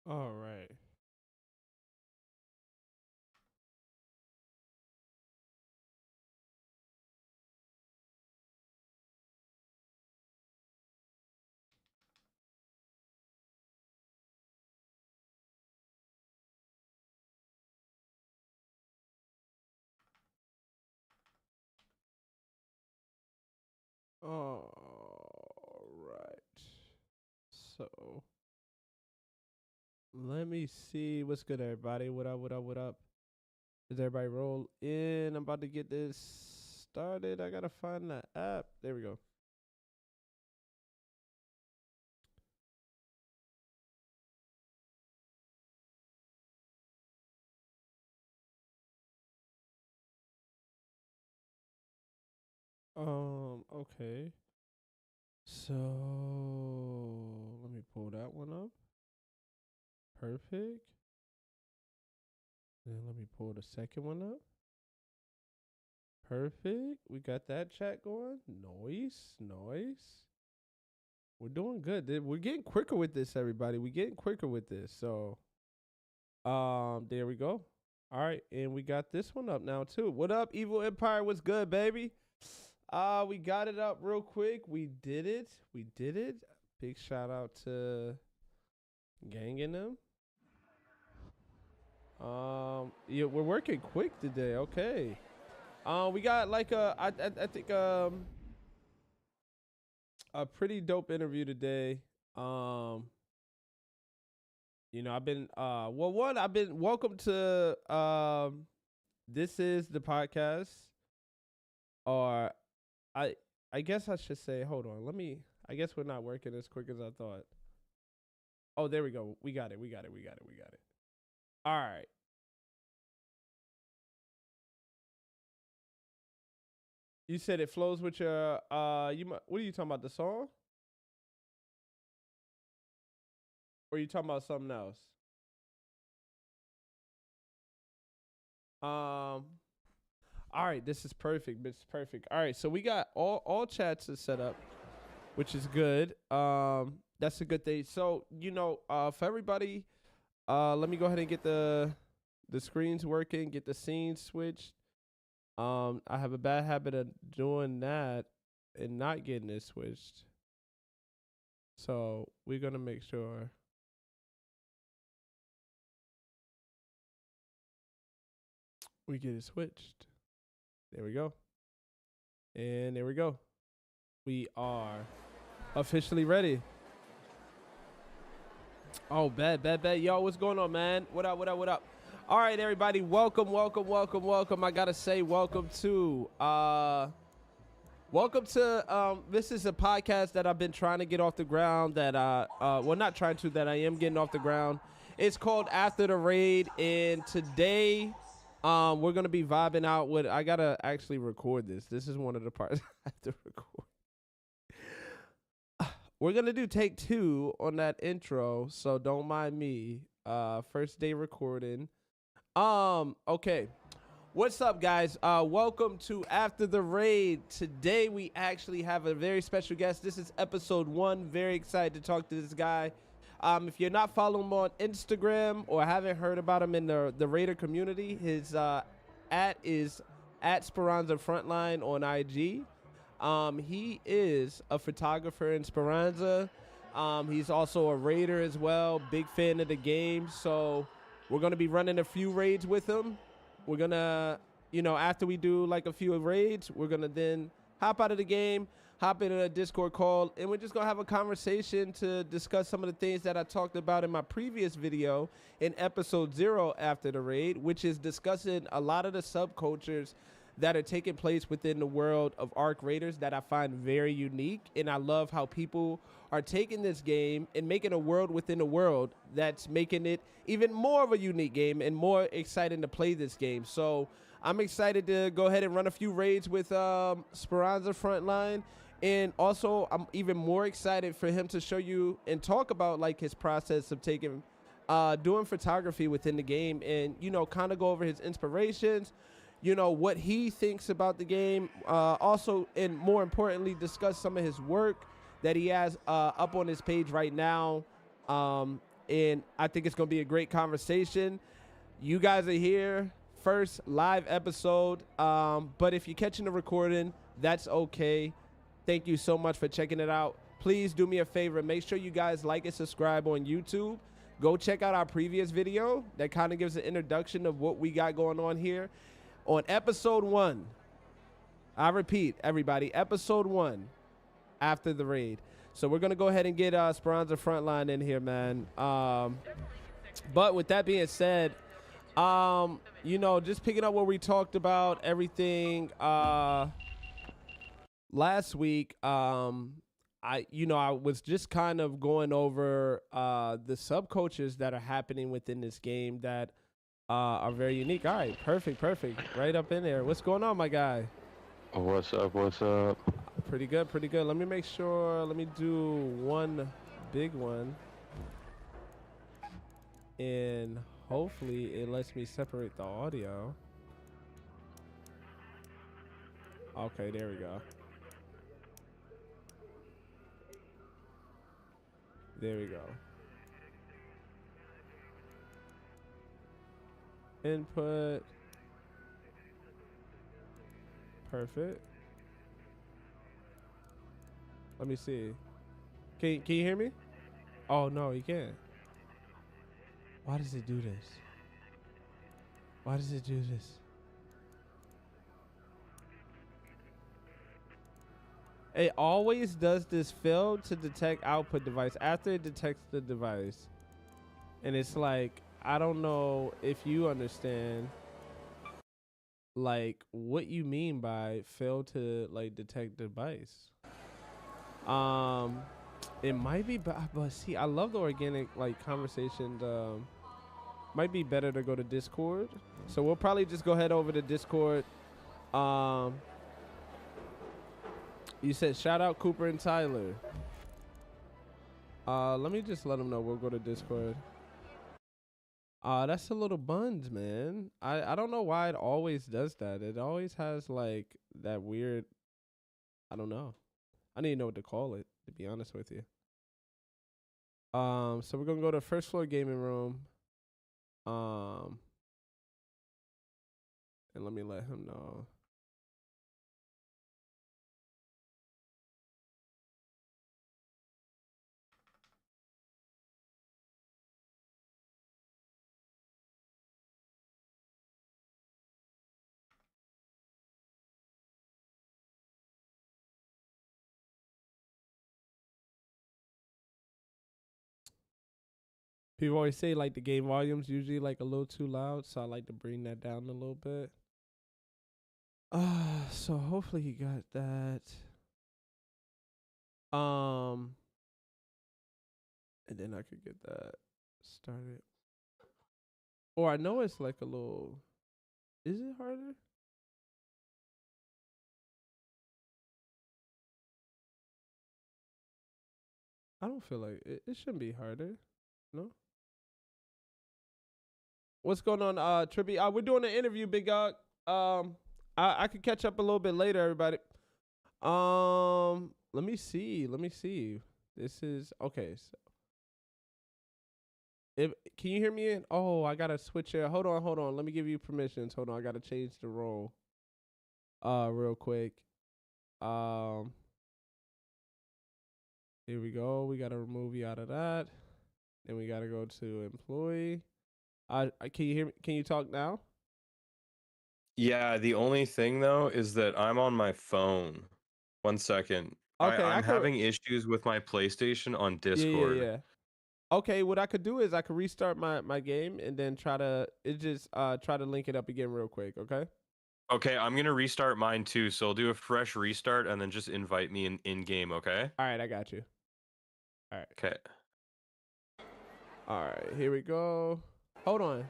All right. All right. So let me see what's good, everybody. What up? What up? What up? Does everybody roll in? I'm about to get this started. I gotta find the app. There we go. Okay. So let me pull that one up. Perfect. Then let me pull the second one up. Perfect. We got that chat going. Noise. We're doing good. We're getting quicker with this, everybody. We're getting quicker with this. So, there we go. All right, and we got this one up now too. What up, Evil Empire? What's good, baby? We got it up real quick. We did it. Big shout out to Gang and them. Yeah, we're working quick today. Okay. We got like I think a pretty dope interview today. I've been welcome to this is the podcast, or I guess I should say, hold on, I guess we're not working as quick as I thought. Oh, there we go. We got it. All right. You said it flows with your what are you talking about, the song? Or are you talking about something else? All right, this is perfect. All right, so we got all chats is set up, which is good. That's a good thing. So, for everybody, let me go ahead and get the screens working, get the scenes switched. I have a bad habit of doing that and not getting it switched. So, we're going to make sure we get it switched. There we go. And there we go. We are officially ready. Oh, bad. Yo, what's going on, man? What up? All right, everybody. Welcome. I got to say welcome to this is a podcast that I've been trying to get off the ground that that I am getting off the ground. It's called After the Raid, and today we're going to be vibing out with, I got to actually record this. This is one of the parts I have to record. We're going to do take 2 on that intro, so don't mind me. First day recording. Okay. What's up, guys? Welcome to After the Raid. Today we actually have a very special guest. This is episode 1. Very excited to talk to this guy. If you're not following him on Instagram or haven't heard about him in the Raider community, his at is at Speranza Frontline on IG. He is a photographer in Speranza. He's also a Raider as well. Big fan of the game. So we're going to be running a few raids with him. We're going to, after we do like a few raids, we're going to then hop out of the game, hop into a Discord call, and we're just going to have a conversation to discuss some of the things that I talked about in my previous video in episode 0 after the raid, which is discussing a lot of the subcultures that are taking place within the world of Arc Raiders that I find very unique. And I love how people are taking this game and making a world within a world that's making it even more of a unique game and more exciting to play this game. So I'm excited to go ahead and run a few raids with Speranza Frontline. And also, I'm even more excited for him to show you and talk about like his process of doing photography within the game, and, kind of go over his inspirations, what he thinks about the game. Also, and more importantly, discuss some of his work that he has up on his page right now. and I think it's going to be a great conversation. You guys are here, first live episode, but if you're catching the recording, that's okay. Thank you so much for checking it out. Please do me a favor. Make sure you guys like and subscribe on YouTube. Go check out our previous video that kind of gives an introduction of what we got going on here. On episode 1, I repeat, everybody, episode 1, after the raid. So we're going to go ahead and get Speranza Frontline in here, man. But with that being said, you know, just picking up what we talked about, everything last week, I was just kind of going over the subcultures that are happening within this game that are very unique. All right, perfect. Right up in there. What's going on, my guy? What's up? Pretty good. Let me make sure. Let me do one big one. And hopefully it lets me separate the audio. Okay, there we go. There we go. Input. Perfect. Let me see. Can you hear me? Oh no, you can't. Why does it do this? Why does it do this? It always does this fail to detect output device after it detects the device. And it's like, I don't know if you understand like what you mean by fail to like detect device. It might be, but see, I love the organic like conversations. Might be better to go to Discord. So we'll probably just go head over to Discord. You said shout out Cooper and Tyler. Let me just let them know we'll go to Discord. That's a little buns, man. I don't know why it always does that. It always has like that weird, I don't know. I don't even know what to call it, to be honest with you. So we're gonna go to first floor gaming room. And let me let him know. People always say like the game volume's usually like a little too loud, so I like to bring that down a little bit. So hopefully he got that. And then I could get that started. Or I know it's like a little, is it harder? I don't feel like it shouldn't be harder. No? What's going on, Trippy? We're doing an interview, Big Dog. I could catch up a little bit later, everybody. Let me see. This is okay. So, can you hear me? Oh, I gotta switch here. Hold on. Let me give you permissions. Hold on, I gotta change the role. Real quick. Here we go. We gotta remove you out of that. Then we gotta go to employee. Can you hear me? Can you talk now? Yeah, the only thing though is that I'm on my phone. 1 second. Okay, I'm having issues with my PlayStation on Discord. Yeah. Okay, what I could do is I could restart my game and then try to link it up again real quick, okay? Okay, I'm gonna restart mine too, so I'll do a fresh restart and then just invite me in game, okay? All right, I got you. All right. Okay. All right, here we go. Hold on.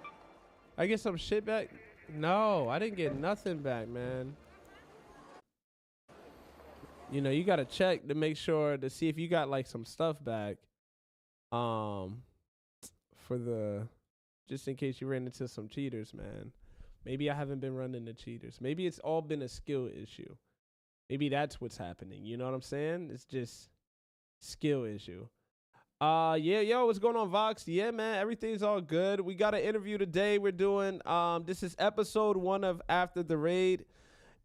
I get some shit back? No, I didn't get nothing back, man. You know, you got to check to make sure to see if you got like some stuff back. For the, just in case you ran into some cheaters, man. Maybe I haven't been running the cheaters. Maybe it's all been a skill issue. Maybe that's what's happening. You know what I'm saying? It's just skill issue. Yeah, yo, what's going on, Vox? Yeah, man, everything's all good. We got an interview today. We're doing this is episode 1 of After the Raid,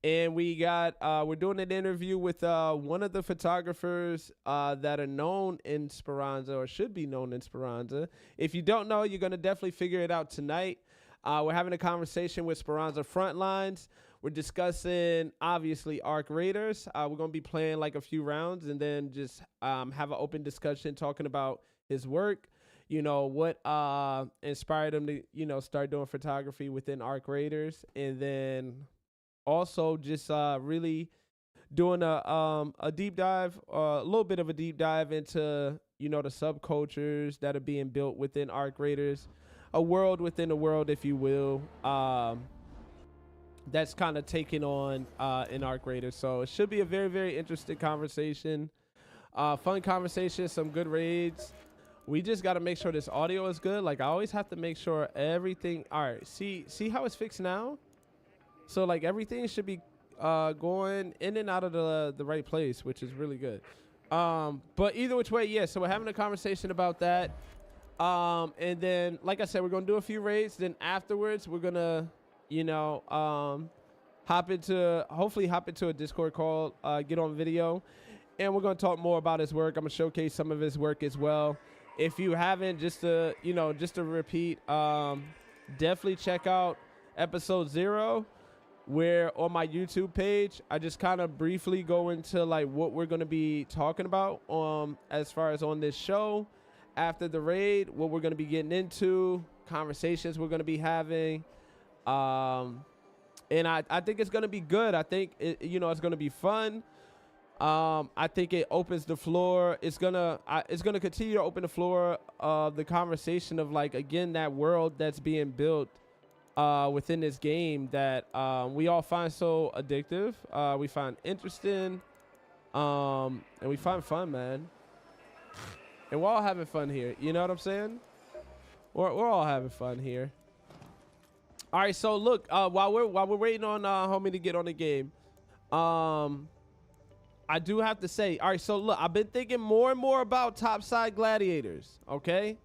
and we're doing an interview with one of the photographers that are known in Speranza, or should be known in Speranza. If you don't know, you're gonna definitely figure it out tonight. We're having a conversation with Speranza Frontlines. We're discussing, obviously, Arc Raiders. We're going to be playing like a few rounds and then just have an open discussion talking about his work, what inspired him to, start doing photography within Arc Raiders. And then also just really doing a deep dive, a little bit of a deep dive into, the subcultures that are being built within Arc Raiders, a world within a world, if you will. That's kind of taking on in Arc Raiders. So it should be a very, very interesting conversation. Fun conversation, some good raids. We just got to make sure this audio is good. Like, I always have to make sure everything. All right, see how it's fixed now? So, like, everything should be going in and out of the right place, which is really good. But either which way, yeah, so we're having a conversation about that. And then, like I said, we're going to do a few raids. Then afterwards, we're going to hopefully hop into a Discord call, get on video, and we're going to talk more about his work. I'm going to showcase some of his work as well. If you haven't, just to repeat, definitely check out episode 0, where on my YouTube page, I just kind of briefly go into like what we're going to be talking about as far as on this show after the raid, what we're going to be getting into, conversations we're going to be having. And I think it's going to be good. I think, it's going to be fun. I think it opens the floor. It's going to continue to open the floor of the conversation of, like, again, that world that's being built within this game that we all find so addictive. We find interesting. And we find fun, man. And we're all having fun here. You know what I'm saying? We're all having fun here. All right, so look, while we're waiting on homie to get on the game, I do have to say, all right, so look, I've been thinking more and more about Topside Gladiators, okay?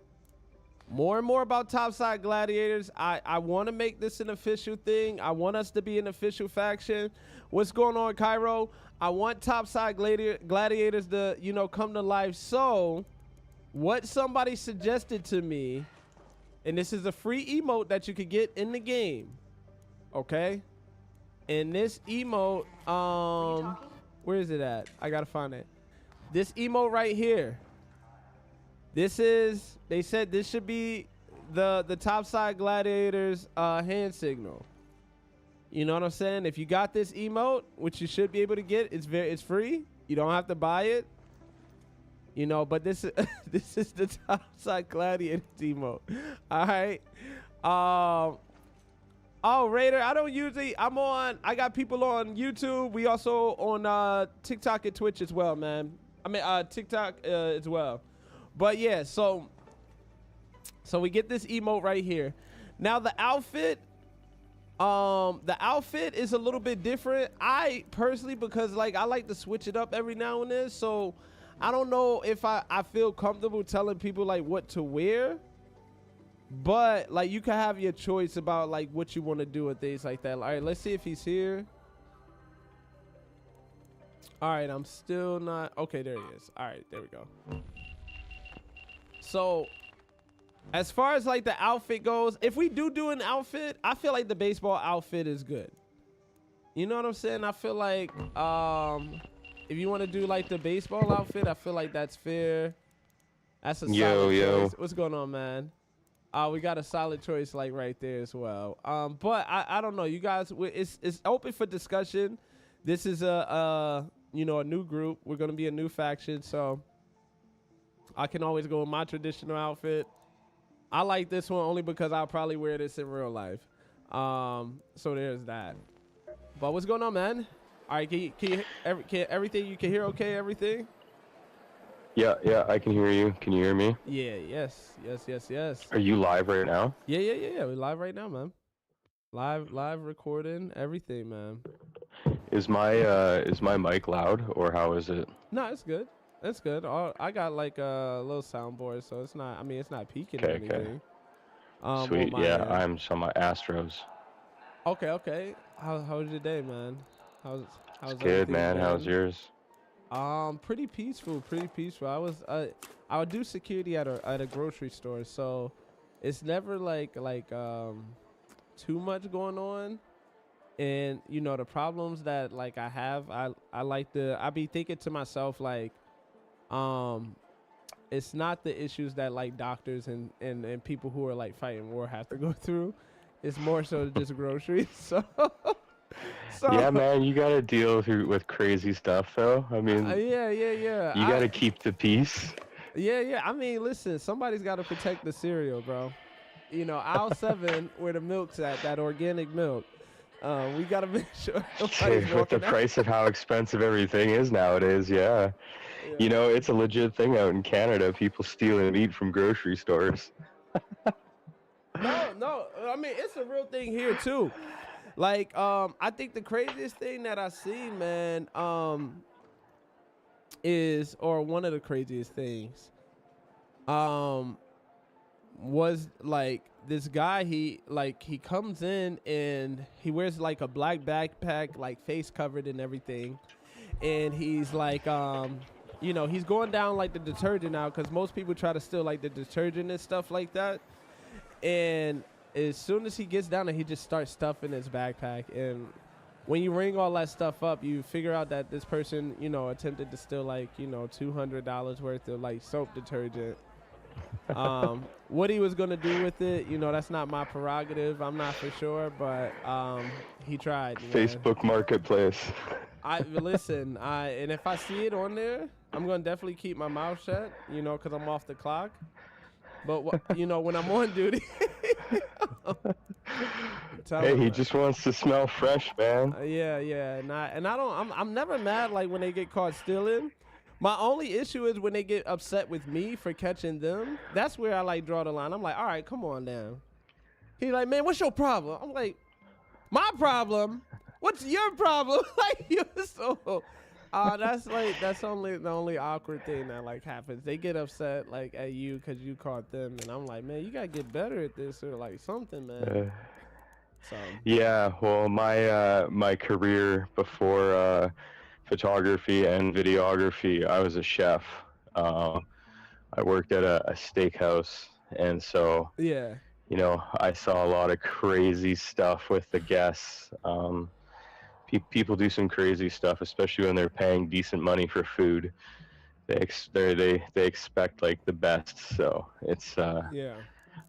More and more about Topside Gladiators. I want to make this an official thing. I want us to be an official faction. What's going on, Cairo? I want Topside Gladiators to, come to life. So what somebody suggested to me, and this is a free emote that you could get in the game, okay? And this emote, where is it at? I gotta find it. This emote right here. This is, they said this should be the Topside Gladiators hand signal. You know what I'm saying? If you got this emote, which you should be able to get, it's free. You don't have to buy it. But this is this is the Topside Gladiator emote. All right. Raider, I got people on YouTube. We also on TikTok and Twitch as well, man. I mean TikTok as well. But yeah, so we get this emote right here. Now the outfit is a little bit different. I personally, because like I like to switch it up every now and then, so I don't know if I feel comfortable telling people like what to wear, but like you can have your choice about like what you want to do and things like that. All right, let's see if he's here. All right, I'm still not. Okay, there he is. All right, there we go. So as far as like the outfit goes, if we do an outfit, I feel like the baseball outfit is good. You know what I'm saying? I feel like if you want to do like the baseball outfit, I feel like that's fair. That's a solid choice. What's going on, man? We got a solid choice like right there as well. But I don't know, you guys. It's open for discussion. This is a new group. We're gonna be a new faction, so I can always go with my traditional outfit. I like this one only because I'll probably wear this in real life. So there's that. But what's going on, man? All right, can everything you can hear okay, everything? Yeah, I can hear you. Can you hear me? Yeah, yes. Are you live right now? Yeah. We're live right now, man. Live recording, everything, man. Is my mic loud, or how is it? No, it's good. It's good. I got like a little soundboard, so it's not. I mean, it's not peaking or Okay, okay. anything. On Sweet. my Yeah, end. I'm on my Astros. Okay, okay. How was your day, man? How's It's how's good, everything man. How's been? yours? Pretty peaceful, pretty peaceful. I would do security at a grocery store, so it's never like too much going on. And you know the problems that like I have, I like to I be thinking to myself like, um, it's not the issues that like doctors and people who are like fighting war have to go through. It's more so just groceries. So Yeah, so man, you gotta deal with crazy stuff, though. I mean, yeah. you gotta keep the peace. Yeah. I mean, listen, somebody's got to protect the cereal, bro. You know, aisle 7 where the milk's at, that organic milk. We got to make sure nobody's With the walking out. price of how expensive everything is nowadays, yeah. Yeah. You know, it's a legit thing out in Canada. People stealing meat from grocery stores. No. I mean, it's a real thing here too. Like, I think the craziest thing that I see, man, is, or one of the craziest things, was like this guy. He comes in and he wears like a black backpack, like face covered and everything, and he's like, you know, he's going down like the detergent now because most people try to steal like the detergent and stuff like that. And as soon as he gets down there, he just starts stuffing his backpack. And when you ring all that stuff up, you figure out that this person, you know, attempted to steal like, you know, $200 worth of like soap detergent. What he was gonna do with it, you know, that's not my prerogative. I'm not for sure, but he tried. Man. Facebook Marketplace. Listen. And if I see it on there, I'm gonna definitely keep my mouth shut, you know, because I'm off the clock. But you know, when I'm on duty, Hey, he just wants to smell fresh, man. Yeah. And I don't. I'm never mad like when they get caught stealing. My only issue is when they get upset with me for catching them. That's where I like draw the line. I'm like, all right, come on now. He's like, man, what's your problem? I'm like, my problem? What's your problem? Like, you're so. That's only the only awkward thing that like happens. They get upset like at you because you caught them, and I'm like, man, you gotta get better at this or like something, man. So. Yeah, well, my career before photography and videography, I was a chef. I worked at a steakhouse, and so Yeah. you know, I saw a lot of crazy stuff with the guests. People do some crazy stuff, especially when they're paying decent money for food. They expect like the best. So it's Yeah.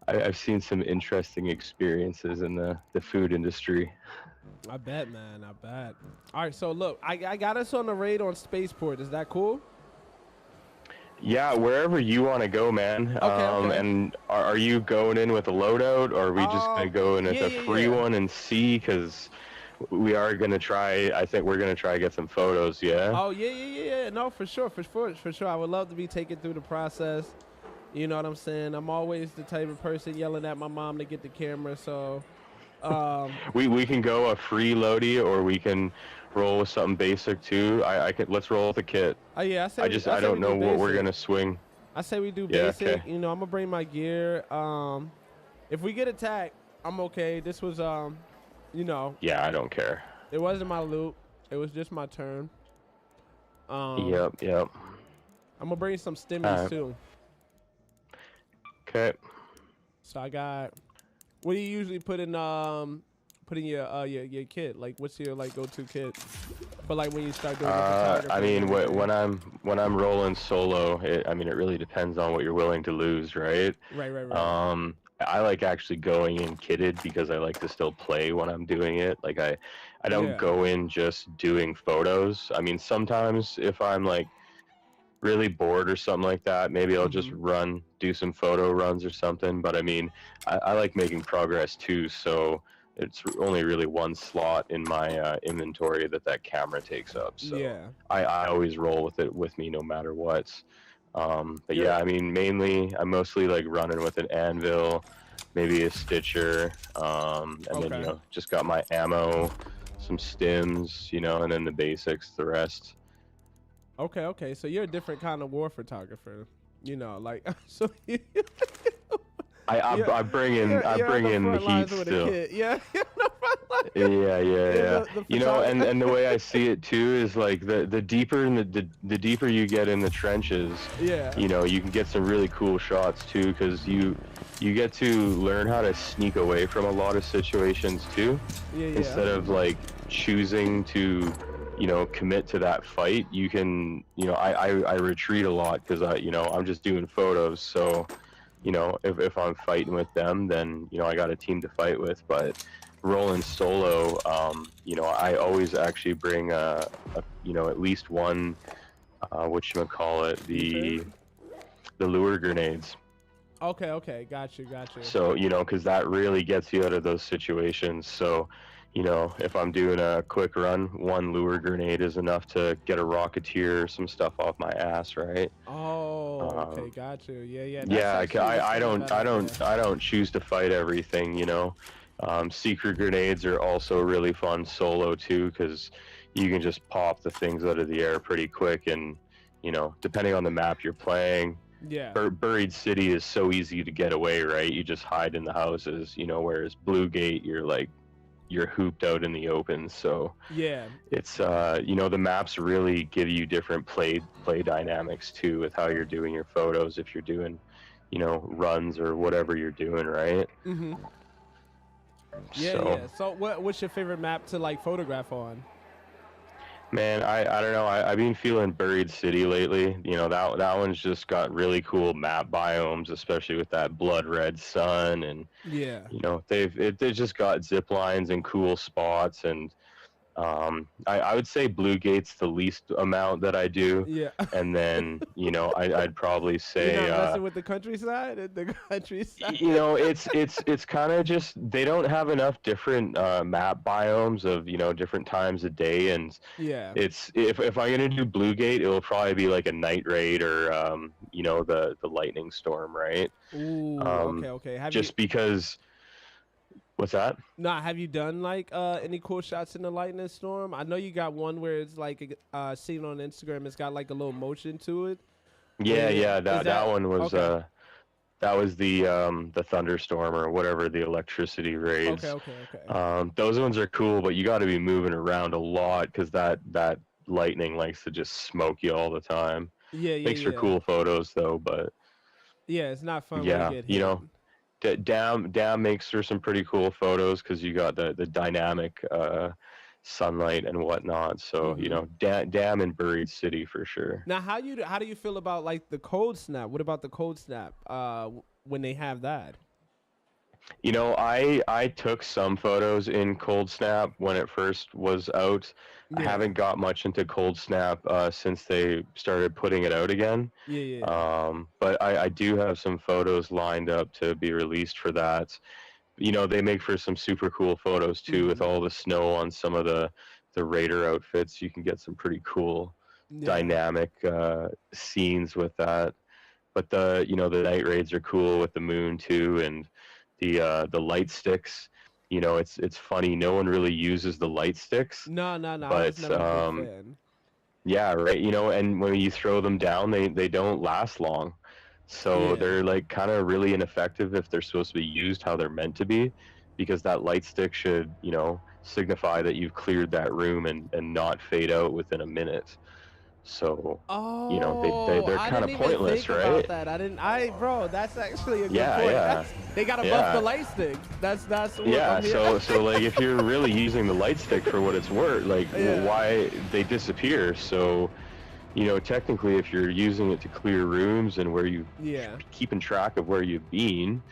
I've seen some interesting experiences in the food industry. I bet, man. I bet. All right, so look, I got us on the raid on Spaceport. Is that cool? Yeah, wherever you want to go, man. Okay. And are you going in with a loadout, or are we just gonna go in with a free one and see? Because we are gonna try. I think we're gonna try to get some photos. Yeah. Oh yeah. No, for sure. I would love to be taken through the process. You know what I'm saying? I'm always the type of person yelling at my mom to get the camera. So. We can go a free loadie, or we can roll with something basic too. Let's roll with a kit. Yeah, I don't know what we're gonna swing. I say we do basic. Okay. You know, I'm gonna bring my gear. If we get attacked, I'm okay. This was you know. Yeah, I don't care. It wasn't my loot. It was just my turn. Yep. I'm gonna bring some stimmies too. Okay. So I got. What do you usually put in your kit? Like, what's your like go-to kit? But like when you start doing the photography. I mean, when I'm rolling solo, it really depends on what you're willing to lose, right? Right. I like actually going in kitted because I like to still play when I'm doing it. Like I don't go in just doing photos. I mean, sometimes if I'm like really bored or something like that, maybe I'll just do some photo runs or something. But I mean, I like making progress too, so it's only really one slot in my inventory that camera takes up. So yeah. I always roll with it with me no matter what. But yeah, I mean, I'm mostly like running with an anvil, maybe a stitcher, and then, you know, just got my ammo, some stims, you know, and then the basics, the rest. Okay, okay. So you're a different kind of war photographer. You know, like so. I bring in the heat still. Yeah. Yeah. The You know, photog- and the way I see it too is like the deeper in the deeper you get in the trenches, yeah. you know, you can get some really cool shots too, because you get to learn how to sneak away from a lot of situations too. Yeah. Instead of like choosing to, you know, commit to that fight, you can, you know, I retreat a lot because you know, I'm just doing photos. So, you know, if I'm fighting with them, then, you know, I got a team to fight with. But rolling solo, you know, I always actually bring you know, at least one, whatchamacallit, the lure grenades. Okay. Got you. So, you know, because that really gets you out of those situations. So, you know, if I'm doing a quick run, one lure grenade is enough to get a rocketeer, some stuff off my ass, right? Oh, okay, got you. Yeah. I don't choose to fight everything, you know. Secret grenades are also really fun solo too, because you can just pop the things out of the air pretty quick, and, you know, depending on the map you're playing. Yeah. Buried City is so easy to get away, right? You just hide in the houses, you know, whereas Blue Gate, you're hooped out in the open. So yeah, it's you know, the maps really give you different play dynamics too, with how you're doing your photos, if you're doing, you know, runs or whatever you're doing, right? Yeah. So what's your favorite map to like photograph on? Man, I don't know. I've been feeling Buried City lately. You know, that one's just got really cool map biomes, especially with that blood red sun, and Yeah. you know, they've just got zip lines and cool spots. And I would say Blue Gate's the least amount that I do. Yeah. And then, you know, I'd probably say You're not messing with the countryside. The countryside. you know, it's kind of just, they don't have enough different map biomes of, you know, different times of day. And yeah, it's, if I'm gonna do Blue Gate, it'll probably be like a night raid, or you know, the lightning storm, right? Ooh. Okay. Because what's that? Nah, have you done like any cool shots in the lightning storm? I know you got one where it's like seen on Instagram. It's got like a little motion to it. Yeah. That one was okay. that was the thunderstorm or whatever, the electricity raids. Okay. Those ones are cool, but you got to be moving around a lot, because that lightning likes to just smoke you all the time. Yeah. Makes for cool photos though, but yeah, it's not fun when yeah, you get hit. you know, Dam makes for some pretty cool photos, because you got the dynamic sunlight and whatnot. So you know, Dam and Buried City for sure. Now, how do you feel about like the cold snap? What about the cold snap when they have that? You know, I took some photos in Cold Snap when it first was out. I haven't got much into Cold Snap since they started putting it out again. Yeah. But I do have some photos lined up to be released for that. You know, they make for some super cool photos too, with all the snow on some of the Raider outfits. You can get some pretty cool dynamic scenes with that. But you know, the night raids are cool with the moon too, and the light sticks. You know, it's funny, no one really uses the light sticks. No. But I was never a big fan. yeah, right. You know, and when you throw them down, they don't last long. So they're like kind of really ineffective if they're supposed to be used how they're meant to be, because that light stick should, you know, signify that you've cleared that room and not fade out within a minute. So, you know, they're kind of pointless, right? Bro, that's actually a good point. They gotta buff the light stick. That's what so like, if you're really using the light stick for what it's worth, like why they disappear? So, you know, technically, if you're using it to clear rooms and where you keeping track of where you've been,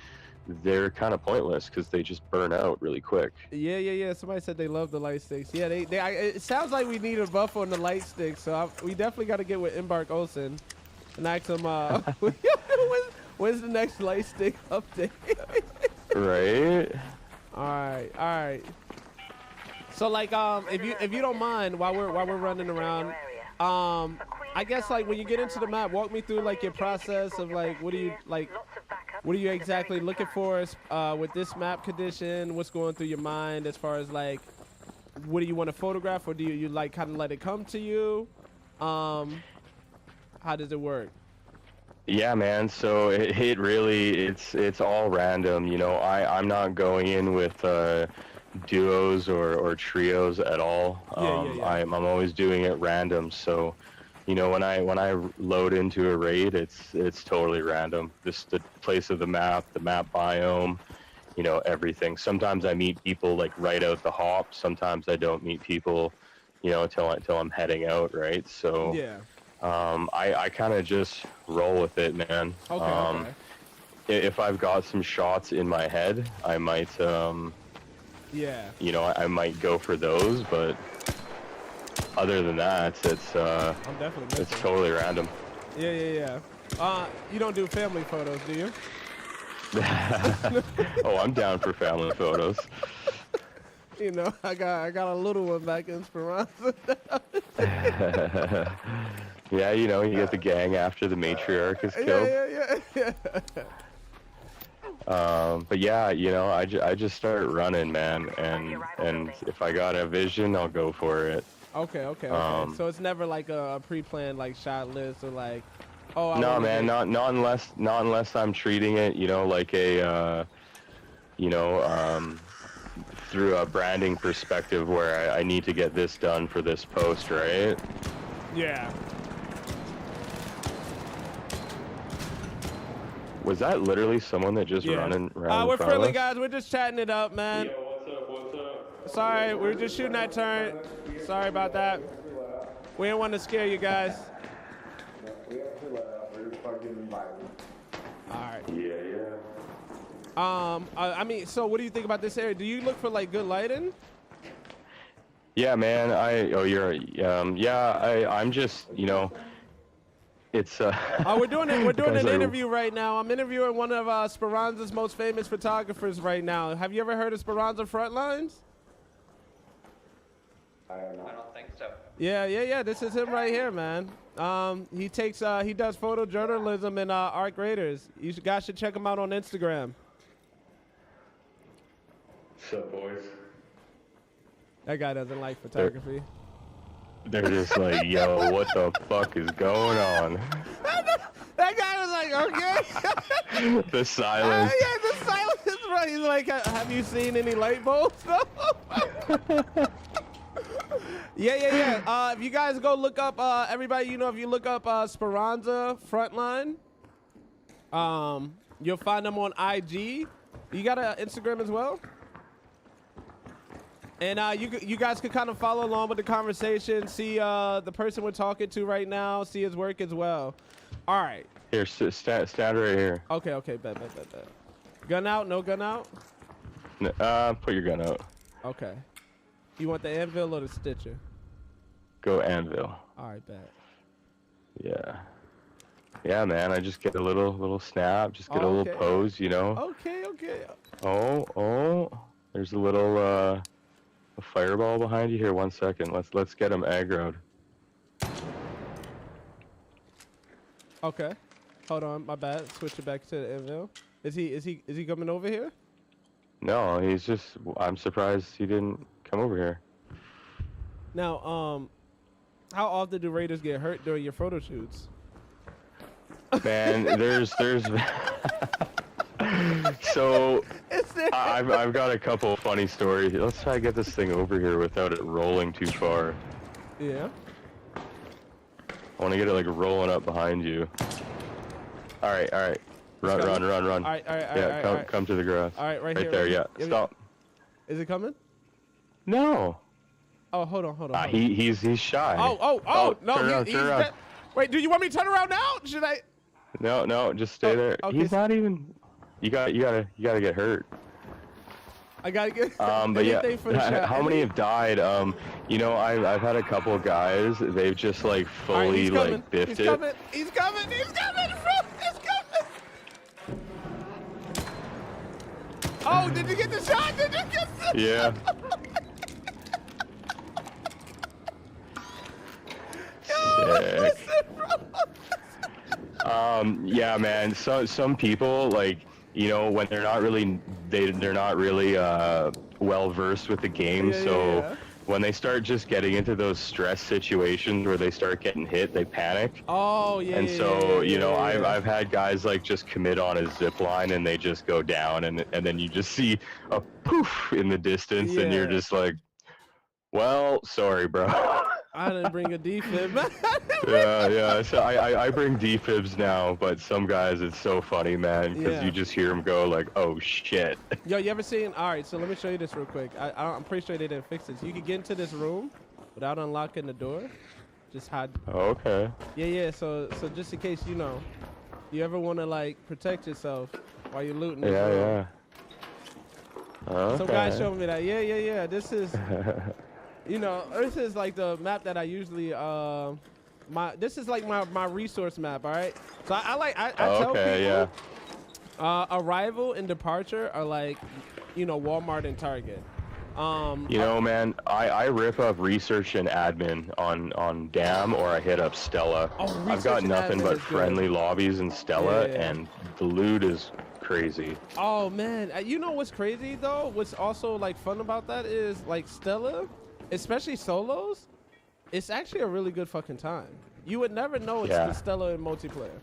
they're kind of pointless, because they just burn out really quick. Yeah. Somebody said they love the light sticks. Yeah, it sounds like we need a buff on the light sticks. So we definitely got to get with Embark Olsen and ask him when's the next light stick update. Right. All right. So like if you don't mind, while we're running around, I guess like when you get into the map, walk me through like your process of like what are you exactly looking for with this map condition? What's going through your mind as far as like, what do you want to photograph, or do you like kind of let it come to you? how does it work? Yeah, man. So it really it's all random. You know, I'm not going in with duos or trios at all. Yeah. I'm always doing it random. So, you know, when I load into a raid, it's totally random. Just the place of the map biome, you know, everything. Sometimes I meet people like right out the hop. Sometimes I don't meet people, you know, till I'm heading out, right? So Yeah. I kind of just roll with it, man. Okay. If I've got some shots in my head, I might Yeah. you know, I might go for those, but other than that, I'm definitely it's totally random. Yeah. You don't do family photos, do you? Oh, I'm down for family photos. You know, I got a little one back in Speranza. Yeah, you know, you get the gang after the matriarch is killed. Yeah. But yeah, you know, I just start running, man, and if I got a vision, I'll go for it. Okay. So it's never like a pre-planned like shot list or like, oh. No, man, not unless I'm treating it, you know, like a, you know, through a branding perspective where I need to get this done for this post, right? Yeah. Was that literally someone that just running around? We're friendly guys. We're just chatting it up, man. Yo, what's up? Sorry, we're just shooting that turn. Sorry about that. We didn't want to scare you guys. All right. Yeah. I mean, so what do you think about this area? Do you look for like good lighting? Yeah, man. I'm just, you know, it's we're doing an interview right now. I'm interviewing one of Speranza's most famous photographers right now. Have you ever heard of Speranza Frontlines? I don't think so. Yeah. This is him right here, man. He does photojournalism and art graders. You guys should check him out on Instagram. What's up, boys? That guy doesn't like photography. They're just like, yo, what the fuck is going on? That guy was like, okay. The silence. Yeah, the silence is right. He's like, have you seen any light bulbs? Yeah. If you guys go look up, everybody, you know, if you look up Speranza Frontline, you'll find them on IG. You got an Instagram as well? And you guys can kind of follow along with the conversation, see the person we're talking to right now, see his work as well. All right. Here, stand right here. Okay, bet. Gun out? No gun out? Put your gun out. Okay. You want the anvil or the stitcher? Go anvil. All right, bet. Yeah, man. I just get a little snap, just get a little pose, you know. Okay. Oh. There's a little a fireball behind you here. 1 second. Let's get him aggroed. Okay. Hold on, my bad. Switch it back to the anvil. Is he coming over here? No, he's just. I'm surprised he didn't come over here. Now, how often do raiders get hurt during your photo shoots? Man, there's so I've got a couple of funny stories. Let's try to get this thing over here without it rolling too far. Yeah. I want to get it like rolling up behind you. All right. Run. All right. Yeah, come to the grass. All right, right here. Right there, yeah. Stop. Is it coming? No. Oh, hold on. He's shy. Oh, no. Turn around. Wait, do you want me to turn around now? Should I? No, just stay there. Okay. He's not even. You gotta get hurt. I gotta get. But yeah, how many have died? You know, I've had a couple of guys. They've just like fully like biffed it. He's coming, bro. He's coming. Oh, did you get the shot? Yeah. Sick. Yeah, man. So some people, like, you know, when they're not really well versed with the game, when they start just getting into those stress situations where they start getting hit, they panic. Oh yeah. And yeah, so, yeah, you know, yeah, yeah. I've had guys like just commit on a zip line and they just go down, and then you just see a poof in the distance, and you're Yeah. just like, well, sorry, bro. I didn't bring a defib. Yeah. So I bring defibs now, but some guys, it's so funny, man, because Yeah. you just hear them go like, oh shit. Yo, you ever seen? All right, so let me show you this real quick. I'm pretty sure they didn't fix this. You can get into this room without unlocking the door. Just hide. Okay. Yeah. So just in case, you know, you ever want to like protect yourself while you're looting. This room. Yeah. Okay. Some guy showed me that. Yeah. This is, you know, this is like the map that I usually this is like my resource map. All right. So I tell people. Arrival and departure are like, you know, Walmart and Target. You know, man, I rip up research and admin on Dam, or I hit up Stella. Oh, I've got nothing but is friendly lobbies in Stella, Yeah. and the loot is crazy. Oh man, you know what's crazy though? What's also like fun about that is like Stella, especially solos. It's actually a really good fucking time. You would never know it's the Stella in multiplayer.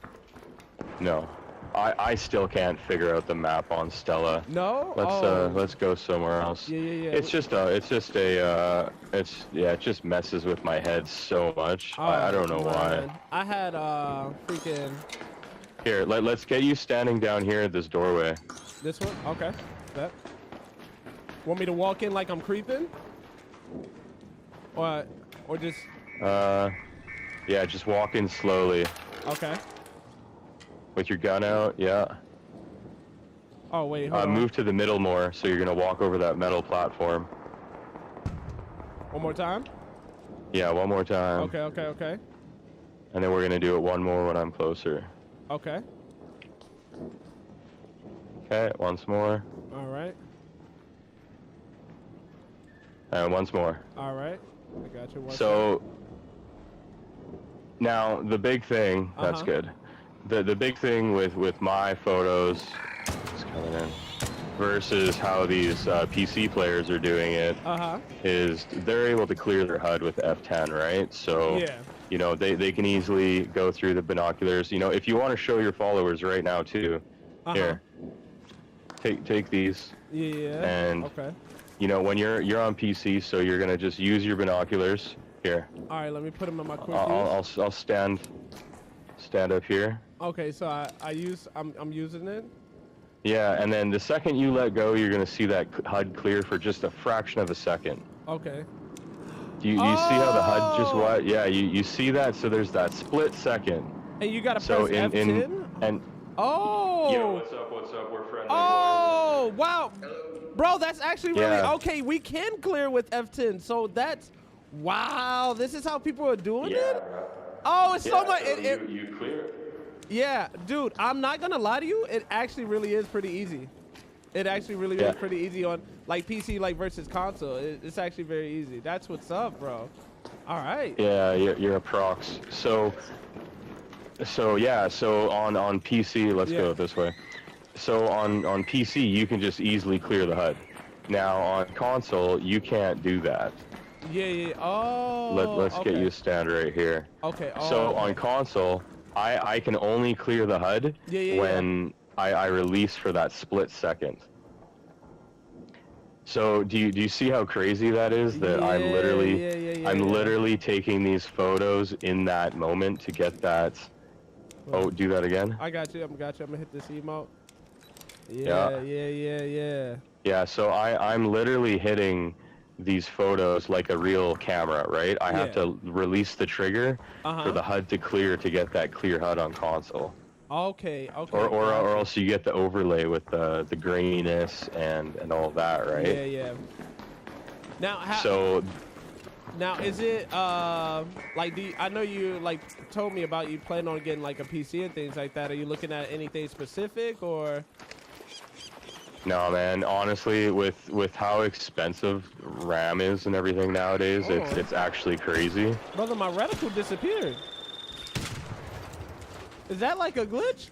No. I still can't figure out the map on Stella. No? Let's go somewhere else. Yeah. It just messes with my head so much. Oh, I don't know why. I had freaking Here, let's get you standing down here at this doorway. this one. Okay. That. Want me to walk in like I'm creeping? Or just Yeah, just walk in slowly. okay. With your gun out, yeah. Oh wait, hold on. Move to the middle more, so you're gonna walk over that metal platform. One more time? Yeah, one more time. Okay. And then we're gonna do it one more when I'm closer. Okay. Okay, once more. All right. And once more. All right. I got you. So, now the big thing, that's good. The big thing with my photos is coming in versus how these PC players are doing it is they're able to clear their HUD with F10, right? So you know they can easily go through the binoculars. You know, if you want to show your followers right now too, here, take these. Yeah. And you know, when you're on PC, so you're gonna just use your binoculars here. All right, let me put them in my quick I'll stand up here. Okay, so I'm using it. Yeah, and then the second you let go, you're gonna see that HUD clear for just a fraction of a second. Okay. Do you see how the HUD just what? Yeah, you see that? So there's that split second. And you gotta press F10? Oh! Yo, what's up? We're friendly. Oh, wow. Bro, that's actually really, okay, we can clear with F10. So that's, wow, this is how people are doing it? Oh, it's so much. So you clear it. Yeah, dude, I'm not gonna lie to you. It actually really is pretty easy. It actually really is pretty easy on like PC like versus console. It's actually very easy. That's what's up, bro. All right. Yeah, you're a prox. So on PC, let's go this way. So on PC, you can just easily clear the HUD. Now on console, you can't do that. Yeah. Oh. Let's get you a stand right here. Okay. So on console, I can only clear the HUD when I release for that split second. So do you see how crazy that is? That I'm literally taking these photos in that moment to get that. Oh, do that again. I got you. I'm gonna hit this emote. Yeah. Yeah. So I'm literally hitting these photos like a real camera, right? I have to release the trigger for the HUD to clear to get that clear HUD on console. Okay. Or else you get the overlay with the graininess and all that, right? Yeah. Now, now is it like I know you like told me about you planning on getting like a PC and things like that. Are you looking at anything specific or? No, man. Honestly, with how expensive RAM is and everything nowadays, it's actually crazy. Brother, my reticle disappeared. Is that like a glitch?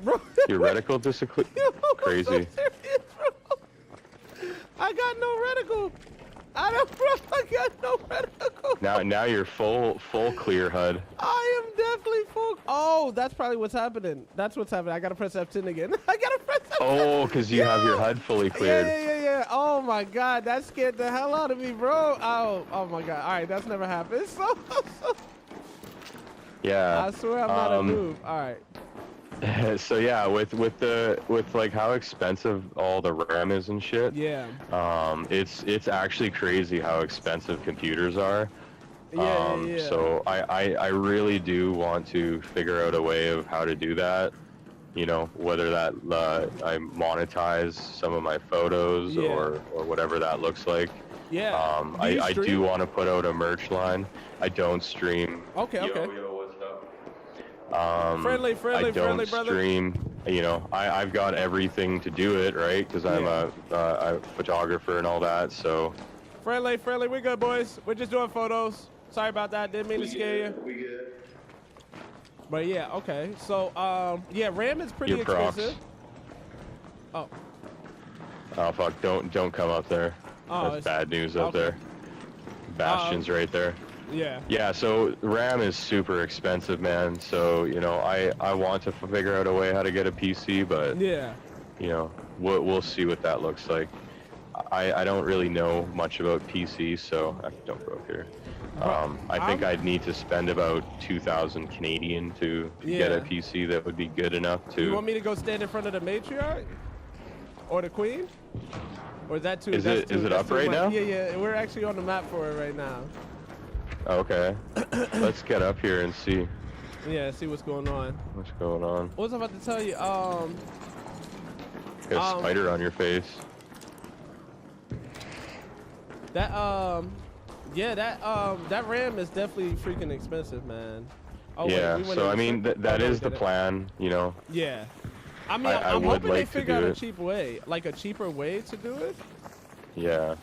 Bro. Your reticle disappeared? Crazy. I got no reticle. I got no reticle. Now you're full clear HUD. I am definitely full. Oh, that's probably what's happening. That's what's happening. I gotta press F10 again. I gotta press F10. Oh, because you have your HUD fully cleared. Yeah. Oh my God, that scared the hell out of me, bro. Oh my God. All right, that's never happened. So yeah. I swear I'm not a noob. All right. So yeah, with like how expensive all the RAM is and shit. Yeah. It's actually crazy how expensive computers are. Yeah. So I really do want to figure out a way of how to do that. You know, whether that I monetize some of my photos or whatever that looks like. Yeah. I do want to put out a merch line. I don't stream. Okay. Yo, what's up? Friendly, I don't brother. stream. You know, I've got everything to do it, right? Because I'm a photographer and all that. So. Friendly. We're good, boys. We're just doing photos. Sorry about that. Didn't mean to scare you. We good. But yeah, okay. So yeah, RAM is pretty expensive. Oh. Oh fuck! Don't come up there. Oh, that's bad news up there. Bastion's right there. Yeah. Yeah. So RAM is super expensive, man. So you know, I want to figure out a way how to get a PC, but yeah, you know, we'll see what that looks like. I don't really know much about PC, so don't go up here. I think I'd need to spend about 2,000 Canadian to get a PC that would be good enough to. You want me to go stand in front of the matriarch or the queen, or is that too? Is it up right now? Yeah. We're actually on the map for it right now. Okay. Let's get up here and see. Yeah, see what's going on. What's going on? What was I about to tell you? Got a spider on your face. That yeah, that RAM is definitely freaking expensive, man. Oh, yeah, wait, so I mean that is the plan, you know. Yeah. I mean, I'm hoping they figure out a cheap way, like a cheaper way to do it. Yeah.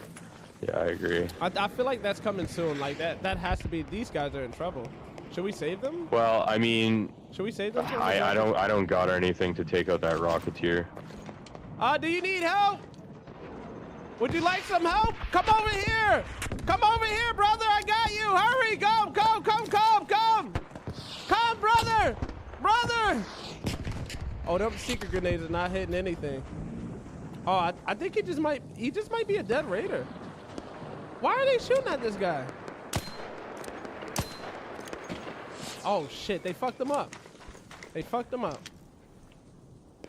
Yeah, I agree. I feel like that's coming soon. Like that has to be. These guys are in trouble. Should we save them? Well, I mean, should we save them? I don't got anything to take out that Rocketeer. Do you need help? Would you like some help? Come over here! Come over here, brother! I got you! Hurry! Come, brother! Brother! Oh, them secret grenades are not hitting anything. Oh, I think he just might be a dead raider. Why are they shooting at this guy? Oh shit, they fucked him up.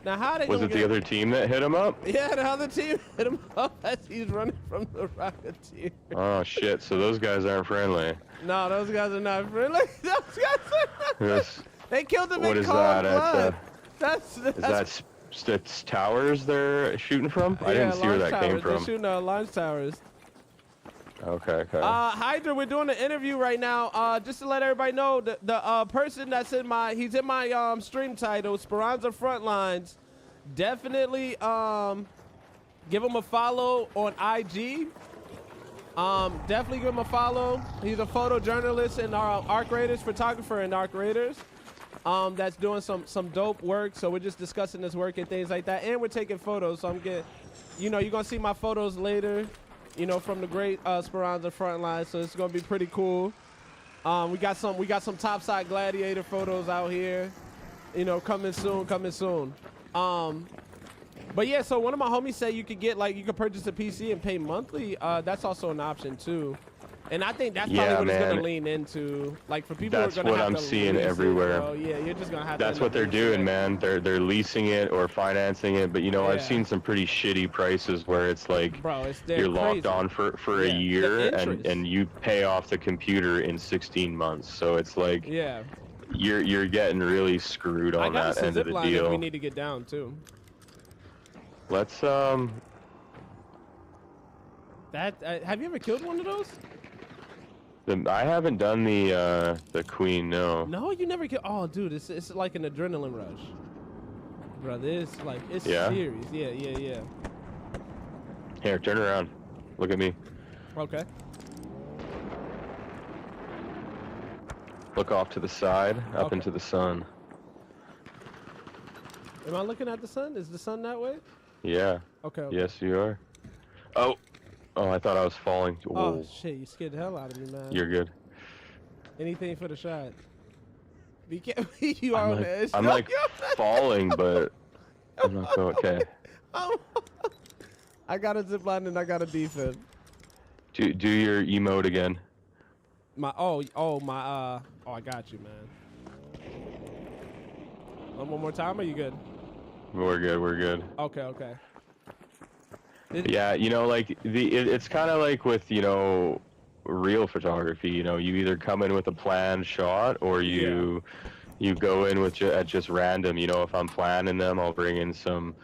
Now how they Was it the other team that hit him up? Yeah, the other team hit him up as he's running from the Rocketeer. Oh shit, so those guys aren't friendly. No, those guys are not friendly. Those guys are not friendly. They killed him in cold blood. That's towers they're shooting from? I didn't see where that came from. They're shooting launch towers. Okay. Hydra, we're doing an interview right now. Just to let everybody know, the person that's in my stream title, Speranza Frontlines. Definitely give him a follow on IG. Definitely give him a follow. He's a photojournalist and Arc Raiders photographer in Arc Raiders. That's doing some dope work. So we're just discussing this work and things like that, and we're taking photos. So I'm getting, you're gonna see my photos later. From the great Speranza Frontline, so it's gonna be pretty cool. We got some topside gladiator photos out here. Coming soon. But yeah, so one of my homies said you could purchase a PC and pay monthly. That's also an option too. And I think that's probably what it's gonna lean into. Like for people who are gonna have to lease it. That's what I'm seeing everywhere. So, yeah, you're just gonna have to. That's what they're doing, man. They're leasing it or financing it. But I've seen some pretty shitty prices where it's like, bro, you're locked on for a year and you pay off the computer in 16 months. So it's like, you're getting really screwed on that end of the deal. We need to get down too. Let's have you ever killed one of those? I haven't done the queen, no. No, you never killed. Oh, dude, it's like an adrenaline rush, bro. It's serious. Yeah. Here, turn around. Look at me. Okay. Look off to the side, up into the sun. Am I looking at the sun? Is the sun that way? Yeah. Okay. Yes, you are. Oh, Oh, I thought I was falling. Oh Whoa. shit, you scared the hell out of me, man. You're good. Anything for the shot. Be careful. You are on the edge. I'm like falling, but I'm not going. Okay. I got a zip line and I got a defib. Do your emote again. Oh, I got you, man. One more time, or you good? We're good. Okay. Yeah, you know, like it's kind of like with, you know, real photography. You know, you either come in with a planned shot or you go in with at just random. You know, if I'm planning them, I'll bring in some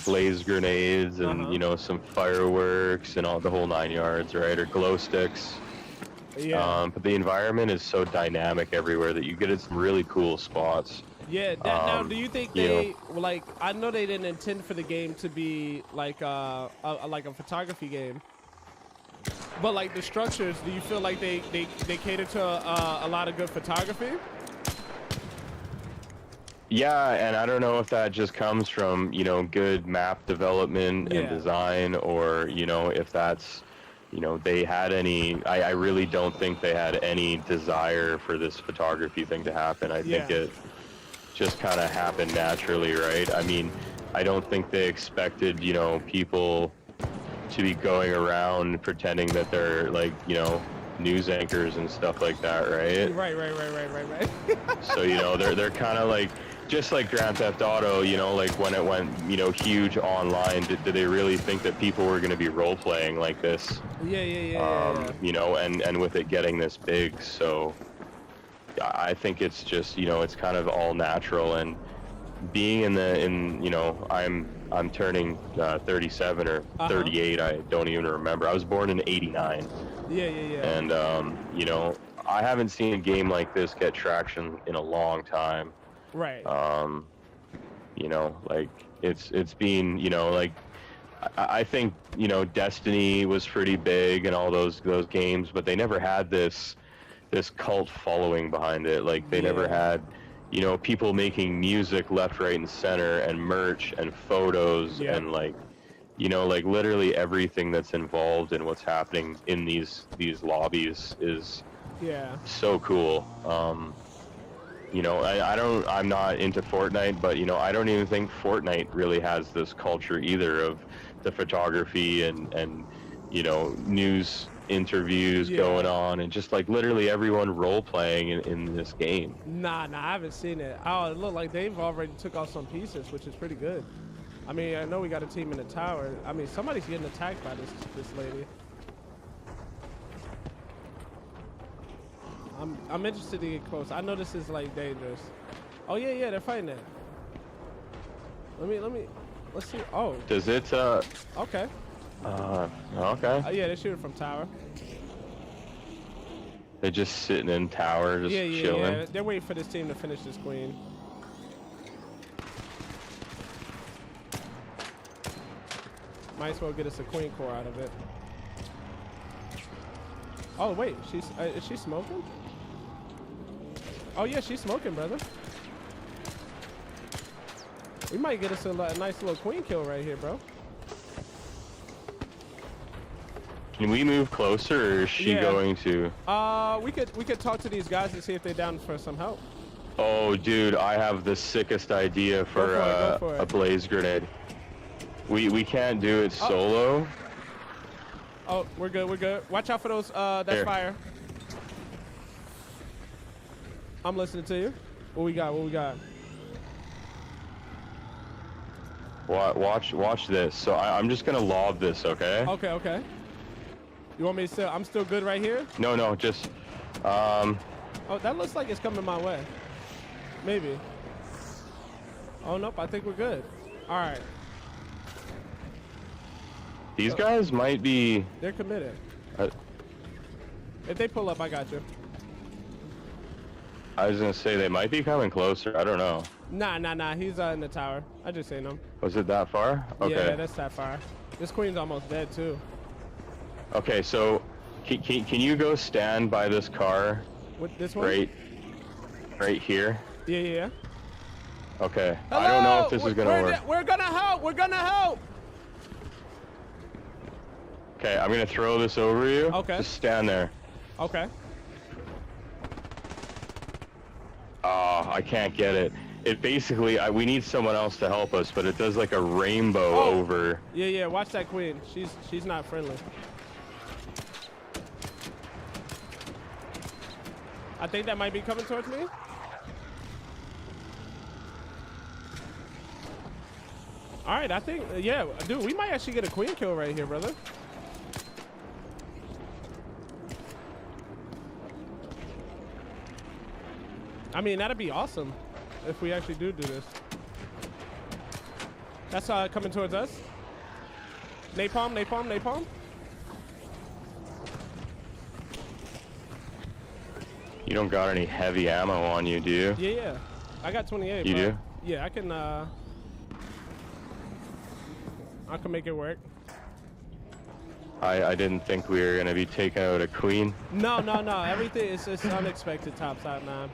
blaze grenades and you know, some fireworks and all the whole 9 yards, right? Or glow sticks. Yeah. But the environment is so dynamic everywhere that you get at some really cool spots. Yeah. Now, do you think they like? I know they didn't intend for the game to be like a photography game, but like the structures, do you feel like they cater to a lot of good photography? Yeah, and I don't know if that just comes from, you know, good map development and design, or, you know, if that's, you know, they had any. I really don't think they had any desire for this photography thing to happen. I think it just kind of happened naturally, right? I mean, I don't think they expected, you know, people to be going around pretending that they're like, you know, news anchors and stuff like that, right? Right. So, you know, they're kind of like, just like Grand Theft Auto, you know, like when it went, you know, huge online, did they really think that people were going to be role playing like this? Yeah. You know, and with it getting this big, so I think it's just, you know, it's kind of all natural. And being you know, I'm turning 37 or 38. I don't even remember. I was born in '89. Yeah. And you know, I haven't seen a game like this get traction in a long time. Right. You know, like it's been, you know, like I think, you know, Destiny was pretty big and all those games, but they never had this cult following behind it. Like they never had, you know, people making music left, right, and center, and merch and photos and like, you know, like literally everything that's involved in what's happening in these lobbies is so cool. You know, I'm not into Fortnite, but, you know, I don't even think Fortnite really has this culture either of the photography and you know, news interviews going on and just like literally everyone role playing in this game. Nah, I haven't seen it. Oh, it looked like they've already took off some pieces, which is pretty good. I mean, I know we got a team in the tower. I mean, somebody's getting attacked by this lady. I'm interested to get close. I know this is like dangerous. Oh yeah, they're fighting it. Let's see. Oh. Does it Okay. Okay. Yeah, they're shooting from tower. They're just sitting in tower, just chilling. Yeah. They're waiting for this team to finish this queen. Might as well get us a queen core out of it. Oh wait, is she smoking? Oh yeah, she's smoking, brother. We might get us a nice little queen kill right here, bro. Can we move closer, or is she going to? We could talk to these guys and see if they're down for some help. Oh, dude, I have the sickest idea for a blaze grenade. We can't do it solo. Oh, we're good. Watch out for those. That's fire. I'm listening to you. What we got? Watch this. So I'm just gonna lob this, okay? Okay. You want me to I'm still good right here? No, just Oh, that looks like it's coming my way. Maybe. Oh nope, I think we're good. All right. These guys might be. They're committed. If they pull up, I got you. I was gonna say they might be coming closer. I don't know. Nah. He's in the tower. I just seen him. Was it that far? Okay. Yeah, that's that far. This queen's almost dead too. Okay, so can you go stand by this car? With this one? Right here. Yeah. Okay. Hello? I don't know if this is gonna work. We're gonna help. Okay, I'm gonna throw this over you. Okay. Just stand there. Okay. Oh, I can't get it. It basically, we need someone else to help us, but it does like a rainbow over. Yeah, yeah. Watch that queen. She's not friendly. I think that might be coming towards me. All right, I think, yeah, dude, we might actually get a queen kill right here, brother. I mean, that'd be awesome if we actually do this. That's coming towards us. Napalm, napalm, napalm. You don't got any heavy ammo on you, do you? Yeah, yeah. I got 28. You do? Yeah, I can make it work. I didn't think we were gonna be taking out a queen. No, no, no. Everything is just unexpected topside, man.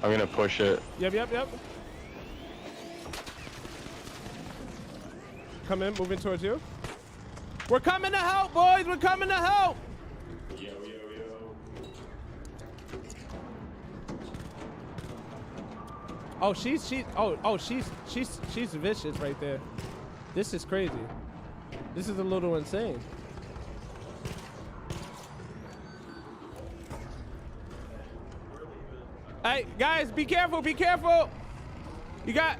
I'm gonna push it. Yep, yep, yep. Come in, moving towards you. We're coming to help, boys. We're coming to help. Yo, yo, yo. Oh, she's vicious right there. This is crazy. This is a little insane. Hey, guys, be careful, be careful. You got...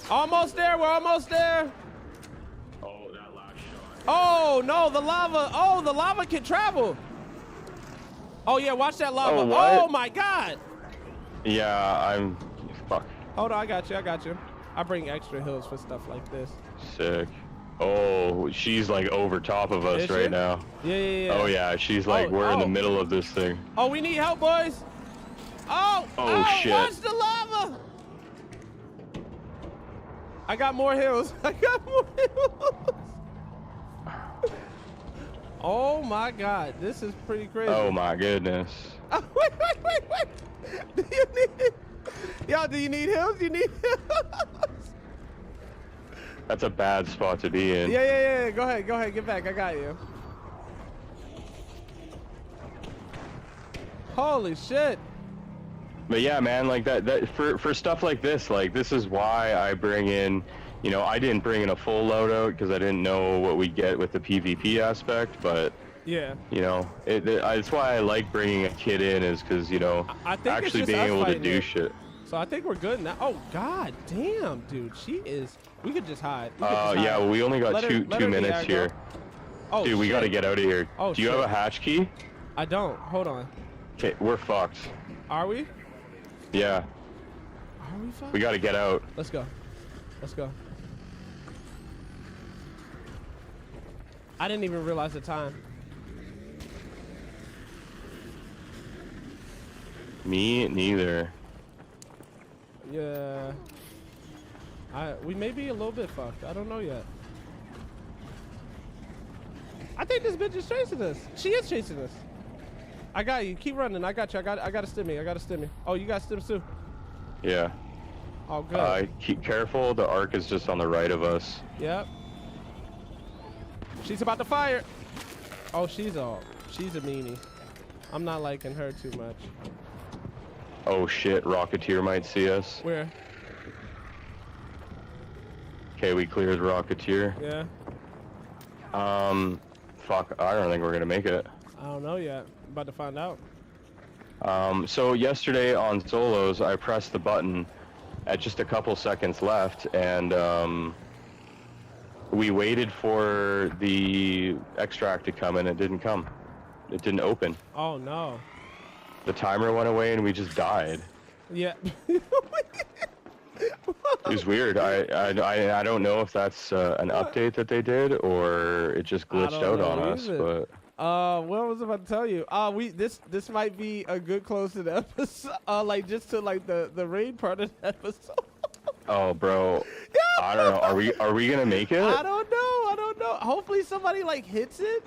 Almost there, we're almost there. Oh, that last shot. Oh, no, the lava. Oh, the lava can travel. Oh, yeah, watch that lava. Oh, what? Oh my God. Yeah, I'm... Fuck. Hold on, I got you, I got you. I bring extra heals for stuff like this. Sick. Oh, she's like over top of us right now. Yeah, yeah, yeah. Oh yeah, she's like, we're in the middle of this thing. Oh, we need help, boys. Oh, shit. Watch the lava. I got more hills. I got more hills. Oh my God, this is pretty crazy. Oh my goodness. Oh, wait. Do you need, yo, do you need hills? You need hills? That's a bad spot to be in. Yeah. Go ahead, get back. I got you. Holy shit. But yeah, man, like that for stuff like this is why I bring in, you know, I didn't bring in a full loadout because I didn't know what we'd get with the PvP aspect, but yeah, you know, it's why I like bringing a kid in, is because, you know, I think actually being able to do shit. So I think we're good now. Oh God damn, dude, she is. We could just hide. Yeah, well, we only got two minutes here. Oh, dude, we gotta get out of here. Oh, do you have a hatch key? I don't. Hold on. Okay, we're fucked. Are we? Yeah. Are we fucked? We gotta get out. Let's go. Let's go. I didn't even realize the time. Me neither. Yeah. We may be a little bit fucked. I don't know yet. I think this bitch is chasing us. She is chasing us. I got you. Keep running. I got you. I got a stimmy. I got a stimmy. Oh, you got stims too? Yeah. Oh, good. Keep careful. The arc is just on the right of us. Yep. She's about to fire. Oh, she's a meanie. I'm not liking her too much. Oh shit, Rocketeer might see us. Where? Okay, we cleared Rocketeer. Yeah. Fuck, I don't think we're gonna make it. I don't know yet. About to find out. So yesterday on solos, I pressed the button at just a couple seconds left, and we waited for the extract to come, and it didn't come. It didn't open. Oh no. The timer went away, and we just died. Yeah. It was weird. I don't know if that's an update that they did, or it just glitched out on us. But what was I about to tell you? This might be a good close to the episode. Like just to like the raid part of the episode. Oh, bro. Yeah. I don't know. Are we gonna make it? I don't know. don't know. Hopefully somebody like hits it.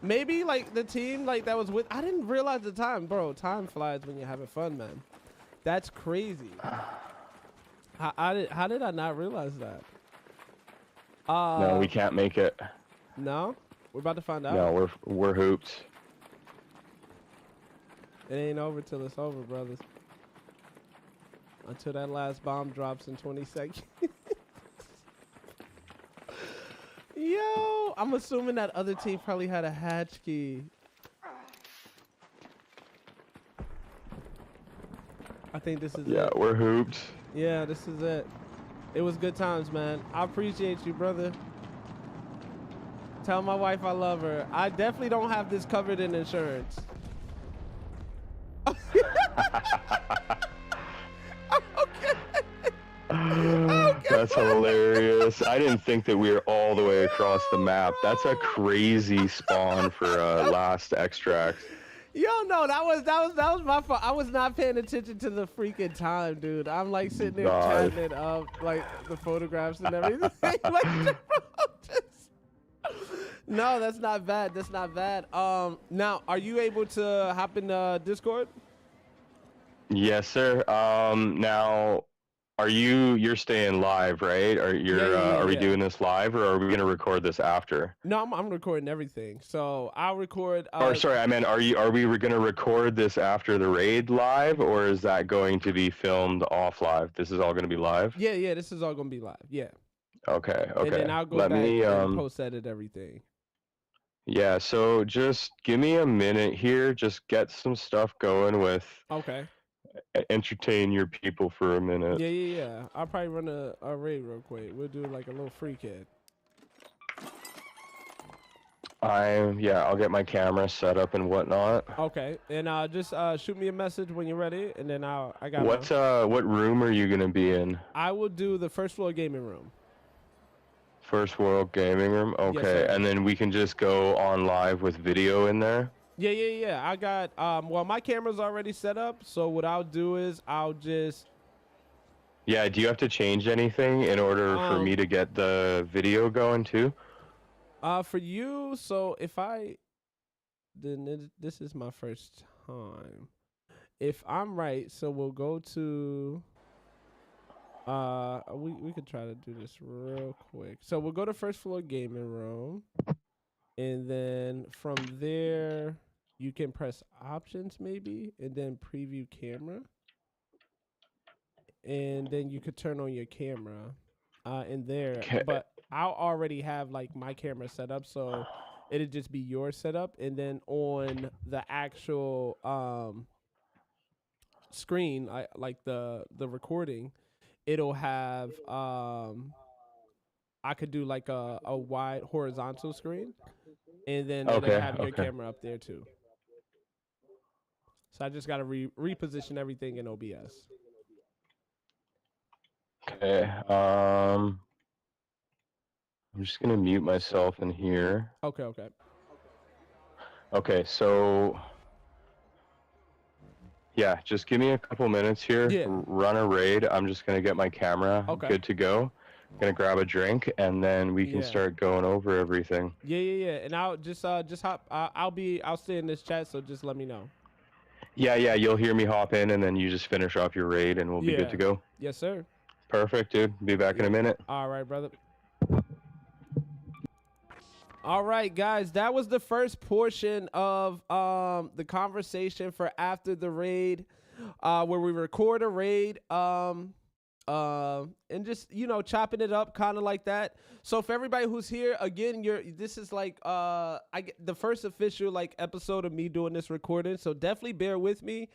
Maybe like the team like that was with. I didn't realize the time, bro. Time flies when you're having fun, man. That's crazy. How did I not realize that? No, we can't make it. No, we're about to find out. No, we're hooped. It ain't over till it's over, brothers. Until that last bomb drops in 20 seconds. Yo, I'm assuming that other team probably had a hatch key. I think this is it. Yeah, we're hooped. Yeah, this is it. It was good times, man. I appreciate you, brother. Tell my wife I love her. I definitely don't have this covered in insurance. That's hilarious. I didn't think that we were all the way across the map. That's a crazy spawn for last extract. Yo, no, that was my fault. I was not paying attention to the freaking time, dude. I'm like sitting there chatting it up, like the photographs and everything. Like, no, that's not bad. That's not bad. Now, are you able to hop in Discord? Yes, sir. Now, you're staying live, right? Are we doing this live, or are we gonna record this after? No, I'm recording everything. So I'll record. Or sorry, I meant, are we gonna record this after the raid live, or is that going to be filmed off live? This is all gonna be live. Yeah. This is all gonna be live. Yeah. Okay. And then I'll go back and post edit everything. Yeah. So just give me a minute here. Just get some stuff going with. Okay. Entertain your people for a minute. Yeah. I'll probably run a raid real quick. We'll do like a little free kid. I'll get my camera set up and whatnot. Okay, and just shoot me a message when you're ready, and then I got. What room are you gonna be in? I will do the first floor gaming room. First world gaming room. Okay, yes, and then we can just go on live with video in there. Yeah. I got well, my camera's already set up, so what I'll do is I'll just. Yeah. Do you have to change anything in order for me to get the video going too? For you, so if this is my first time. If I'm right, so we'll go to. We could try to do this real quick. So we'll go to first floor gaming room, and then from there you can press options maybe, and then preview camera, and then you could turn on your camera, in there. Okay. But I'll already have like my camera set up, so it'd just be your setup, and then on the actual screen, like the recording. It'll have I could do like a wide horizontal screen, and then it'll have your camera up there too. So I just gotta reposition everything in OBS. Okay. I'm just gonna mute myself in here. Okay. Okay, so. Yeah, just give me a couple minutes here. Yeah. Run a raid. I'm just gonna get my camera good to go. Gonna grab a drink, and then we can start going over everything. Yeah. And I'll just hop. I'll stay in this chat, so just let me know. Yeah. You'll hear me hop in, and then you just finish off your raid, and we'll be good to go. Yes, sir. Perfect, dude. Be back in a minute. All right, brother. All right, guys, that was the first portion of the conversation for after the raid, where we record a raid, and just, chopping it up kind of like that. So for everybody who's here, again, this is like the first official like episode of me doing this recording. So definitely bear with me,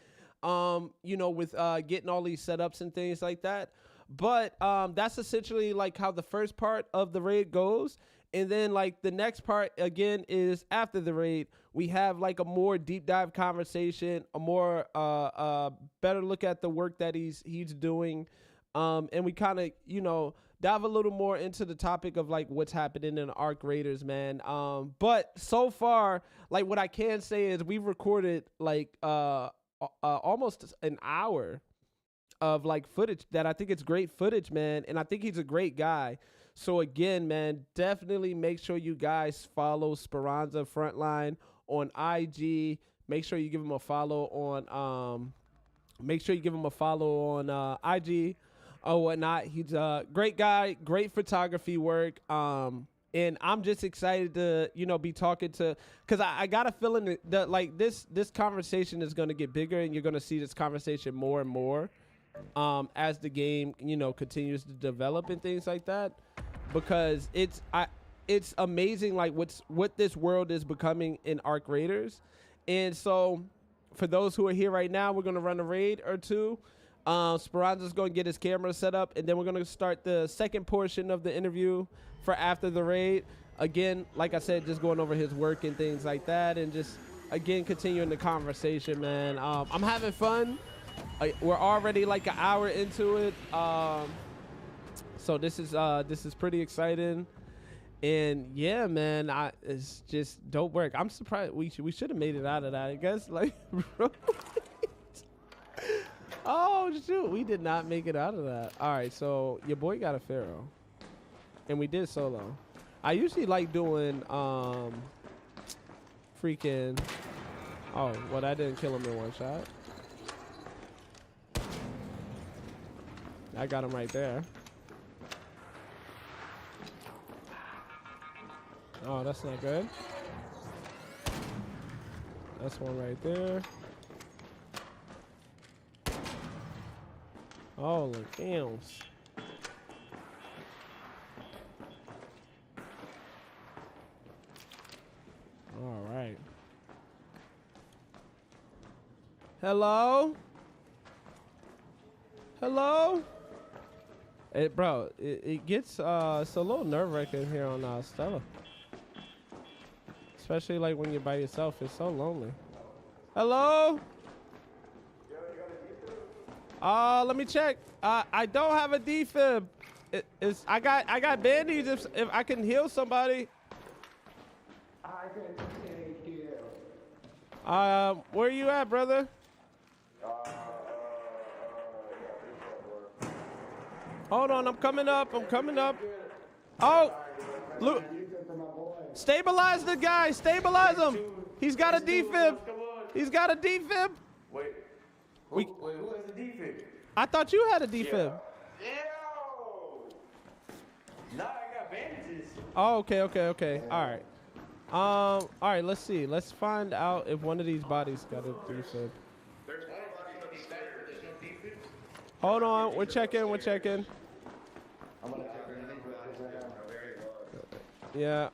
with getting all these setups and things like that. But that's essentially like how the first part of the raid goes. And then like the next part again is after the raid, we have like a more deep dive conversation, a more better look at the work that he's doing. And we kind of, dive a little more into the topic of like what's happening in Arc Raiders, man. But so far, like what I can say is we've recorded like almost an hour of like footage that I think it's great footage, man. And I think he's a great guy. So again, man, definitely make sure you guys follow Speranza Frontline on IG. Make sure you give him a follow on IG or whatnot. He's a great guy, great photography work. And I'm just excited to, be talking to, because I got a feeling that like this conversation is going to get bigger, and you're going to see this conversation more and more as the game, continues to develop and things like that, because it's amazing like what this world is becoming in Arc Raiders. And so for those who are here right now, we're going to run a raid or two. Speranza's going to get his camera set up, and then we're going to start the second portion of the interview for after the raid. Again, like I said, just going over his work and things like that, and just, again, continuing the conversation, man. I'm having fun. We're already like an hour into it. So this is pretty exciting. And yeah, man, it's just dope work. I'm surprised we should have made it out of that, I guess. Like, oh shoot, we did not make it out of that. All right, so your boy got a Pharaoh, and we did solo. I usually like doing freaking. Oh, well, I didn't kill him in one shot. I got him right there. Oh, that's not good. That's one right there. Oh, look, damn. All right. Hello? Hello? Bro, it gets, it's a little nerve-wracking here on Stella. Especially like when you're by yourself, it's so lonely. Hello? Let me check. I don't have a defib. I got bandages if I can heal somebody. I can take you. Where are you at, brother? Hold on, I'm coming up. Oh, look. Stabilize the guy. Stabilize him. He's got a defib. Wait, who has a defib? I thought you had a defib. Ew! Nah, I got bandages. Oh, okay. All right, let's see. Let's find out if one of these bodies got a defib. There's one body on the stack, there's no defib. Hold on, we're checking. I'm gonna check your Yeah,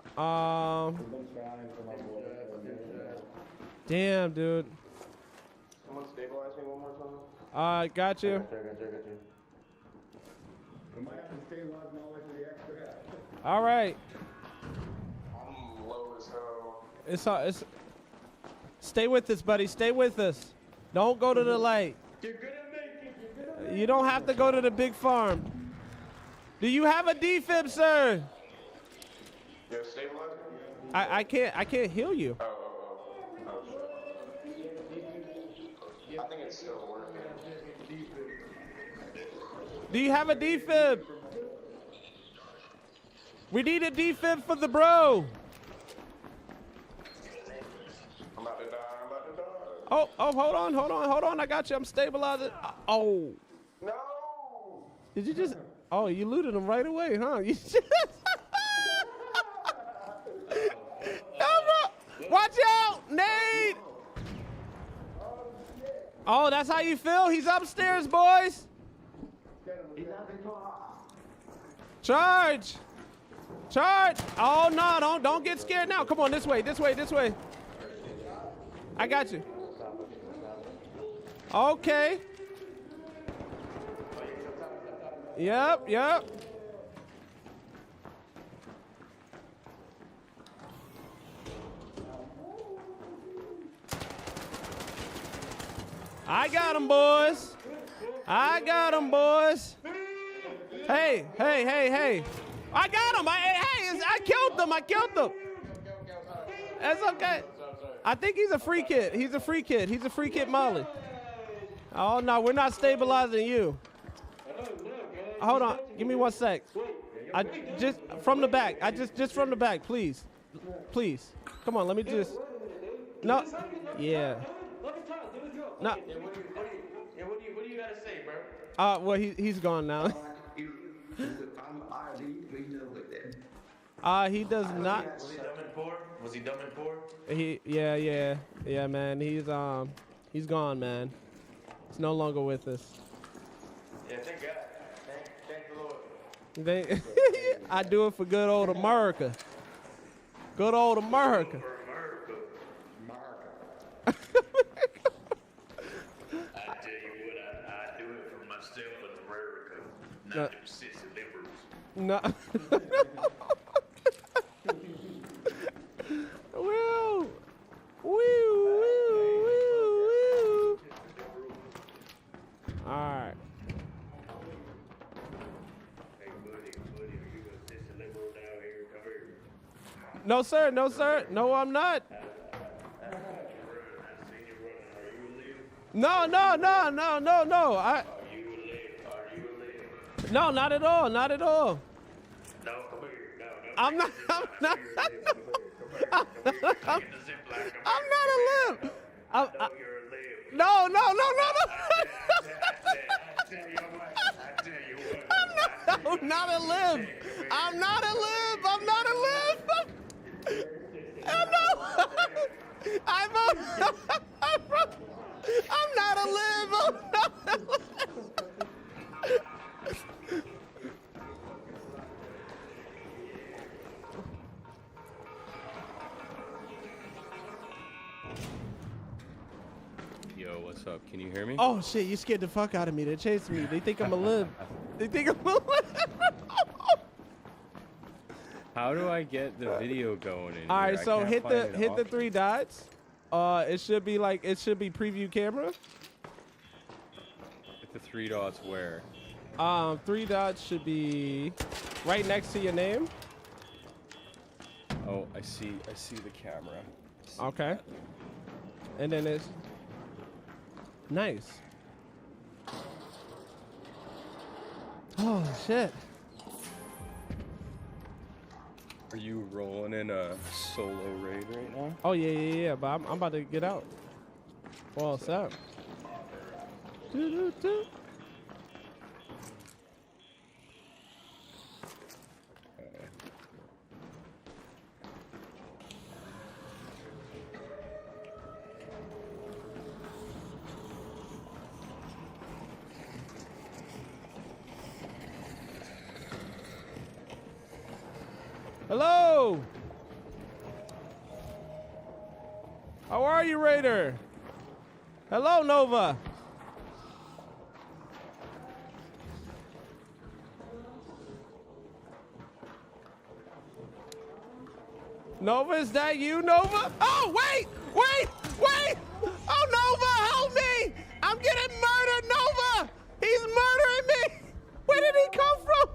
damn, dude. Someone stabilize me one more time. Got you. Got you. We might have to stabilize my way to the extra. All right. I'm low as hell. It's stay with us, buddy. Stay with us. Don't go to the light. You're gonna make it. You don't have to go to the big farm. Do you have a defib, sir? Yeah, stabilize me. I can't heal you. Oh. I think it's still working. Do you have a defib? We need a defib for the bro. I'm about to die. Oh, hold on. I got you. I'm stabilizing. Oh. No! Did you just? Oh, you looted him right away, huh? You just... No, bro. Watch out, Nate. Oh, that's how you feel? He's upstairs, boys. Charge. Oh, no, don't get scared now. Come on, this way. I got you. Okay. Yep. I got him, boys. Hey. I got him. I killed him. That's okay. I think he's a free kid. He's a free kid Molly. Oh, no, we're not stabilizing you. Hold on. Give me 1 sec. I just from the back. I just from the back, please. Please. Come on, let me just. No. Yeah. No. What do you gotta say, bro? Well, he's gone now. We know with them. He does not. Was he dumb and poor? Was he dumb and poor? Yeah, man. He's gone, man. He's no longer with us. Yeah, thank God. Thank the Lord. I do it for good old America. Good old America. I tell you what, I do it for myself in America, not them sissy liberals. No. Woo. Woo. All right. Hey, buddy, are you a sissy liberal down here? Come here. No, sir. No, sir. No, I'm not. I seen you running. Are you a live? No. Are you a live? No, not at all. Not at all. No, come here. No. I'm not. Come here. Come here. I'm not a limb. I know you're a live. No. I tell you what. I'm not a limb. I'm not a limb. I'm not a limb. I'm not a limb. Yo, what's up? Can you hear me? Oh shit! You scared the fuck out of me. They chased me. They think I'm a limb. They think I'm a limb. How do I get the video going in All here? right, I so can't hit find the an hit the option. 3 dots. It should be preview camera. Hit the 3 dots where? 3 dots should be right next to your name. Oh, I see the camera. I see Okay. that. And then it's nice. Oh shit. Are you rolling in a solo raid right now? Oh yeah. But I'm about to get out. Well, what's up? Doo-doo-doo. Hello. How are you, Raider? Hello, Nova. Nova, is that you, Nova? Oh, wait! Oh, Nova, help me! I'm getting murdered, Nova! He's murdering me! Where did he come from?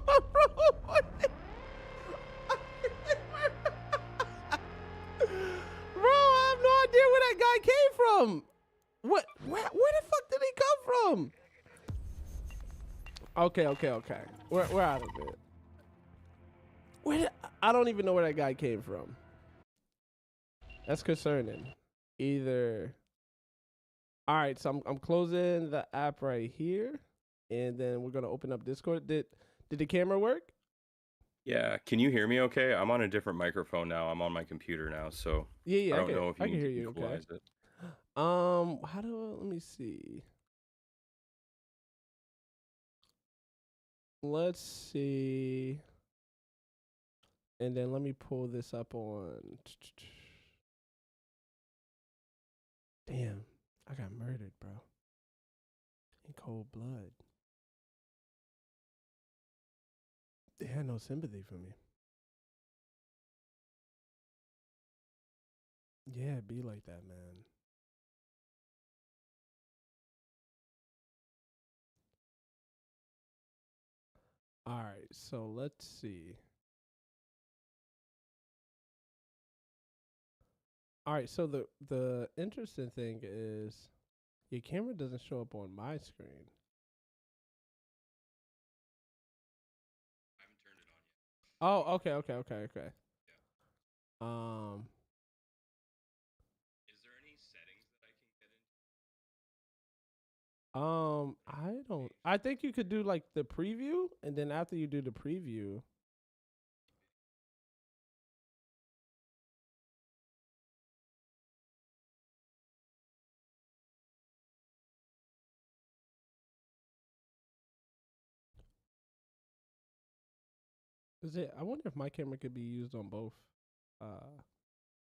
Bro, I have no idea where that guy came from. What? Where the fuck did he come from? Okay. We're out of it. I don't even know where that guy came from. That's concerning. Either. All right, so I'm closing the app right here, and then we're gonna open up Discord. Did the camera work? Yeah, can you hear me okay? I'm on a different microphone now. I'm on my computer now, so Yeah. I don't know if you I can need hear to you. Okay. equalize it. Let me see. Let's see. And then let me pull this up on. Damn, I got murdered, bro. In cold blood. They had no sympathy for me. Yeah, it be like that, man. All right, so let's see. All right, so the interesting thing is your camera doesn't show up on my screen. Oh, okay. Is there any settings that I can get into? I don't. I think you could do like the preview, and then after you do the preview. Is it? I wonder if my camera could be used on both.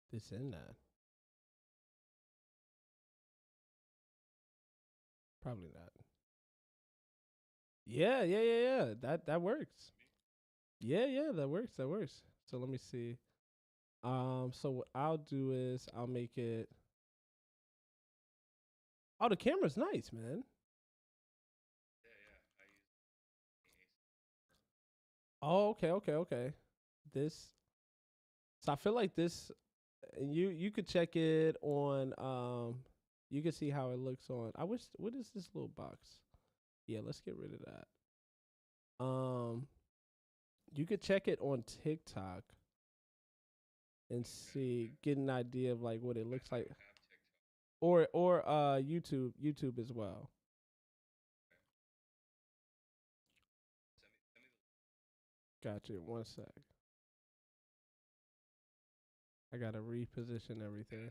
This and that. Probably not. Yeah. That works. Yeah, that works. So let me see. So what I'll do is I'll make it. Oh, the camera's nice, man. Yeah. I use Oh, okay. This. So I feel like this. You could check it on. You can see how it looks on. I wish. What is this little box? Yeah, let's get rid of that. You could check it on TikTok and see, get an idea of like what it looks like, or YouTube as well. Gotcha. 1 sec. I gotta reposition everything.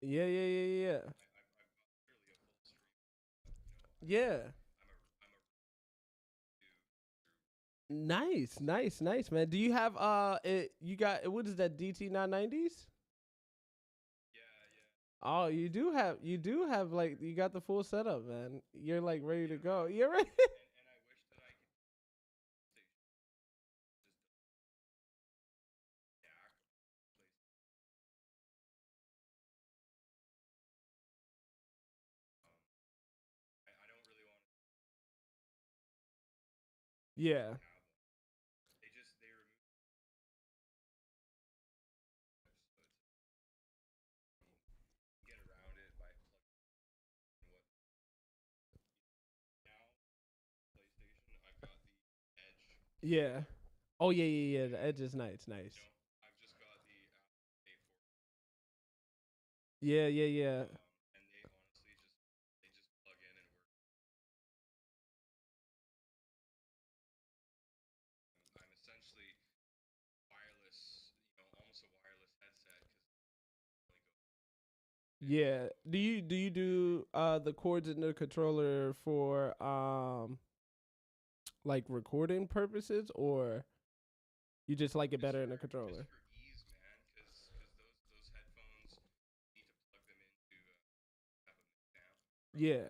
Yeah. Yeah. Nice, man. Do you have you got what is that DT990s? Oh, you do have like you got the full setup, man. You're like ready to go. You're ready. Yeah. Yeah. Oh yeah. The edge is nice. Yeah. Yeah. Do you do the cords in the controller for like recording purposes, or you just like it better in the controller? Yeah.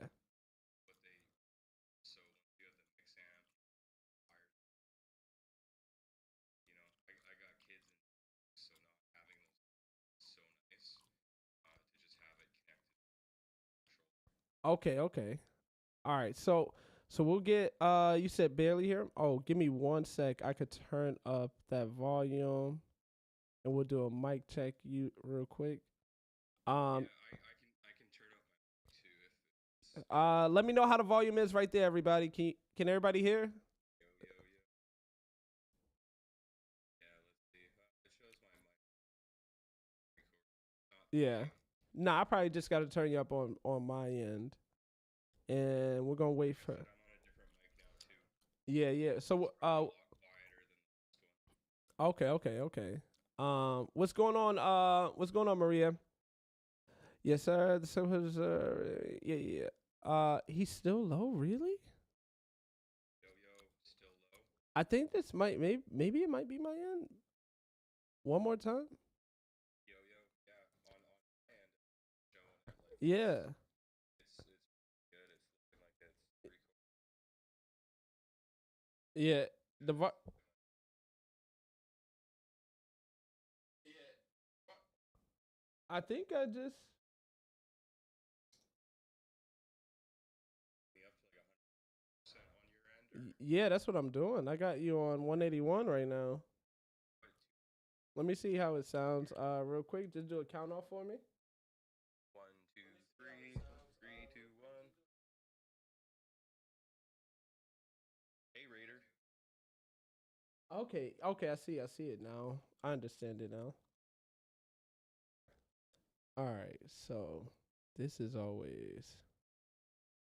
Okay. All right. So we'll get you said barely here. Oh, give me 1 sec. I could turn up that volume and we'll do a mic check you real quick. Let me know how the volume is right there, everybody. Can everybody hear? Yeah. Nah, I probably just got to turn you up on my end, and we're gonna wait for. Yeah. So okay. What's going on? What's going on, Maria? Yes, sir. The servers yeah. He's still low, really? I think this might maybe it might be my end. One more time. Yeah. Yeah. The I think I just. Yeah, that's what I'm doing. I got you on 181 right now. Let me see how it sounds. Real quick, just do a count off for me. Okay, I see it now. I understand it now. All right, so this is always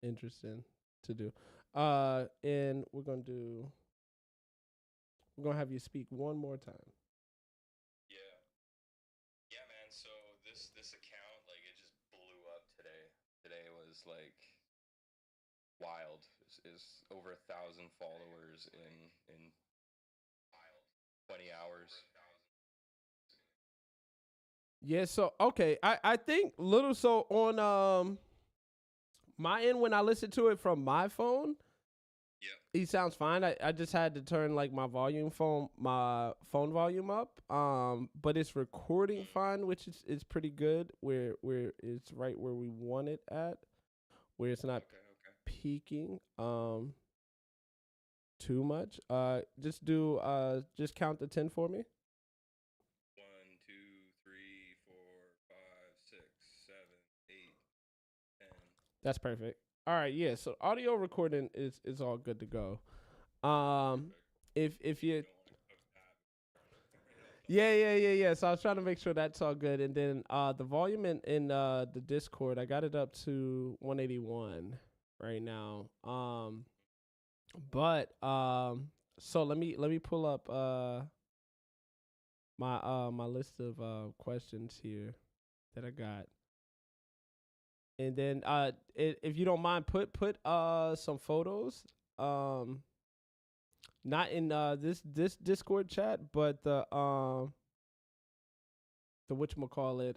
interesting to do. And we're gonna have you speak one more time. Yeah. Yeah, man. So this account, like, it just blew up today. Today was like wild. Is over 1,000 followers in 20 hours. Yeah, so okay, I think little so on my end when I listen to it from my phone, Yeah. he sounds fine. I just had to turn like my phone volume up. But it's recording fine, which is pretty good. Where it's right where we want it at, where it's not Okay. peaking too much. Just count to 10 for me. 1, 2, 3, 4, 5, 6, 7, 8, 10. That's perfect. All right, yeah. So audio recording is all good to go. If you yeah. So I was trying to make sure that's all good, and then the volume in the Discord, I got it up to 181 right now. So let me pull up my list of questions here that I got. And then if you don't mind, put some photos. Not in this Discord chat, but the whatchamacallit,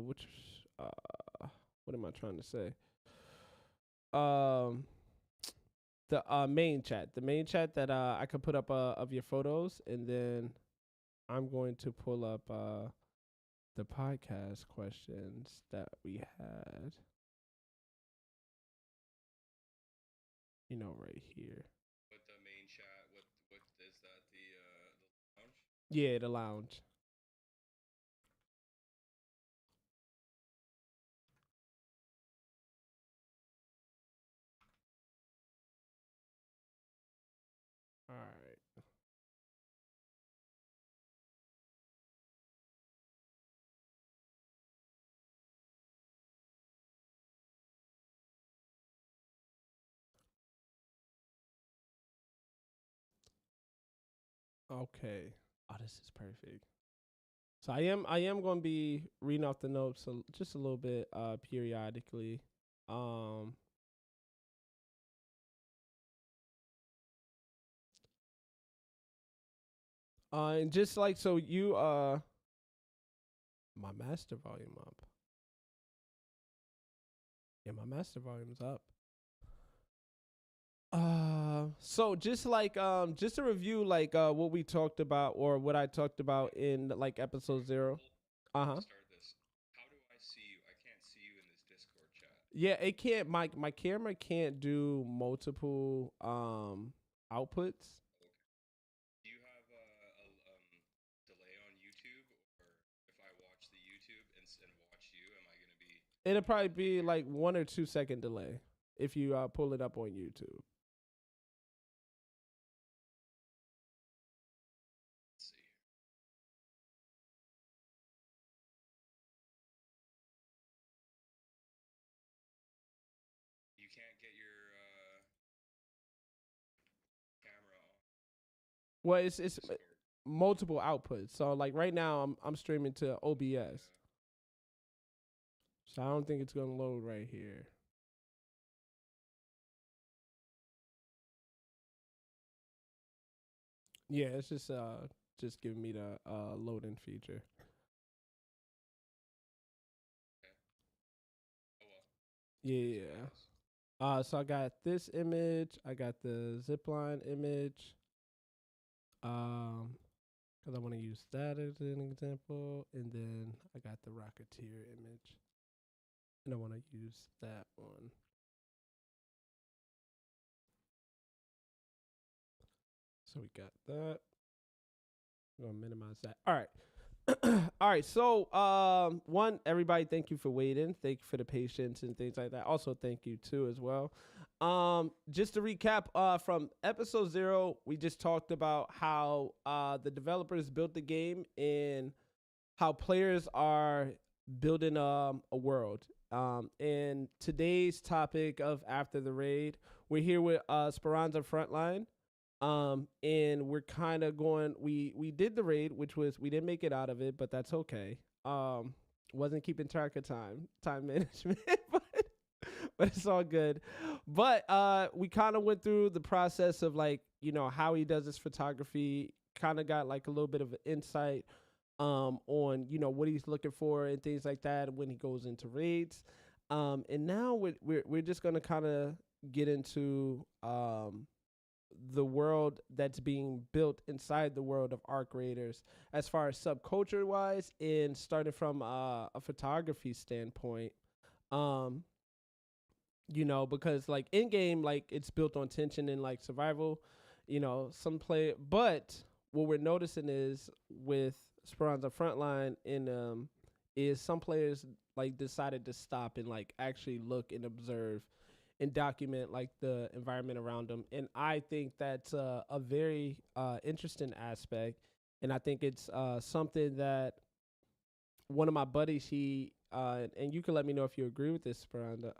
which what am I trying to say? Um the main chat. The main chat that I could put up of your photos, and then I'm going to pull up the podcast questions that we had. You know, right here. With the main chat, what is that? The lounge? Yeah, the lounge. All right. Okay. Oh, this is perfect. So I am going to be reading off the notes just a little bit periodically. And just like so you my master volume up. Yeah, my master volume's up. So just to review like what we talked about or what I talked about in like episode 0. Uh-huh. Start this. How do I see you? I can't see you in this Discord chat. Yeah, it can't my camera can't do multiple outputs. Okay. Do you have a delay on YouTube, or if I watch the YouTube and watch you, am I gonna be? It'll probably be like 1 or 2 second delay if you pull it up on YouTube. Let's see. You can't get your camera on. Well, it's Discord. multiple outputs. So like right now I'm streaming to OBS. So I don't think it's gonna load right here. Yeah, it's just giving me the loading feature. Okay. Oh well. Yeah. So I got this image, I got the zipline image. Because I want to use that as an example, and then I got the Rocketeer image, and I want to use that one. So we got that. I'm gonna minimize that. All right. All right, so one, everybody, thank you for waiting. Thank you for the patience and things like that. Also, thank you too as well. Just to recap, from episode 0, we just talked about how the developers built the game and how players are building a world. And today's topic of After the Raid, we're here with Speranza Frontline. And we're kind of going. We did the raid, which was we didn't make it out of it, but that's okay. Wasn't keeping track of time management, but it's all good. But we kind of went through the process of like how he does his photography. Kind of got like a little bit of an insight on what he's looking for and things like that when he goes into raids. And now we're just gonna kind of get into the world that's being built inside the world of Arc Raiders as far as subculture wise, and starting from a photography standpoint. um because like in game, like it's built on tension and like survival, some play, but what we're noticing is with Speranza Frontline is some players like decided to stop and like actually look and observe and document like the environment around them. And I think that's a very interesting aspect. And I think it's something that one of my buddies, and you can let me know if you agree with this, Speranza.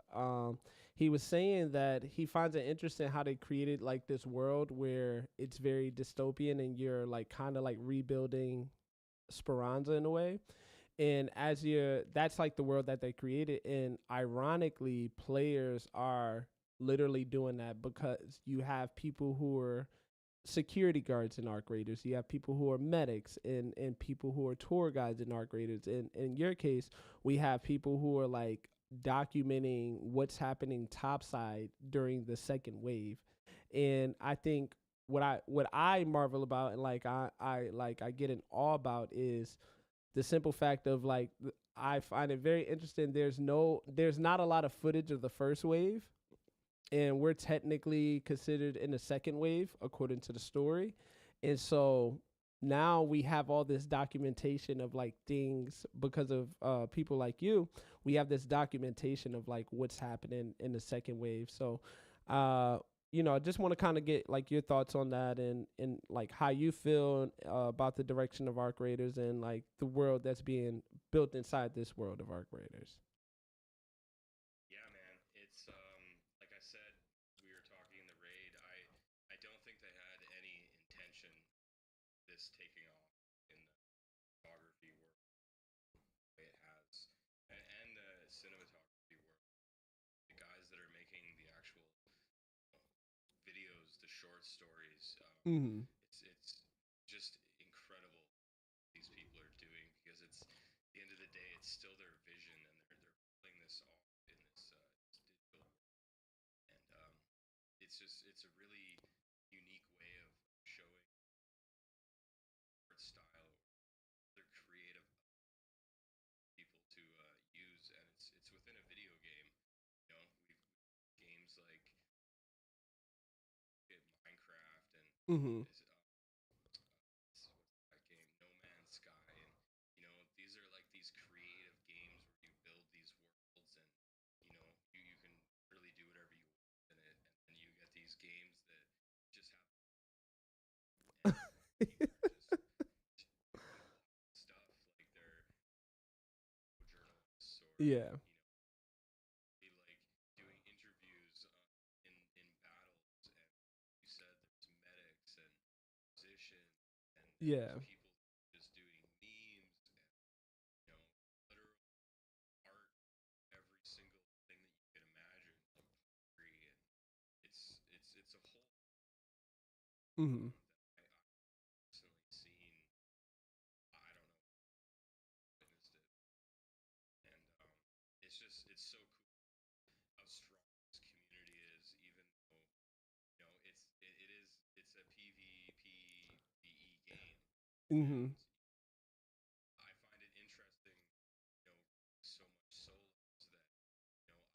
He was saying that he finds it interesting how they created like this world where it's very dystopian and you're like kind of like rebuilding Speranza in a way. And that's like the world that they created. And ironically, players are literally doing that because you have people who are security guards in Arc Raiders. You have people who are medics and people who are tour guides in Arc Raiders. And in your case, we have people who are like documenting what's happening topside during the second wave. And I think what I marvel about and like I get in awe about is the simple fact of like I find it very interesting. There's not a lot of footage of the first wave, and we're technically considered in the second wave according to the story. And so now we have all this documentation of like things because of people like you. We have this documentation of like what's happening in the second wave. So I just want to kind of get like your thoughts on that, and like how you feel about the direction of Arc Raiders and like the world that's being built inside this world of Arc Raiders. Yeah, man. It's like I said, we were talking in the raid. I don't think they had any intention this taking off in the photography world the way it has, and the cinematography world. The guys that are making the actual videos, the short stories, Mm-hmm. it's just incredible what these people are doing, because it's at the end of the day, it's still their vision, and they're pulling this off in this digital world. And it's a really unique way of showing art style, their creative people to use, and it's within a video game. We've games like Minecraft and Mm-hmm. what's that game, No Man's Sky, and these are like these creative games where you build these worlds, and you can really do whatever you want in it, and then you get these games that just have and people are just doing wild stuff, like they're journalists, or Yeah. be like doing interviews in battles, and you said there's medics and musicians, and Yeah. there's people just doing memes, and literal art, every single thing that you can imagine, like pottery, and it's a whole Mm-hmm. that I personally seen. I don't know, witnessed it, and it's so cool how strong this community is, even though it's a PvPvE game, Mm-hmm. and I find it interesting, so much solos, that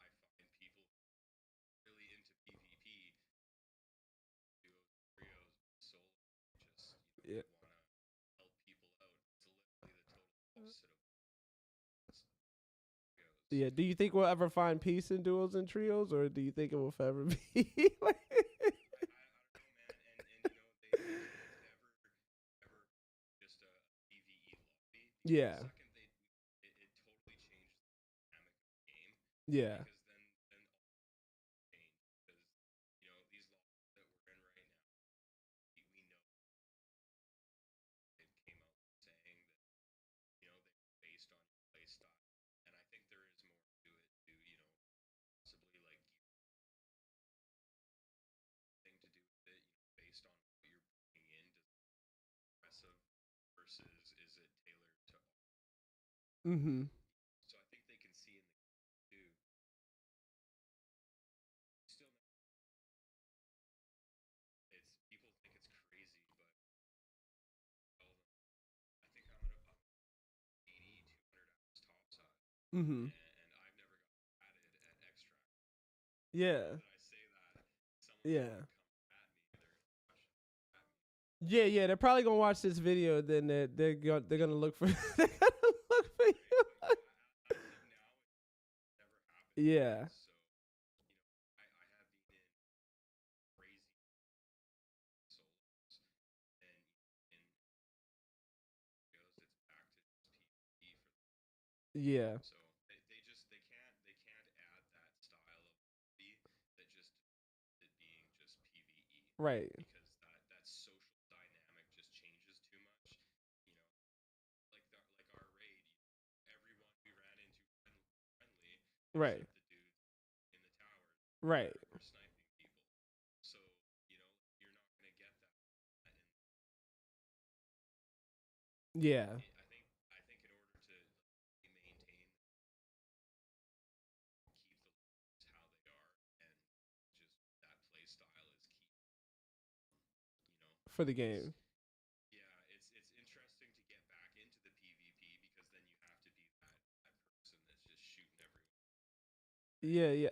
I find people really into PvP, duos, trios, solo, just Yeah. want to help people out. It's literally the total Yeah. Do you think we'll ever find peace in duos and trios, or do you think it will forever be? like- I don't know, man. And you know, they ever just a PVE lobby. Yeah. The second it totally changed the dynamic of the game. Yeah. Because then all change. Because you know these lobbies that we're in right now, we know it came out saying that you know they were based on your play style, and I think there is more to it too. You know, possibly like thing to do with it. You know, based on what you're bringing in, does it aggressive versus is it tailored to? Mm-hmm. So I think they can see in the too. Still, it's people think it's crazy, but tell them I think I'm 80, 200 hours topside, Mm-hmm. and I've never got added at extract. Yeah. That I say that someone's Yeah. gonna come at me. They're gonna watch at me. Yeah, yeah, they're probably gonna watch this video. Then they're gonna look for they're gonna look for you. As of now, it's never happened. Yeah, So you know, I have been in crazy solos, and in goes it's back to just PvP for them. yeah, So they can't add that style of hobby that just it being just PvE right, because that social dynamic just changes too much. You know, like our raid, everyone we ran into friendly right, except the dudes in the towers right. were sniping people. So you know you're not gonna get that. In, Yeah, I think in order to maintain keep the levels how they are and just that play style is key. You know, for the it's game. yeah, it's interesting to get back into the PvP because then you have to be that person that's just shooting everyone. Yeah, yeah,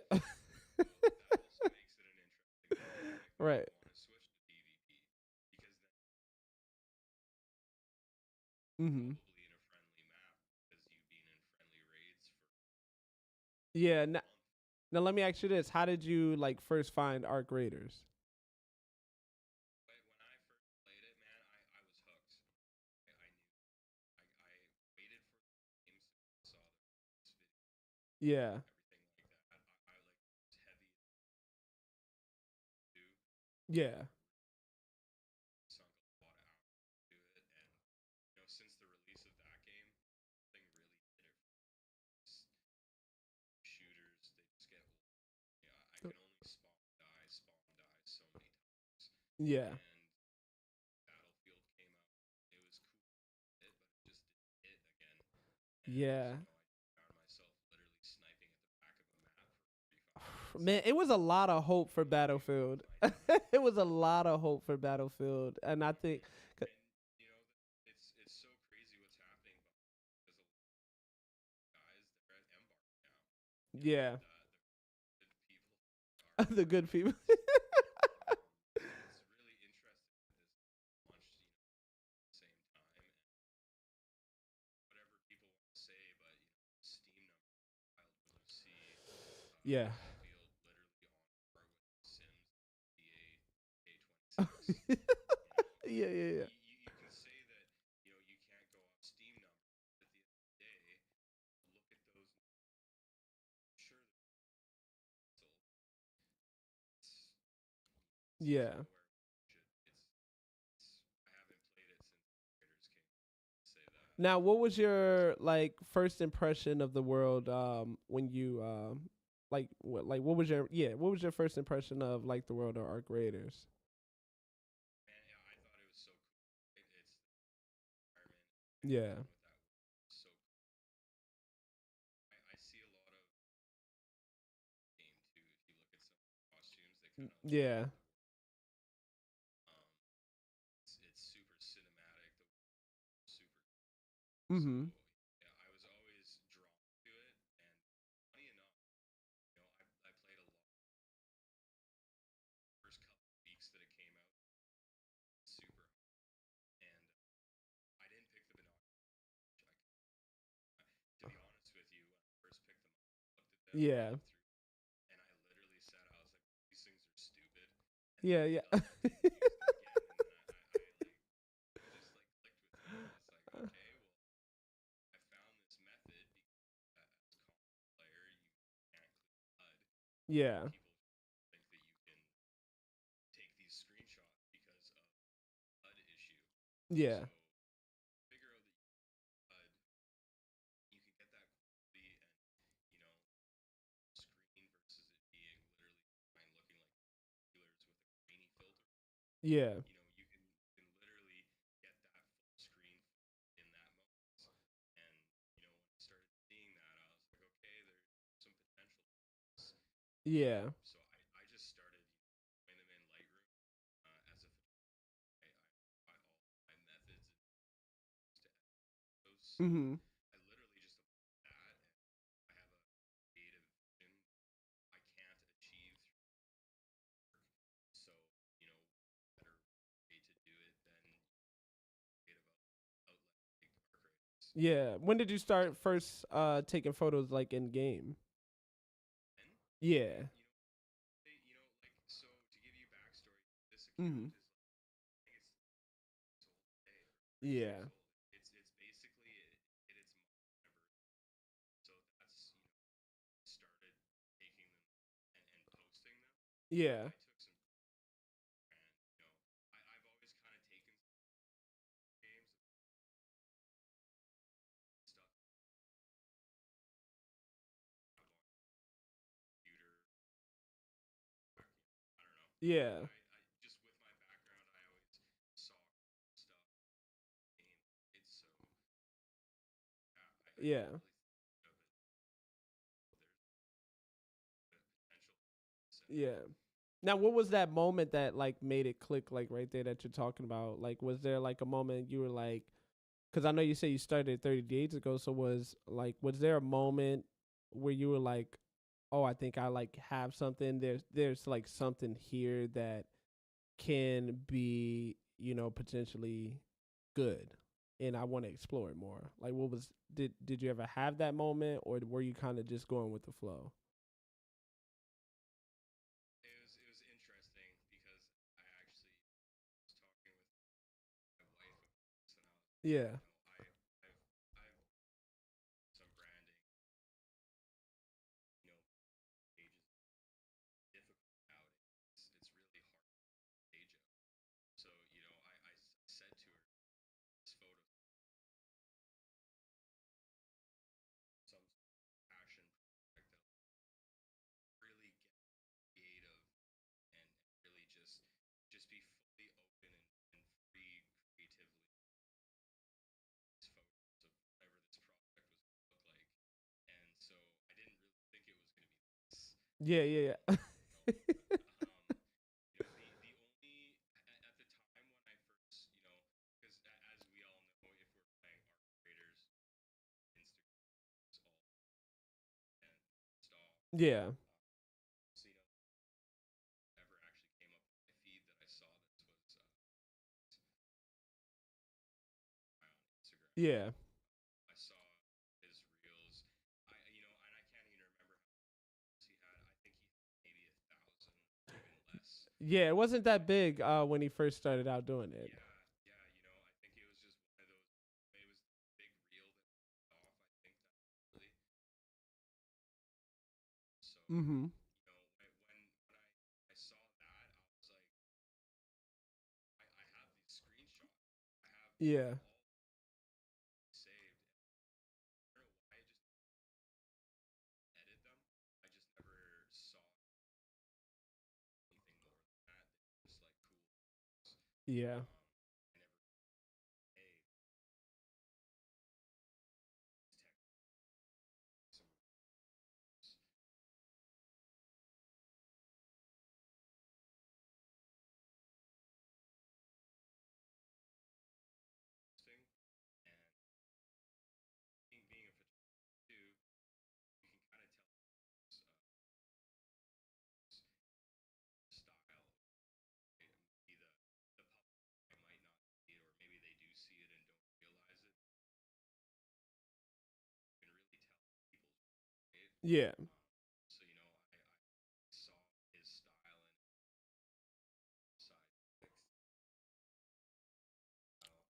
So that also makes it an interesting dynamic when right. you want to switch to PvP because then Mm-hmm. probably in a friendly map because you've been in friendly raids for Yeah. a Now, month. now let me ask you this: how did you like first find Arc Raiders? But when I first played it, man, I was hooked. I knew I waited for the games to saw the release video, Yeah, everything like that. I like was heavy too. yeah, Sunk a lot of hours into it, and you know, since the release of that game, nothing really did it. Shooters, they just get old. Yeah, I can only spawn die so many times. yeah, And Battlefield came out. It was cool, but it just didn't hit again. And yeah. you know, I found myself literally sniping at the back of a map for 45 Man, minutes. it was a lot of hope for Battlefield. It was a lot of hope for Battlefield, and I think, And you know, it's so crazy what's happening because a lot of guys they're at Embark now. You know, yeah, the people are the good people. so it's really interesting that this launched, you know, at the same time. And whatever people want to say, but you know, Steam numbers are wild when you see Yeah. Battlefield literally on par with The Sims, EA, K26. Yeah, yeah, yeah. You can say that you know you can't go off Steam numbers, but at the end of the day, look at those. Sure, it's still Yeah. nowhere I haven't played it since Raiders came. Say that. Now, what was your like first impression of the world when you what was your what was your first impression of like the world of Arc Raiders? Man, yeah, I thought it was so cool. It's the environment. Yeah. With that was so cool. I see a lot of game too. If you look at some of the costumes, they kind of Yeah. it's super cinematic. The super. Mhm. So yeah, I was always drawn to it, and funny enough, you know, I played a lot. First couple of weeks that it came out, super, and I didn't pick the binoculars. To be honest with you, when I first picked them up, Yeah. And I literally said, I was like, these things are stupid. And Yeah, then yeah. I used it again, and then it just like clicked with me. And it's like, okay, well, I found this method because as a comp player, you can't clear HUD. Yeah. People think that you can take these screenshots because of HUD issue. Yeah. So figure out that HUD, you can get that quality and, you know, screen versus it being literally fine looking like Steelers with a grainy filter. Yeah. You know, you can literally get that full screen in that moment. And you know, when I started seeing that, I was like, okay, there's some potential to this. Yeah. So I just started putting them in Lightroom as a photographer. I all my methods and to edit those. So Mhm. I literally just apply that, and I have a creative vision I can't achieve through work. So you know, better way to do it than creative outlet like arthritis. Yeah. When did you start first taking photos like in game? And Yeah. you know, like so to give you backstory, this account Mhm. is like I think it's old today, or 6 Yeah. old. It's basically it its anniversary. So that's you know started taking them and posting them. Yeah. I took some and you know I've always kind of taken some games and stuff I bought computer back, I don't know. Yeah. I just with my background I always saw stuff game it's so yeah I Yeah. didn't really think of it. There's the potential and Yeah. Now, what was that moment that like made it click like right there that you're talking about? Like, was there like a moment you were like, because I know you say you started 30 days ago, so was there a moment where you were like, oh, I think I like have something. There's like something here that can be, potentially good, and I want to explore it more. Like, what was did you ever have that moment, or were you kind of just going with the flow? it was interesting because I actually was talking with my wife about this and I was like, Yeah. you know, I've some branding, you know, pages difficult nowadays. It's really hard to day job. So, you know, I said to her this photo some passion project that really get creative and really just be fully open and free creatively these photos of whatever this project was going to look like. And so I didn't really think it was going to be this. Yeah, yeah, yeah. You know, the only at the time when I first, you know, because as we all know, if we're playing art creators, Instagram is all and stop. Yeah. So you know, never actually came up with my feed that I saw this was on Instagram. Yeah. I saw his reels. You know, and I can't even remember how many he had. I think he had maybe 1,000, even less. Yeah, it wasn't that big when he first started out doing it. Yeah, yeah. You know, I think it was just one of those. It was the big reel that went off. I think that really. So Mm-hmm. you know, when I saw that, I was like, I have these screenshots. I Yeah. have all saved. And I don't know why I just edit them. I just never saw anything more than that. They were just like cool. Yeah. I never hey tech some thing and being a photographer too, you can kind of tell style. Right? Maybe the public might not see it, or maybe they do see it and don't realize it. You can really tell people's right. Yeah.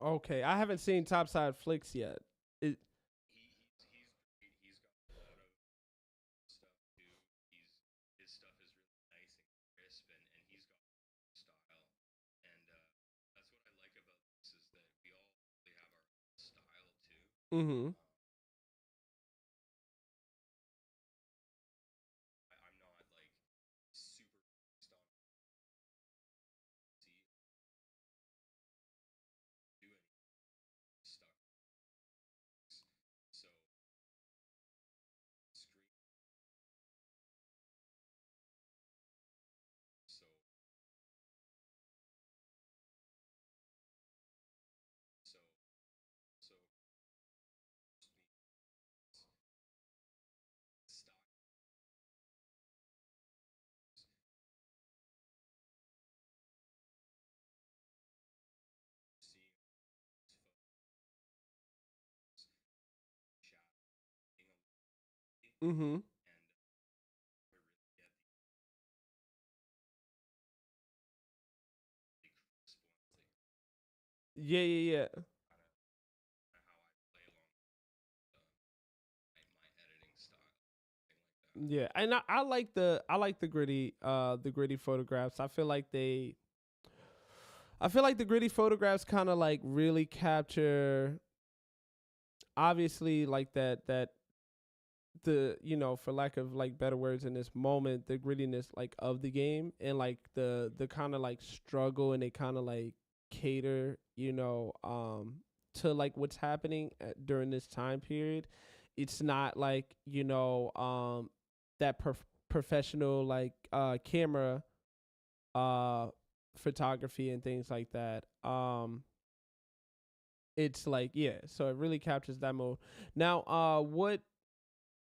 Okay, I haven't seen Topside Flicks yet. It, He's great. He's got a lot of stuff too. His stuff is really nice and crisp, and he's got style. And that's what I like about this is that we all really have our own style too. mm-hmm. I'm not like super focused on see do any stuff. So screen. So so so style. Seeing chat being a Mm-hmm. and we really get the crisp ones that Yeah, yeah, yeah. kind of how I play along my editing style, thing like that. Yeah, and I like the gritty photographs. I feel like the gritty photographs kind of like really capture obviously like that the for lack of like better words in this moment the grittiness like of the game and like the kind of like struggle and they kind of like cater to like what's happening during this time period. It's not like that professional like camera uh photography and things like that. It's like, yeah, so it really captures that mode. Now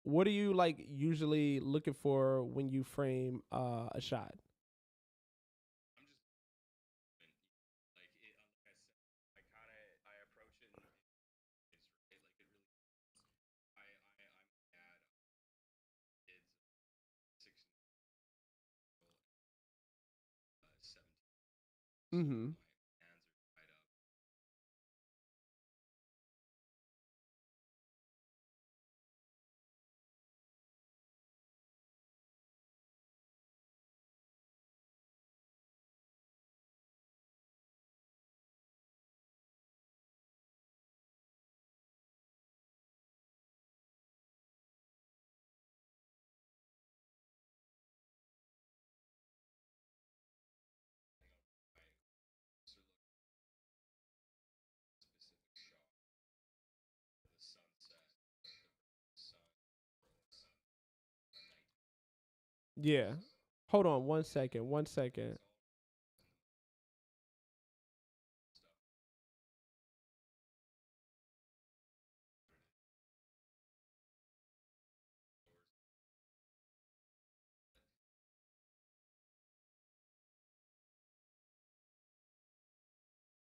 what are you like usually looking for when you frame a shot? I'm just like it, like I said, I approach it in is right. Like it really. I'm a dad of kids, 16, 17. So Mm-hmm. my hands are tied up. My so look specific shot, the sunset, the sun, the night. Yeah. Hold on one second. One second. It's all stuff.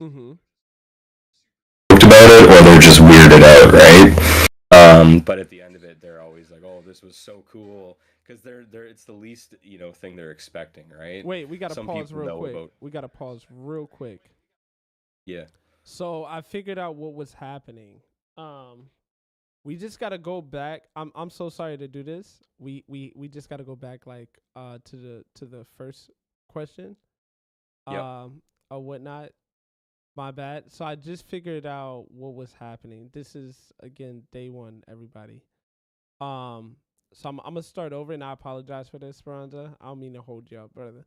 Mm-hmm. About it or they're just weirded out, right? But at the end of it, they're always like, "Oh, this was so cool," because they're it's the least thing they're expecting, right? Wait, we gotta Some pause people real know quick. about We gotta pause real quick. yeah. So I figured out what was happening. We just gotta go back. I'm so sorry to do this. We just gotta go back like to the first question. Yep. Or whatnot. My bad. So I just figured out what was happening. This is again day one, everybody. So I'm gonna start over, and I apologize for this, Speranza. I don't mean to hold you up, brother.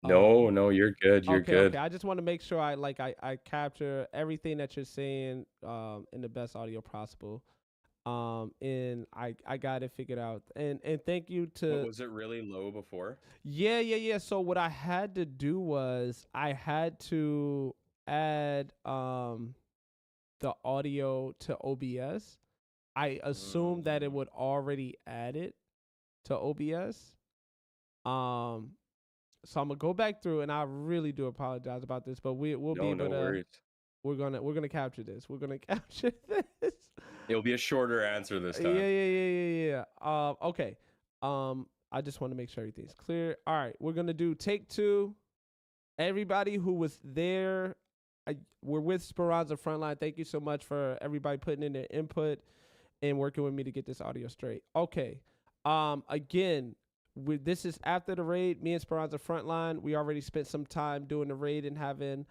No, no, you're good. You're Okay, okay. good. I just want to make sure I capture everything that you're saying in the best audio possible. And I got it figured out. And thank you What to was it really low before? yeah. So what I had to do was I had to add the audio to OBS. I assumed that it Mm. would already add it to OBS. Um so I'm gonna go back through and I really do apologize about this, but we'll be No, able no to worries. we're gonna capture this. We're gonna capture this. It'll be a shorter answer this Yeah, time. yeah. Okay. I just want to make sure everything's clear. All right, we're gonna do take two. Everybody who was there we're with Speranza Frontline. Thank you so much for everybody putting in their input and working with me to get this audio straight. Okay. Again, this is after the raid. Me and Speranza Frontline, we already spent some time doing the raid and having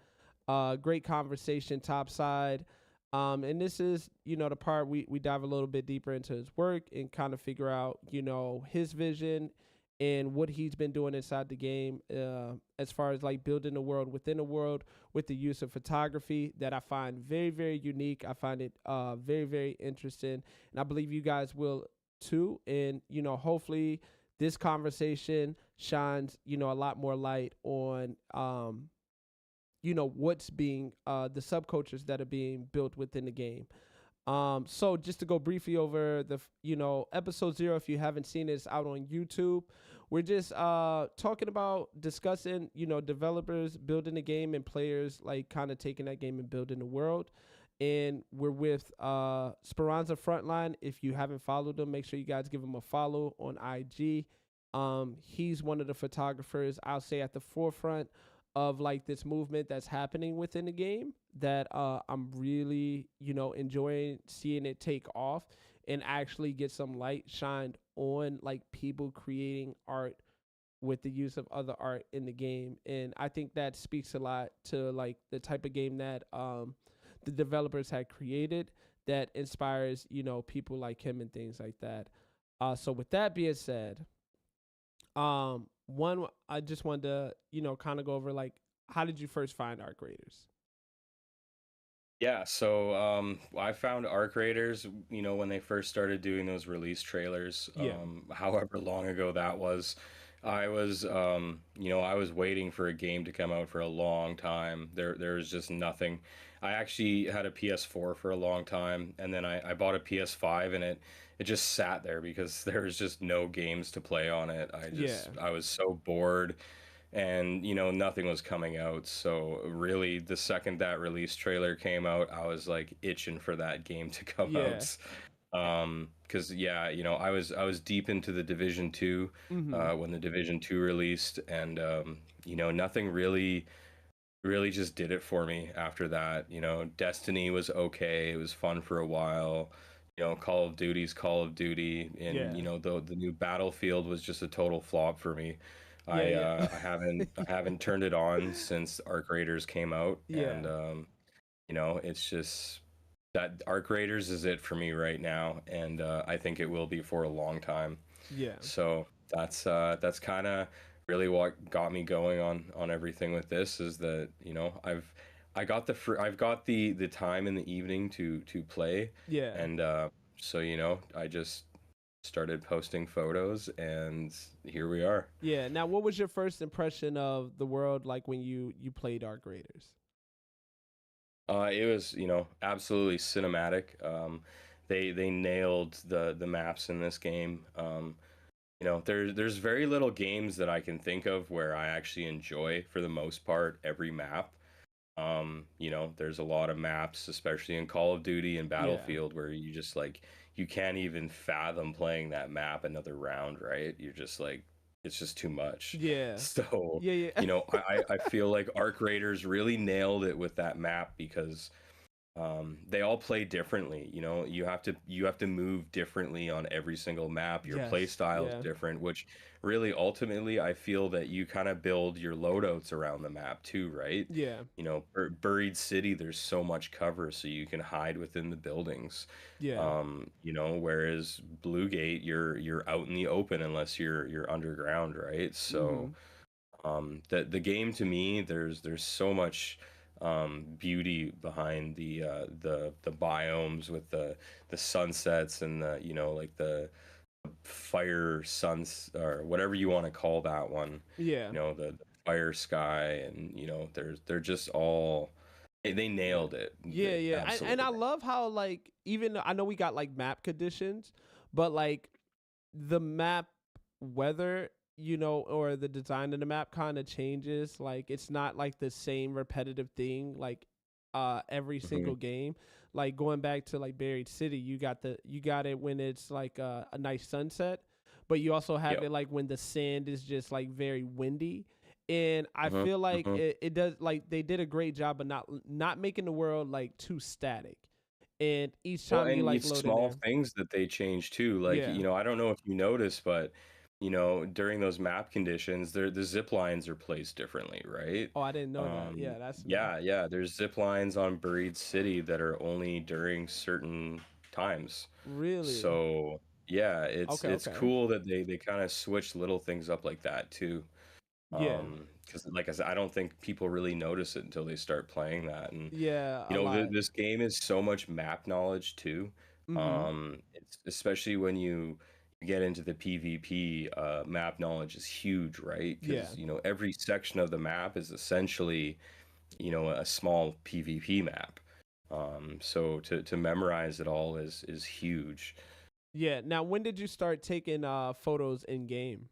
great conversation topside. And this is, the part we dive a little bit deeper into his work and kind of figure out, his vision and what he's been doing inside the game as far as like building a world within a world with the use of photography that I find very, very unique. I find it very, very interesting. And I believe you guys will too. And, hopefully this conversation shines, a lot more light on, what's being the subcultures that are being built within the game. So just to go briefly over the, episode 0, if you haven't seen it, it's out on YouTube. We're just talking about discussing, developers building the game and players like kind of taking that game and building the world. And we're with Speranza Frontline. If you haven't followed him, make sure you guys give him a follow on IG. He's one of the photographers, I'll say, at the forefront of like this movement that's happening within the game that I'm really, enjoying seeing it take off and actually get some light shined on like people creating art with the use of other art in the game. And I think that speaks a lot to like the type of game that the developers had created that inspires, people like him and things like that. So with that being said, one, I just wanted to, kind of go over like, how did you first find Art Graders? Yeah, so I found Arc Raiders, when they first started doing those release trailers, however long ago that was. I was, I was waiting for a game to come out for a long time. There was just nothing. I actually had a PS4 for a long time, and then I bought a PS5, and it just sat there because there was just no games to play on it. I was so bored, and nothing was coming out. So really, the second that release trailer came out, I was like itching for that game to come out. Because I was deep into the Division 2 when the Division 2 released, and nothing really just did it for me after that. Destiny was okay, it was fun for a while. Call of Duty's Call of Duty, and the new Battlefield was just a total flop for me. I haven't turned it on since Arc Raiders came out, and it's just that Arc Raiders is it for me right now, and I think it will be for a long time. So that's kind of really what got me going on everything with this, is that I've got the time in the evening to play, and so I just started posting photos, and here we are. Now, what was your first impression of the world like when you played Arc Raiders? It was, absolutely cinematic. They nailed the maps in this game. There's very little games that I can think of where I actually enjoy, for the most part, every map. There's a lot of maps, especially in Call of Duty and Battlefield, where you just like, you can't even fathom playing that map another round, right? You're just like, it's just too much. So, I feel like Arc Raiders really nailed it with that map, because they all play differently. You have to move differently on every single map. Your play style is different, which really ultimately I feel that you kind of build your loadouts around the map too, right? Buried City, there's so much cover, so you can hide within the buildings. Whereas Blue Gate, you're out in the open unless you're underground, right? So the game, to me, there's so much beauty behind the biomes, with the sunsets and the fire suns, or whatever you want to call that one. The fire sky, and they're just all, they nailed it. And I love how, like, even I know we got like map conditions, but like the map weather, or the design of the map kind of changes. Like, it's not like the same repetitive thing like every single game. Like, going back to like Buried City, you got it when it's like a nice sunset, but you also have it like when the sand is just like very windy, and I Mhm, feel like mhm. it does, like they did a great job of not making the world like too static. And each Well, time you and like it's load in small there, things that they change too. Like, yeah. I don't know if you noticed, but during those map conditions, the zip lines are placed differently, right? Oh, I didn't know that. Yeah, that's new. Yeah, yeah. There's zip lines on Buried City that are only during certain times. Really? So yeah, Okay, it's okay. cool that they kind of switch little things up like that too. Yeah, Because like I said, I don't think people really notice it until they start playing that. And yeah, a lot. this game is so much map knowledge too. Mm-hmm. It's especially when you get into the PvP, map knowledge is huge, right? Yeah. Because every section of the map is essentially a small PvP map. So to memorize it all is huge. Yeah. Now, when did you start taking photos in game?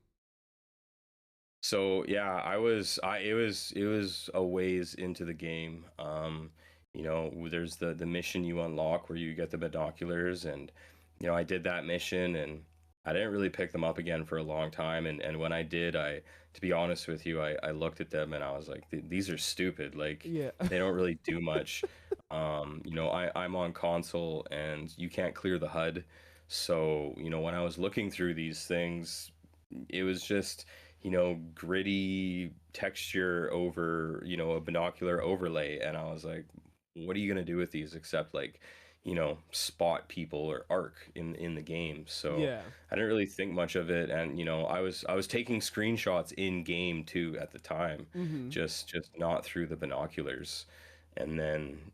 So yeah, it was a ways into the game. There's the mission you unlock where you get the binoculars, and I did that mission, and I didn't really pick them up again for a long time. And when I did, to be honest with you, I looked at them and I was like, These are stupid. Like Yeah. they don't really do much." I'm on console and you can't clear the HUD. So when I was looking through these things, it was just gritty texture over a binocular overlay, and I was like, what are you going to do with these except like spot people or arc in the game? So Yeah. I didn't really think much of it, and I was taking screenshots in game too at the time, Mm-hmm. just not through the binoculars. And then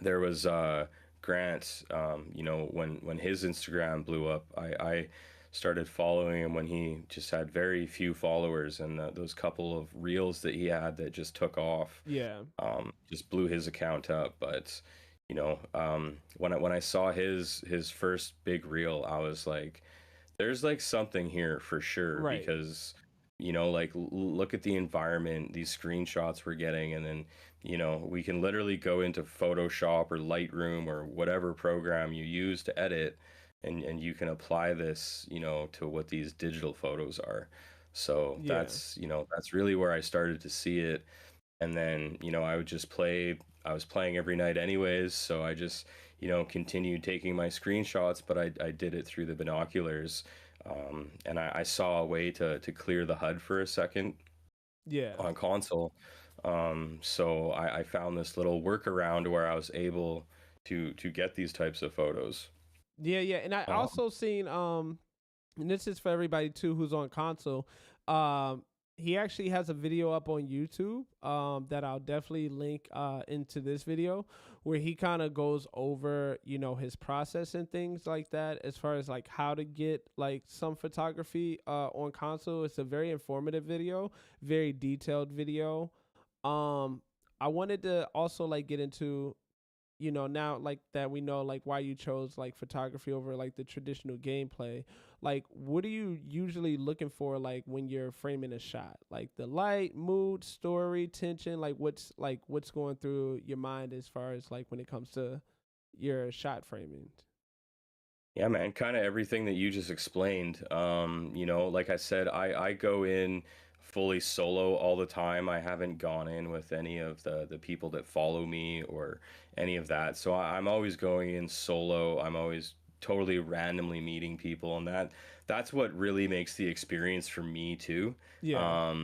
there was Grant. When his Instagram blew up, I started following him when he just had very few followers, and those couple of reels that he had that just took off, Yeah. just blew his account up. But when I saw his first big reel, I was like, there's like something here for sure, Right. because like look at the environment, these screenshots we're getting, and then we can literally go into Photoshop or Lightroom or whatever program you use to edit, and you can apply this to what these digital photos are. So Yeah. that's really where I started to see it. And then I would just play. I was playing every night anyways, so I just continued taking my screenshots, but I did it through the binoculars. And I saw a way to clear the HUD for a second Yeah. on console. So I found this little workaround where I was able to get these types of photos. Yeah. Yeah. And I Um, also seen and this is for everybody too who's on console. Um, he actually has a video up on YouTube that I'll definitely link into this video, where he kind of goes over his process and things like that, as far as like how to get like some photography on console. It's a very informative video, very detailed video. Um, I wanted to also like get into now like that we know like why you chose like photography over like the traditional gameplay. Like, what are you usually looking for like when you're framing a shot? Like the light, mood, story, tension, like what's going through your mind as far as like when it comes to your shot framing? Yeah, man, kind of everything that you just explained. Like I said, I go in fully solo all the time. I haven't gone in with any of the people that follow me or any of that. So I'm always going in solo. I'm always totally randomly meeting people, and that's what really makes the experience for me too. Yeah.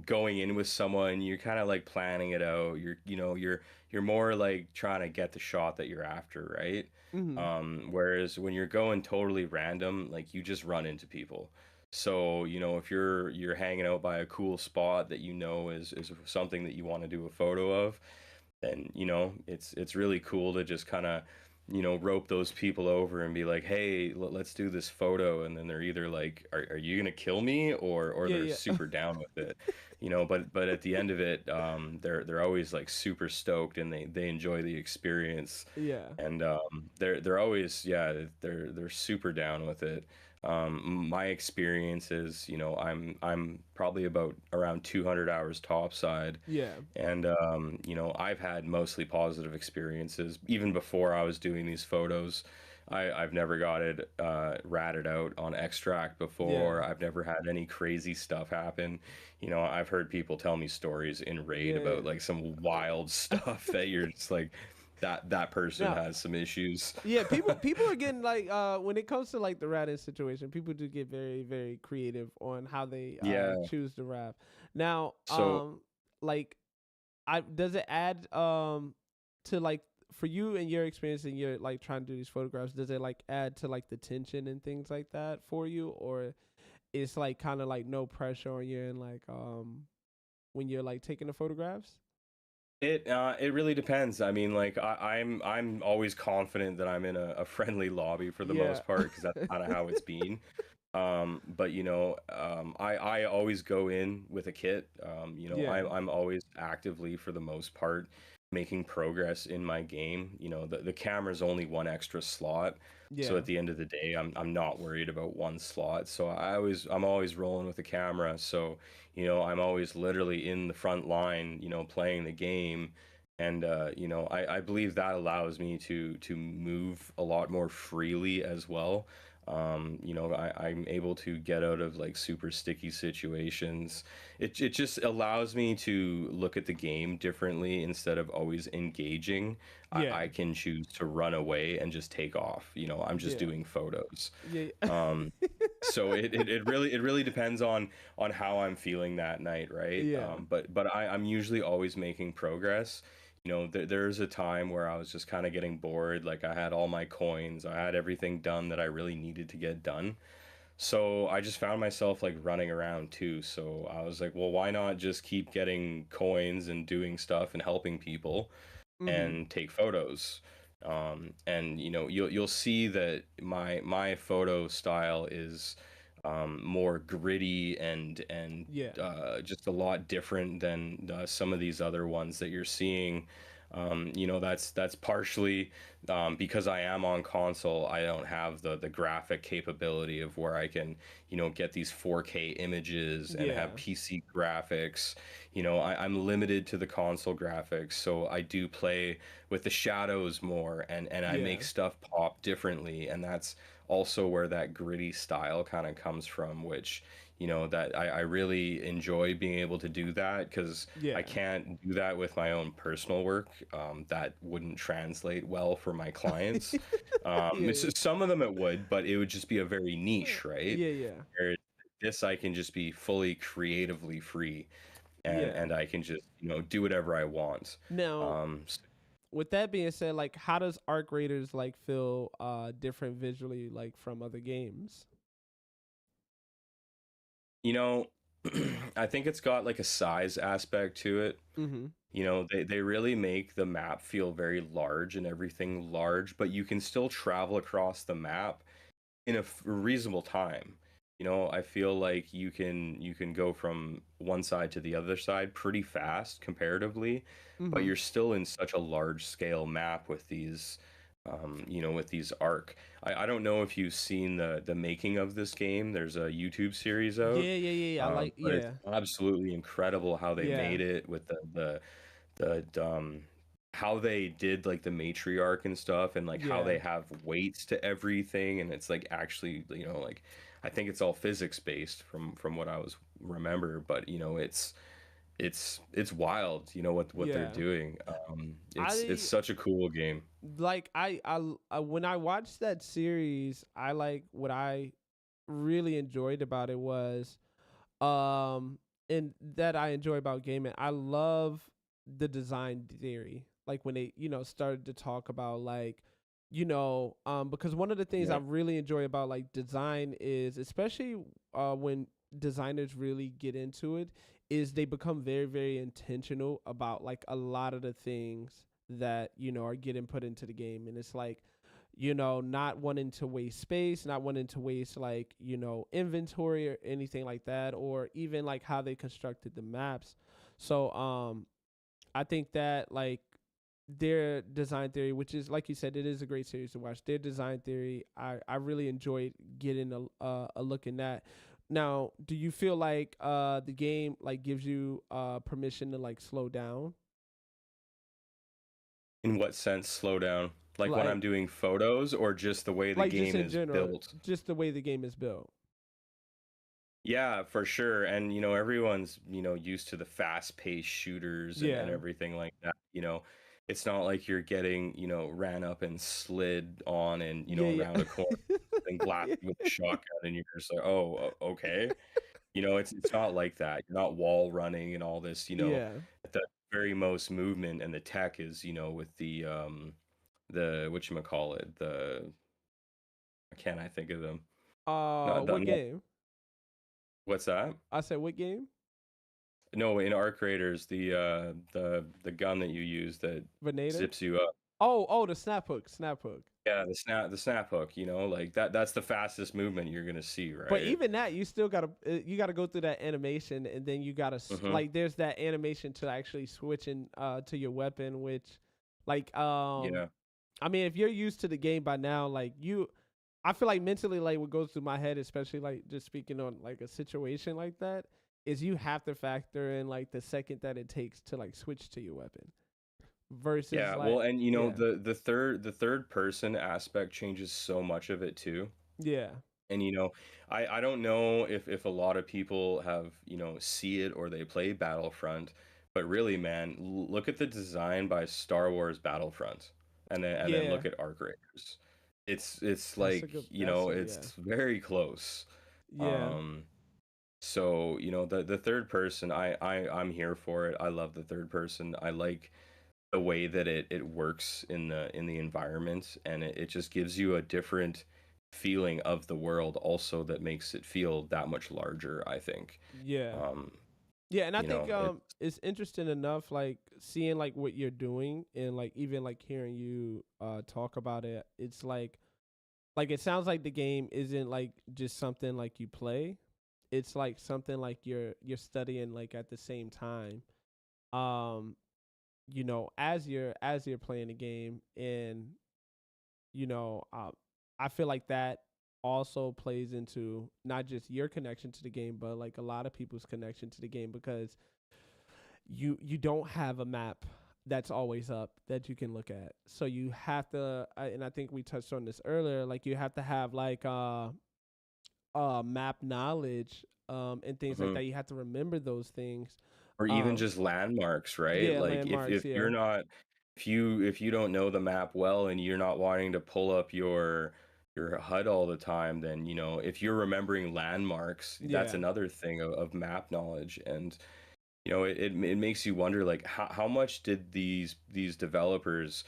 Going in with someone, you're kind of like planning it out. You're more like trying to get the shot that you're after, right? Mm-hmm. Whereas when you're going totally random, like you just run into people. So, if you're hanging out by a cool spot that is something that you want to do a photo of, then it's really cool to just kind of rope those people over and be like, hey, let's do this photo. And then they're either like, are you gonna kill me, or Yeah. they're Yeah. super down with it. But at the end of it, they're always like super stoked, and they enjoy the experience. Yeah. And they're always, yeah, they're super down with it. My experience is, I'm probably about around 200 hours topside, Yeah. and I've had mostly positive experiences even before I was doing these photos. I've never got it ratted out on extract before. Yeah. I've never had any crazy stuff happen. You know, I've heard people tell me stories in raid Yeah. about like some wild stuff that you're just like, that person Now, has some issues. yeah, people are getting like when it comes to like the rapping situation, people do get very very creative on how they Yeah. choose to rap. Now, So like I does it add to like for you and your experience and you're like trying to do these photographs, does it like add to like the tension and things like that for you, or it's like kind of like no pressure on you and like when you're like taking the photographs? it really depends. I mean, like I'm always confident that I'm in a friendly lobby for the Yeah. most part because that's kind of how it's been. But you know, I always go in with a kit. You know, Yeah. I'm always actively for the most part making progress in my game. You know, the camera's only one extra slot. So Yeah. at the end of the day, I'm not worried about one slot. So I'm always rolling with the camera. So, you know, I'm always literally in the front line, you know, playing the game. And you know, I believe that allows me to move a lot more freely as well. You know, I'm able to get out of like super sticky situations. It just allows me to look at the game differently instead of always engaging. Yeah. I can choose to run away and just take off. You know, I'm just Yeah. doing photos. Yeah. Um, so it really depends on how I'm feeling that night, right? Yeah. But I'm usually always making progress. You know, there's a time where I was just kind of getting bored. Like I had all my coins, I had everything done that I really needed to get done. So I just found myself like running around too. So I was like, well, why not just keep getting coins and doing stuff and helping people Mhm. and take photos. And you know, you'll see that my photo style is more gritty and Yeah. just a lot different than some of these other ones that you're seeing. You know, that's partially because I am on console. I don't have the graphic capability of where I can, you know, get these 4K images and have Yeah. PC graphics. You know, I'm limited to the console graphics, so I do play with the shadows more, and I Yeah. make stuff pop differently, and that's also where that gritty style kind of comes from, which, you know, that I really enjoy being able to do that because I Yeah. can't do that with my own personal work. That wouldn't translate well for my clients. Yeah. Some of them it would, but it would just be a very niche, right? Yeah. Yeah. Where this I can just be fully creatively free, Yeah. and I can just, you know, do whatever I want. Now, S- with that being said, like, how does Arc Raiders like feel different visually, like from other games? you know, I think it's got like a size aspect to it. Mm-hmm. You know, they really make the map feel very large and everything large, but you can still travel across the map in a reasonable time. You know, I feel like you can go from one side to the other side pretty fast comparatively, but Mm-hmm. you're still in such a large scale map with these you know, with these arc. I don't know if you've seen the making of this game. There's a YouTube series out. Yeah. Yeah. Yeah. Yeah. I like. But it's Yeah. absolutely incredible how they Yeah. made it with the how they did like the matriarch and stuff, and like how Yeah. they have weights to everything, and it's like actually, you know, like I think it's all physics based from what I was remember, but you know, it's wild, you know, what they're Yeah. doing. It's I such a cool game. like. When I watched that series, I like what I really enjoyed about it was and that I enjoy about gaming. I love the design theory. Like when they, started to talk about like, because one of the things I Yeah. really enjoy about like design is especially when designers really get into it is they become very, very intentional about like a lot of the things that, are getting put into the game. And it's like, not wanting to waste space, not wanting to waste like, inventory or anything like that, or even like how they constructed the maps. So I think that like their design theory, which is like you said, it is a great series to watch. Their design theory, I really enjoyed getting a look in that. Now, do you feel like the game like gives you permission to like slow down? In what sense, slow down? Like when I'm Like doing photos, or just the way the just game in is general, built? just the way the game is built. Yeah, for sure. And everyone's, used to the fast-paced shooters and Yeah. everything like that. It's not like you're getting, ran up and slid on and, Yeah, around yeah. a corner and blasted with a shotgun, and you're just like, oh, okay. It's not like that. You're not wall running and all this, Yeah. at the very most movement, and the tech is, with the whatchamacallit, I think of them. What Not game? what's that? I said what game? No, in Arc Raiders, the gun that you use that Veneta? zips you up. Oh, the snap hook, snap hook. Yeah, the snap hook, like that's the fastest movement you're gonna see, But right? even that, you gotta go through that animation, and then you gotta Hmm. like there's that animation to actually switching to your weapon, which like Yeah. I mean, if you're used to the game by now, like I feel like mentally, like what goes through my head, especially like just speaking on like a situation like that, is you have to factor in like the second that it takes to like switch to your weapon versus Yeah, well, like and yeah, the third person aspect changes so much of it too. yeah, And I don't know if a lot of people have, see it or they play Battlefront, but really, man, look at the design by Star Wars Battlefront, and then yeah. look at Arc Raiders. It's That's a like, good. That's a yeah, it's very close. yeah, Um, so, the third person, I'm here for it. I love the third person. I like the way that it works in the environment, and it just gives you a different feeling of the world, also, that makes it feel that much larger, I think. yeah. um Yeah, and I think it it's interesting enough like seeing like what you're doing and like even like hearing you talk about it. It's like it sounds like the game isn't like just something like you play. It's like something like you're studying like at the same time. Um as you're playing the game, and you know, I feel like that also plays into not just your connection to the game, but like a lot of people's connection to the game, because you don't have a map that's always up that you can look at. So you have to, and I think we touched on this earlier. Like you have to have like map knowledge, and things like Mhm. that. You have to remember those things. Or even Um, just landmarks, right? yeah, Like if landmarks. if you're Yeah, not if you don't know the map well, and you're not wanting to pull up your HUD all the time, then if you're remembering landmarks, that's yeah, another thing of map knowledge. And it makes you wonder, like, how much did these developers,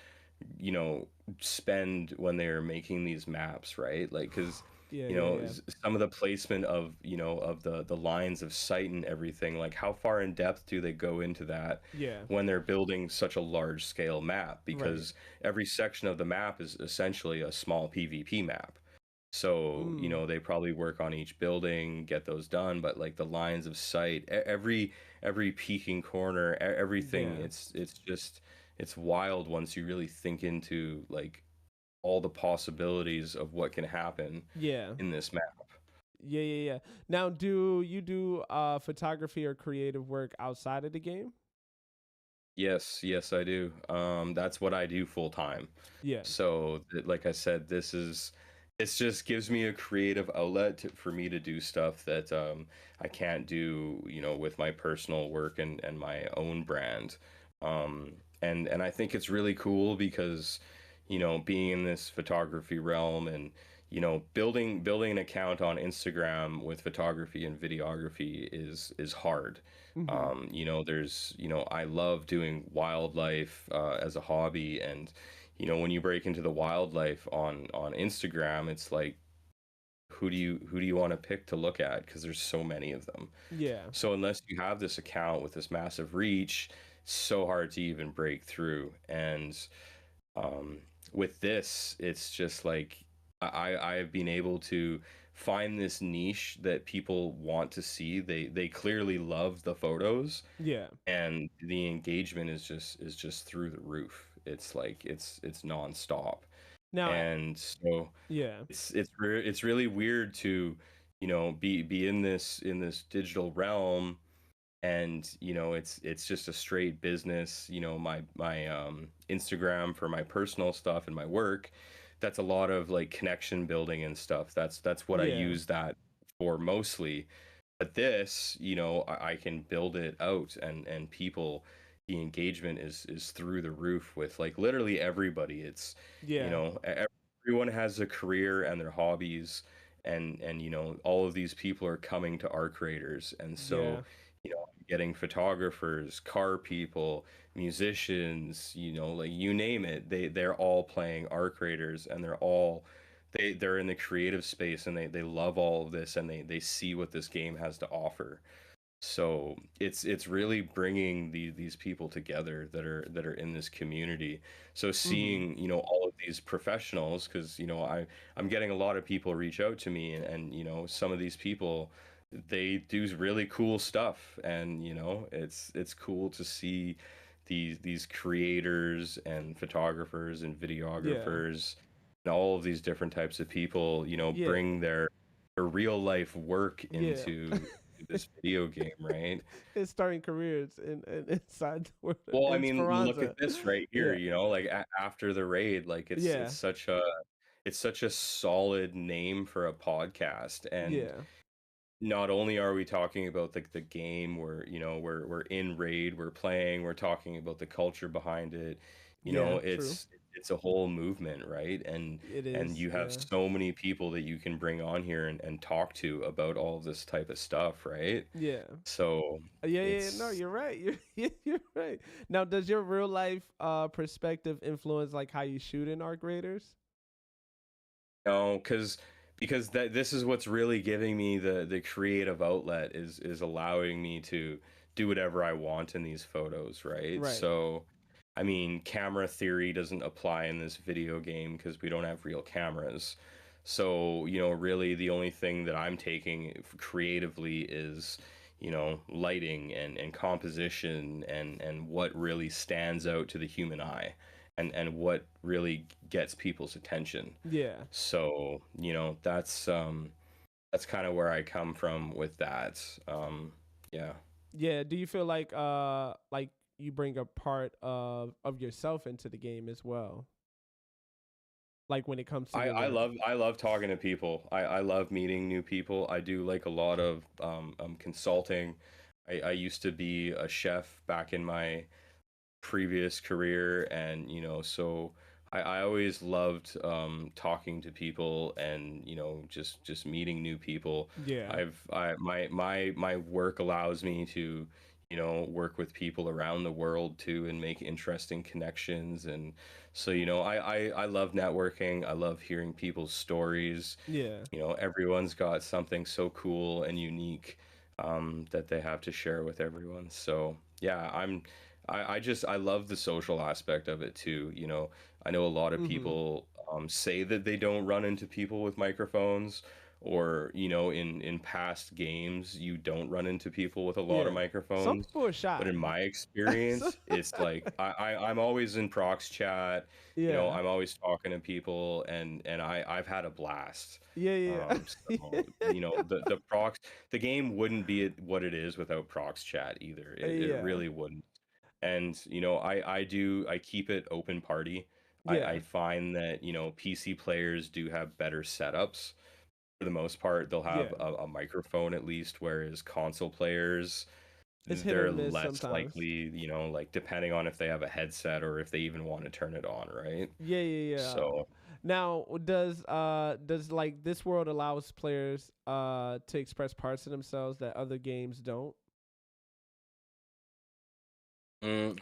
you know spend when they were making these maps, right? Like, because yeah, yeah, yeah, some of the placement of the lines of sight and everything, like how far in depth do they go into that yeah. when they're building such a large scale map? Right. Because every section of the map is essentially a small PvP map. So, Mm, they probably work on each building, get those done, but like the lines of sight, every peeking corner, everything, yeah, it's wild once you really think into, like, all the possibilities of what can happen yeah. in this map. Yeah, yeah, yeah. Now, do you do photography or creative work outside of the game? Yes, yes, I do. That's what I do full time. Yeah. So, like I said, this just gives me a creative outlet for me to do stuff that I can't do, with my personal work and my own brand. And I think it's really cool because, being in this photography realm, and building an account on Instagram with photography and videography is hard. Mm-hmm. I love doing wildlife as a hobby. And when you break into the wildlife on Instagram, it's like, who do you want to pick to look at, because there's so many of them. Yeah. So unless you have this account with this massive reach, it's so hard to even break through. And um, with this, it's just like, I've been able to find this niche that people want to see. They clearly love the photos, Yeah. and the engagement is just through the roof. It's like it's nonstop. Now, And so yeah. it's really weird to be in this digital realm, and it's just a straight business. My Instagram for my personal stuff and my work, that's a lot of like connection building and stuff. That's what I Yeah. use that for mostly. But this, I can build it out, and people, the engagement is through the roof with like literally everybody. It's Yeah. everyone has a career and their hobbies, and all of these people are coming to art creators. And so Yeah. getting photographers, car people, musicians, like you name it, they're all playing art creators, and they're in the creative space, and they love all of this, and they see what this game has to offer. So it's really bringing these people together that are in this community. So Mm-hmm. seeing all of these professionals, because I'm getting a lot of people reach out to me, and some of these people, they do really cool stuff, and it's cool to see these creators and photographers and Yeah. videographers and all of these different types of people Yeah. bring their real life work Yeah. into this video game, right? It's starting careers in inside the world Well, I in mean, look at Speranza. this right here, Yeah. like after the raid, like Yeah. it's such a solid name for a podcast. And Yeah. not only are we talking about the game, where we're in raid, we're playing, we're talking about the culture behind it. Yeah. True. It's a whole movement, right? It And is. you have Yeah. so many people that you can bring on here and talk to about all of this type of stuff, right? Yeah. So Yeah, yeah, no, it's you're right. You're right. Now, does your real life perspective influence like how you shoot in art graders? no, because that this is what's really giving me the creative outlet, is allowing me to do whatever I want in these photos, right? Right. So I mean, camera theory doesn't apply in this video game because we don't have real cameras. So, really the only thing that I'm taking creatively is, lighting and composition, and what really stands out to the human eye, and what really gets people's attention. Yeah. So, that's kind of where I come from with that. Yeah. Yeah. Do you feel like you bring a part of yourself into the game as well? Like when it comes to I, your I work. love I love talking to people. I love meeting new people. I do like a lot of consulting. I used to be a chef back in my previous career, and so I always loved talking to people, and just meeting new people. Yeah. My work allows me to work with people around the world too, and make interesting connections. And so I love networking. I love hearing people's stories. Yeah. Everyone's got something so cool and unique, that they have to share with everyone. So yeah, I love the social aspect of it too. I know a lot of Mhm. people say that they don't run into people with microphones, or in past games you don't run into people with a lot of Yeah. Some microphones. people are But shy. in my So- experience, it's like I'm always in prox chat. yeah. I'm always talking to people, and I've had a blast. Yeah. Yeah. So the prox, the game wouldn't be what it is without prox chat either. It Yeah. really wouldn't. And I keep it open party. I Yeah. find that PC players do have better setups. For the most part, they'll have Yeah. a microphone at least, whereas console players, It's hit or they're miss less sometimes. likely, like depending on if they have a headset or if they even want to turn it on, right? Yeah, yeah, yeah. So Now, does like this world allows players to express parts of themselves that other games don't?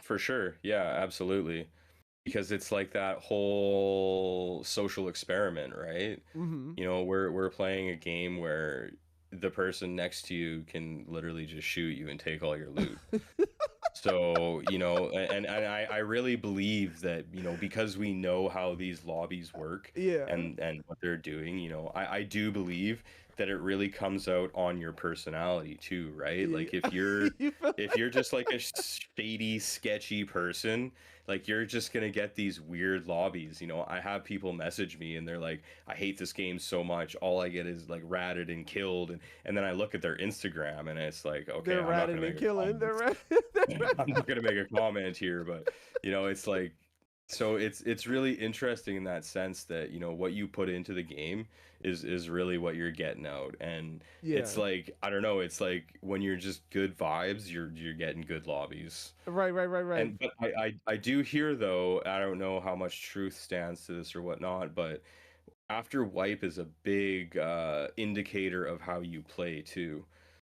for sure, yeah, absolutely. Because it's like that whole social experiment, right? Mhm. We're playing a game where the person next to you can literally just shoot you and take all your loot. So, and I really believe that, because we know how these lobbies work, Yeah. and what they're doing, I do believe that it really comes out on your personality too, right? Yeah. Like if you're You feel if you're just like a shady, sketchy person, like you're just gonna get these weird lobbies. You know, I have people message me and they're like, I hate this game so much. All I get is like ratted and killed, and then I look at their Instagram and it's like, okay, they're I'm not ratting gonna and make a killing. comment. They're rat- I'm not gonna make a comment here, but you know, it's like, so it's really interesting in that sense that, you know, what you put into the game is really what you're getting out. And Yeah. it's like, I don't know, it's like when you're just good vibes, you're getting good lobbies. Right. And but I do hear though, I don't know how much truth stands to this or whatnot, but after wipe is a big indicator of how you play too.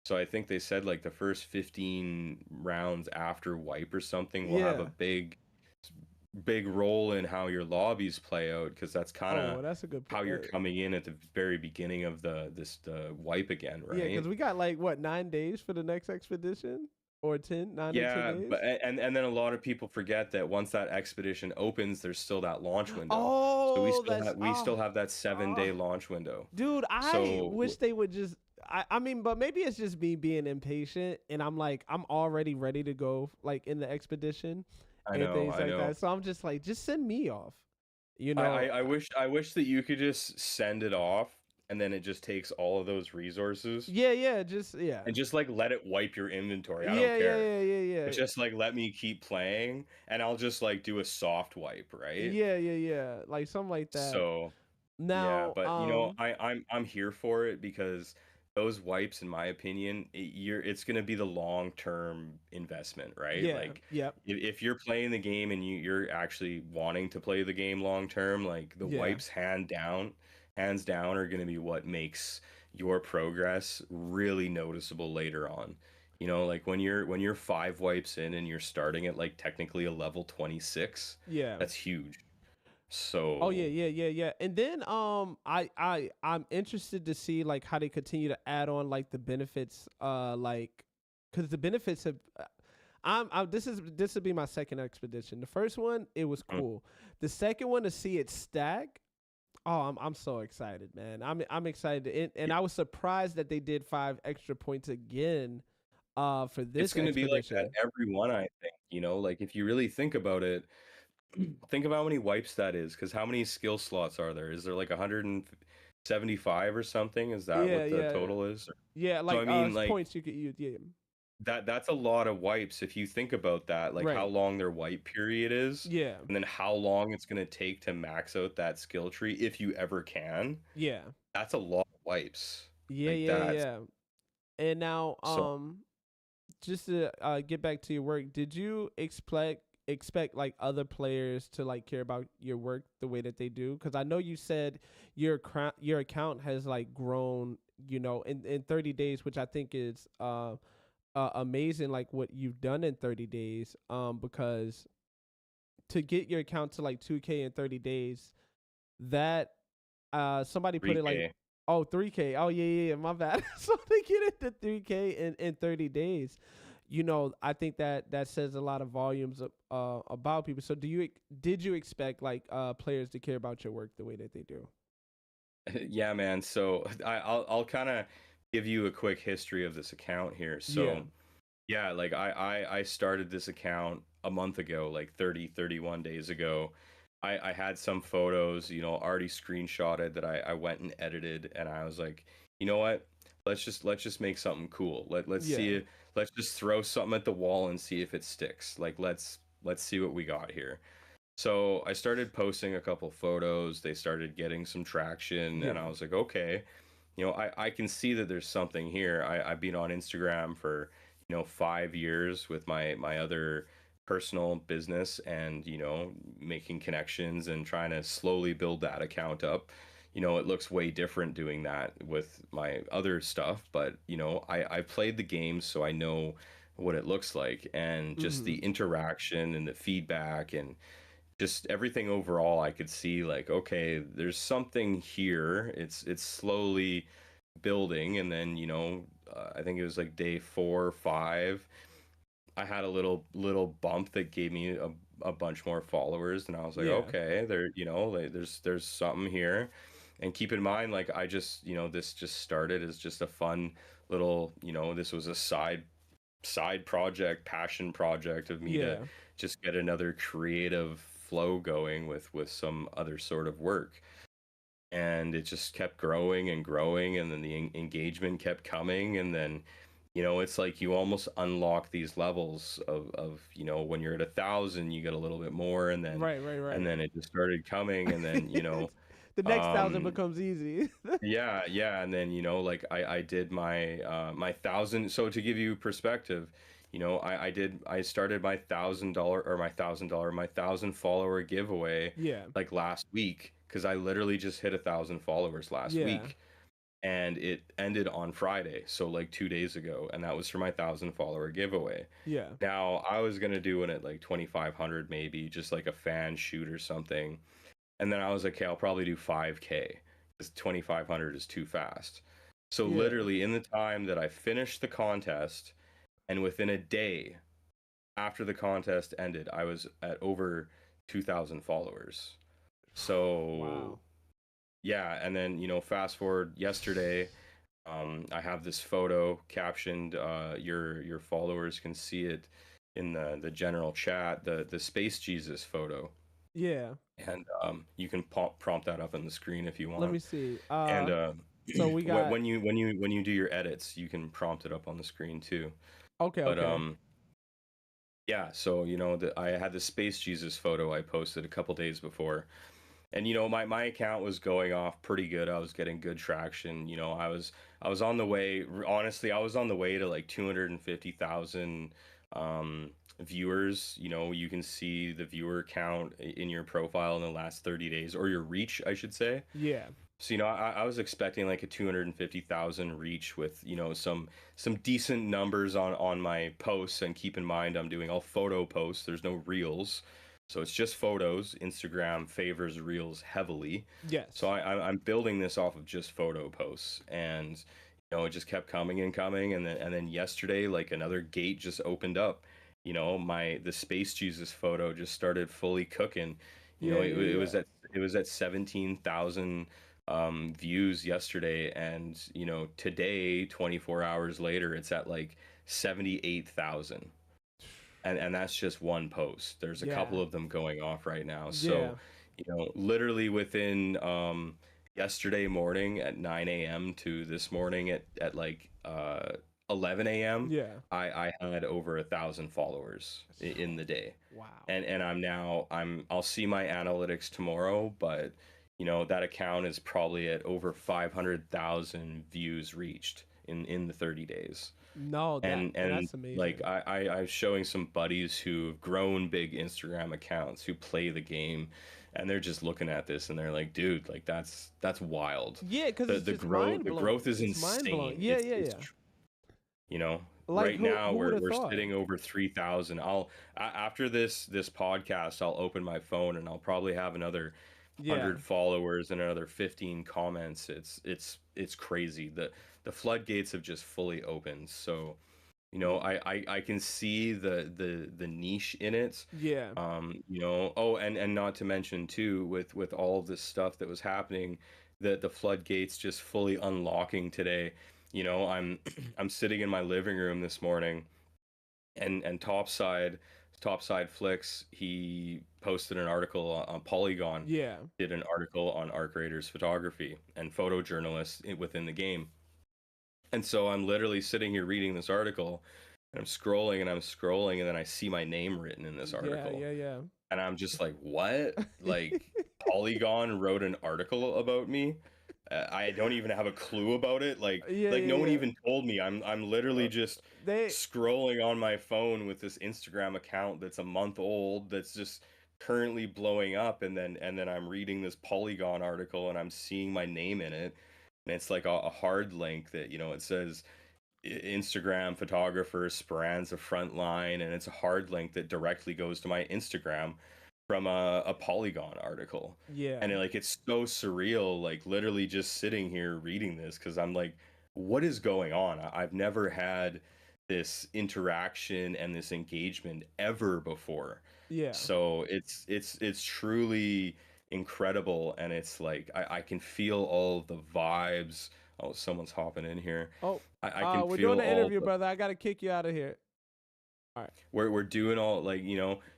So I think they said like the first 15 rounds after wipe or something will have a Yeah. big role in how your lobbies play out, because that's kind Oh, of well, that's a good how you're point. coming in at the very beginning of the wipe again, Yeah, right? because we got like what 9 days for the next expedition, or 10, 9 or 10 Yeah, days. but and then a lot of people forget that once that expedition opens, there's still that launch window. So Oh, that's we still have that 7 day oh, launch window. dude. I So wish they would just. I mean, but maybe it's just me being impatient, and I'm like, I'm already ready to go, like in the expedition and things I like know. that. So I'm just like, just send me off. You I, know? I, I wish that you could just send it off and then it just takes all of those resources Yeah, just yeah. and just like let it wipe your inventory. I don't Yeah, care. yeah. But just like let me keep playing and I'll just like do a soft wipe, right? Yeah. Like something like that. So yeah, Now, but you know, I'm here for it because those wipes, in my opinion, it's gonna be the long-term investment, right? yeah, Like yep, if you're playing the game and you're actually wanting to play the game long term, like the yeah, wipes hands down are gonna be what makes your progress really noticeable later on. You know, like when you're 5 wipes in and you're starting at like technically a level 26, yeah. that's huge. Oh yeah, So yeah. And then I'm interested to see like how they continue to add on like the benefits, like because the benefits have. This would be my second expedition. The first one, it was mm, cool. The second one, to see it stack. Oh, I'm so excited, man. I'm excited, and I was surprised that they did 5 extra points again, for it's this gonna be like that expedition. every one, I think. You know, like if you really think about it, think of how many wipes that is, because how many skill slots are there? Is there like 175 or something? Is that Yeah, what the yeah, total is? yeah. So Like I mean, like points you could use. Yeah, that's a lot of wipes if you think about that, like how right. long their wipe period is, Yeah, and then how long it's gonna take to max out that skill tree if you ever can. yeah. That's a lot of wipes. Yeah, Like yeah, that's yeah. And now, so just to get back to your work, did you expect like other players to like care about your work the way that they do? Because I know you said your account has like grown, in 30 days, which I think is amazing. Like what you've done in 30 days. Because to get your account to like 2K in 30 days, that somebody put it like, 3K. oh, 3K. Oh yeah, my bad. So they get it to 3K in 30 days. I think that says a lot of volumes about people. So did you expect like players to care about your work the way that they do? Yeah, man. So I'll kind of give you a quick history of this account here. Yeah. So yeah, like I started this account a month ago, like 31 days ago. I had some photos, you know, already screenshotted that I went and edited, and I was like, you know what? Let's just make something cool. Let's Yeah. see it. Let's just throw something at the wall and see if it sticks. Like let's see what we got here. So I started posting a couple photos. They started getting some traction, and Yeah. I was like, okay, you know, I can see that there's something here. I've been on Instagram for, you know, 5 years with my other personal business, and you know, making connections and trying to slowly build that account up. You know, it looks way different doing that with my other stuff, but you know, I played the game, so I know what it looks like, and just Mm-hmm. the interaction and the feedback and just everything overall, I could see like, okay, there's something here. It's slowly building, and then you know, I think it was like day 4 or 5, I had a little bump that gave me a bunch more followers, and I was like, Yeah. okay, there, you know, like there's something here. And keep in mind, like, I just, this just started as just a fun little, this was a side project, passion project of me to Yeah. just get another creative flow going with some other sort of work. And it just kept growing and growing, and then the engagement kept coming, and then it's like you almost unlock these levels of when you're at 1,000 you get a little bit more, and then Right. it just started coming, and then The next 1,000 um becomes easy. yeah, and then like I did my my 1,000. So to give you perspective, I started my $1,000 or my 1,000 follower giveaway Yeah. like last week, because I literally just hit 1,000 followers last Yeah. week, and it ended on Friday, so like 2 days ago, and that was for my 1,000 follower giveaway. Yeah. Now I was gonna do it at like 2,500, maybe just like a fan shoot or something, and then I was like, okay, I'll probably do 5K, because 2,500 is too fast. So Yeah. literally in the time that I finished the contest, and within a day after the contest ended, I was at over 2,000 followers. So Wow. yeah, and then fast forward yesterday, I have this photo captioned. Your followers can see it in the general chat. The Space Jesus photo, Yeah. and you can prompt that up on the screen if you Let want. me see. And So we got. when you do your edits, you can prompt it up on the screen too. Okay. But Okay. yeah, so I had the Space Jesus photo I posted a couple days before, and my account was going off pretty good. I was getting good traction. I was on the way. Honestly, I was on the way to like 250,000 viewers. You can see the viewer count in your profile in the last 30 days, or your reach, I should say. Yeah. So I was expecting like a 250,000 reach with some decent numbers on my posts. And keep in mind, I'm doing all photo posts. There's no reels, so it's just photos. Instagram favors reels heavily, Yes. so I'm building this off of just photo posts, and it just kept coming and coming, and then yesterday, like, another gate just opened up. The Space Jesus photo just started fully cooking. It was Yeah. at 17,000 views yesterday, and today, 24 hours later, it's at like 78,000. And that's just one post. There's a Yeah. couple of them going off right now. Yeah. So literally within yesterday morning at 9 a.m. to this morning at like 11 a.m. Yeah. I had over 1,000 followers in the day. Wow. And I'll see my analytics tomorrow, but that account is probably at over 500,000 views reached in the 30 days. No, And that's amazing. like I'm showing some buddies who've grown big Instagram accounts who play the game, and they're just looking at this and they're like, dude, like that's wild. Yeah, because The it's the just growth the mind-blowing. growth is It's mind-blowing. insane. Yeah, It's Like, right now who would have we're thought? sitting over 3,000. After this podcast, I'll open my phone and I'll probably have another Yeah. 100 followers and another 15 comments. It's crazy. The floodgates have just fully opened. So I can see the niche in it. Yeah. Oh, and not to mention too, with all of this stuff that was happening, the floodgates just fully unlocking today. I'm I'm sitting in my living room this morning, and Topside Flicks, he posted an article on Polygon, Yeah. did an article on art creators photography and photojournalists within the game. And so I'm literally sitting here reading this article, and I'm scrolling and I'm scrolling, and then I see my name written in this article. Yeah. And I'm just like, what? Like, Polygon wrote an article about me? I don't even have a clue about it. Like, no one even told me. I'm literally just They scrolling on my phone with this Instagram account that's a month old, that's just currently blowing up, and then I'm reading this Polygon article and I'm seeing my name in it, and it's like a hard link that it says Instagram photographer Speranza Frontline, and it's a hard link that directly goes to my Instagram from a Polygon article. Yeah. And it's so surreal, like literally just sitting here reading this, because I'm like, what is going on? I've never had this interaction and this engagement ever before. Yeah. So it's truly incredible, and it's like I can feel all the vibes. Oh, someone's hopping in here. Oh, I can we're feel doing the all interview, the brother. I gotta kick you out of here. All right. we're doing all, like,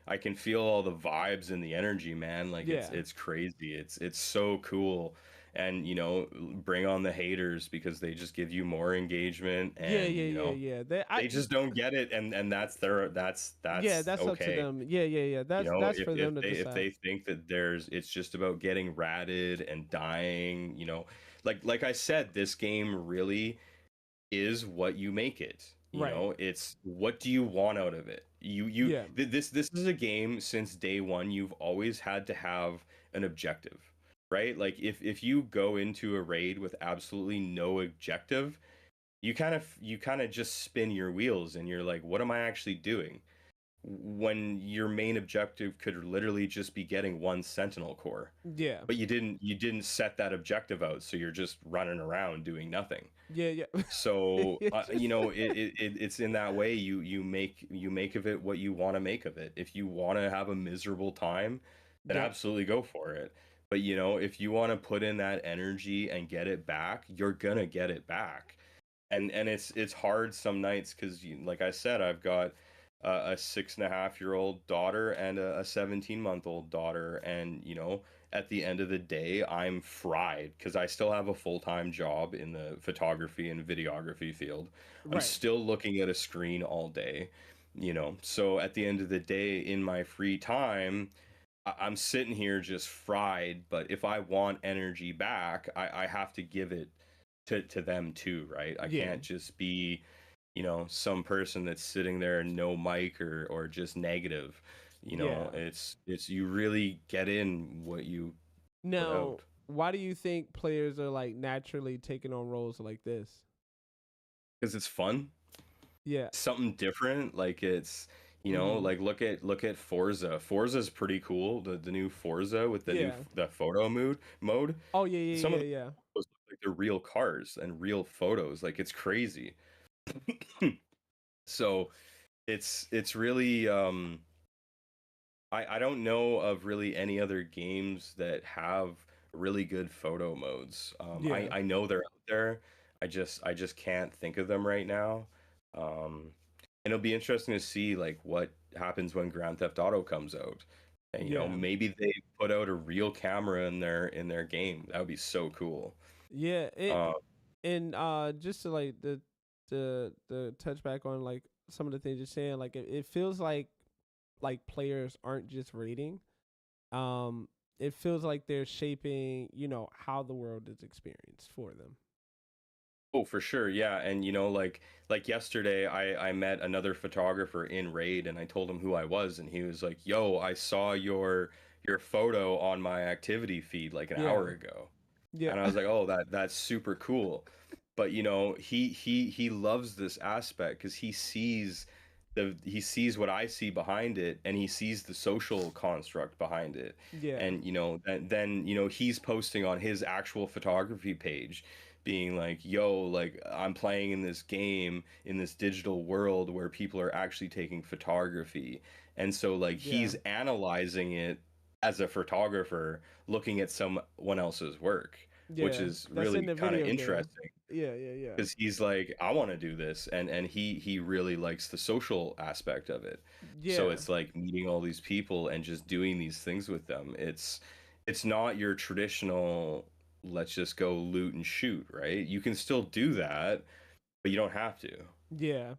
I can feel all the vibes and the energy, man. Like Yeah. it's crazy. It's so cool. And bring on the haters, because they just give you more engagement, Yeah, and yeah. they just don't get it, and Yeah, that's that's up to okay. them. Yeah. You know, That's for them to if decide. they think that it's just about getting ratted and dying, like I said, this game really is what you make it. Right. It's what do you want out of it. Yeah. This is a game, since day one you've always had to have an objective, right? Like if you go into a raid with absolutely no objective, you kind of just spin your wheels, and you're like, what am I actually doing? When your main objective could literally just be getting one sentinel core, Yeah. but you didn't set that objective out, so you're just running around doing nothing. Yeah. So it's in that way, you make of it what you want to make of it. If you want to have a miserable time, then Yeah. absolutely go for it. But if you want to put in that energy and get it back, you're gonna get it back. And it's hard some nights, because like I said, I've got a 6.5-year-old daughter and a 17-month-old daughter, and at the end of the day, I'm fried, because I still have a full-time job in the photography and videography field. I'm Right. still looking at a screen all day, so at the end of the day, in my free time, I'm sitting here just fried. But if I want energy back, I have to give it to them too, right? I Yeah. can't just be some person that's sitting there, no mic, or just negative. Yeah. It's you really get in what you put Now, out. why do you think players are like naturally taking on roles like this? Because it's fun, Yeah. something different. Like it's Mm-hmm. like look at Forza's pretty cool, the new Forza with Yeah. the photo mode. Oh yeah. Some of the Yeah. photos look like they're real cars and real photos. Like it's crazy. So it's really I don't know of really any other games that have really good photo modes. Yeah. I know they're out there. I just can't think of them right now. And it'll be interesting to see like what happens when Grand Theft Auto comes out. And Yeah. maybe they put out a real camera in their game. That would be so cool. Yeah. Uh, And just to like the touch back on like some of the things you're saying, like it feels like players aren't just rating. It feels like they're shaping, how the world is experienced for them. Oh, for sure. Yeah. And like yesterday I met another photographer in Raid, and I told him who I was, and he was like, "Yo, I saw your photo on my activity feed like an Yeah. hour ago." Yeah. And I was like, "Oh, that's super cool." But he loves this aspect, because he sees what I see behind it, and he sees the social construct behind it. Yeah. And then he's posting on his actual photography page, being like, yo, like I'm playing in this game in this digital world where people are actually taking photography. And so like Yeah. he's analyzing it as a photographer, looking at someone else's work, which Yeah. is That's in really the kind of video game. interesting, Yeah. because he's like, I want to do this, and he really likes the social aspect of it. So Yeah. it's like meeting all these people and just doing these things with them. It's not your traditional, let's just go loot and shoot, right? You can still do that, but you don't have to. Yeah.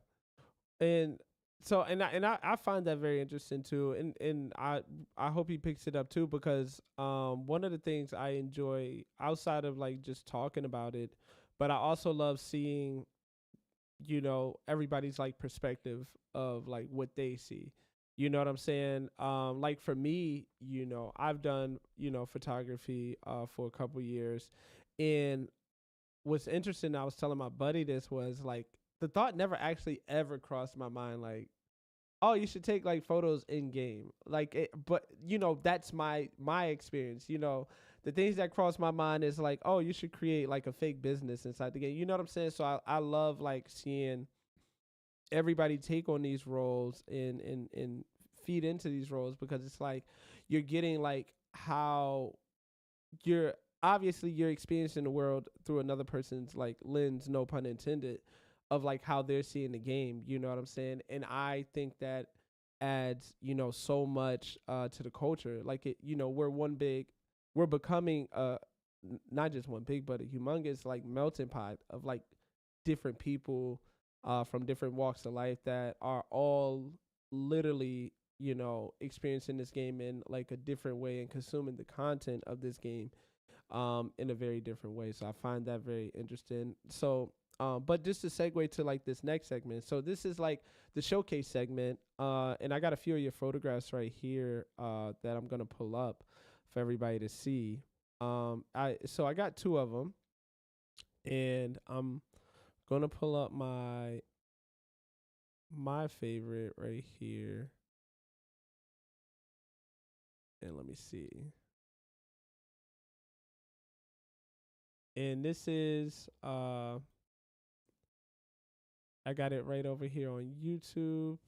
And so I find that very interesting too. And I hope he picks it up too, because one of the things I enjoy outside of like just talking about it, but I also love seeing, everybody's like perspective of like what they see. You know what I'm saying? Like for me, I've done, photography for a couple years. And what's interesting, I was telling my buddy this, was like the thought never actually ever crossed my mind, like, oh, you should take like photos in game, like it, but that's my experience. The things that cross my mind is like, oh, you should create like a fake business inside the game. You know what I'm saying? So I love like seeing everybody take on these roles and feed into these roles, because it's like you're getting like how you're obviously you're experiencing the world through another person's like lens, no pun intended, of like how they're seeing the game. You know what I'm saying? And I think that adds, so much to the culture. Like we're becoming not just one big, but a humongous like melting pot of like different people from different walks of life that are all literally experiencing this game in like a different way and consuming the content of this game in a very different way. So I find that very interesting. So but just to segue to like this next segment, so this is like the showcase segment, and I got a few of your photographs right here that I'm gonna pull up for everybody to see. I got two of them, and I'm gonna pull up my favorite right here, and let me see. And this is I got it right over here on YouTube.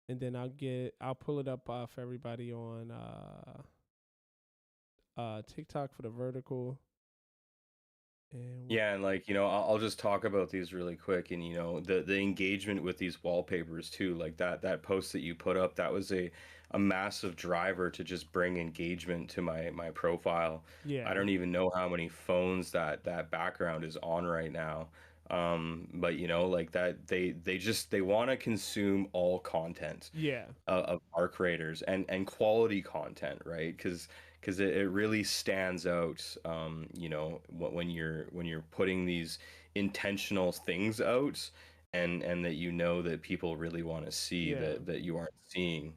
And then I'll pull it up for everybody on TikTok for the vertical. And Yeah, and like, I'll just talk about these really quick, and the engagement with these wallpapers too, like that post that you put up, that was a massive driver to just bring engagement to my profile. yeah, I don't even know how many phones that background is on right now. But like that, they want to consume all content yeah, of our creators, and quality content, right? Because it really stands out, when you're putting these intentional things out, and that people really want to see yeah, that you aren't seeing.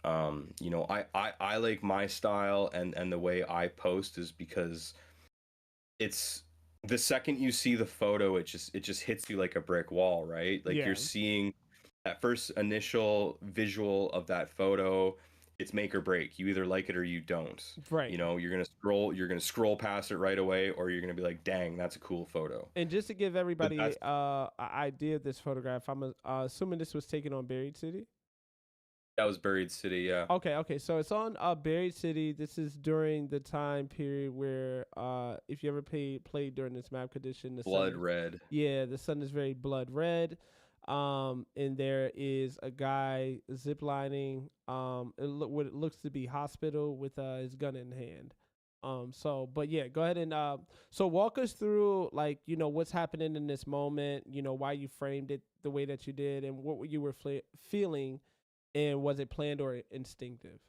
I like my style, and the way I post is because it's the second you see the photo, it just hits you like a brick wall, right? Like, yeah, you're seeing that first initial visual of that photo. It's make or break. You either like it or you don't. right. You're gonna scroll past it right away, or you're gonna be like, dang, that's a cool photo. And just to give But everybody that's an idea of this photograph, I'm assuming this was taken on Buried City. That was Buried City, yeah. Okay. So it's on Buried City. This is during the time period where if you ever played during this map condition, Blood red. the sun is very blood red. And there is a guy ziplining what it looks to be hospital with his gun in hand. But yeah, go ahead and so walk us through like what's happening in this moment. Why you framed it the way that you did, and what you were feeling, and was it planned or instinctive?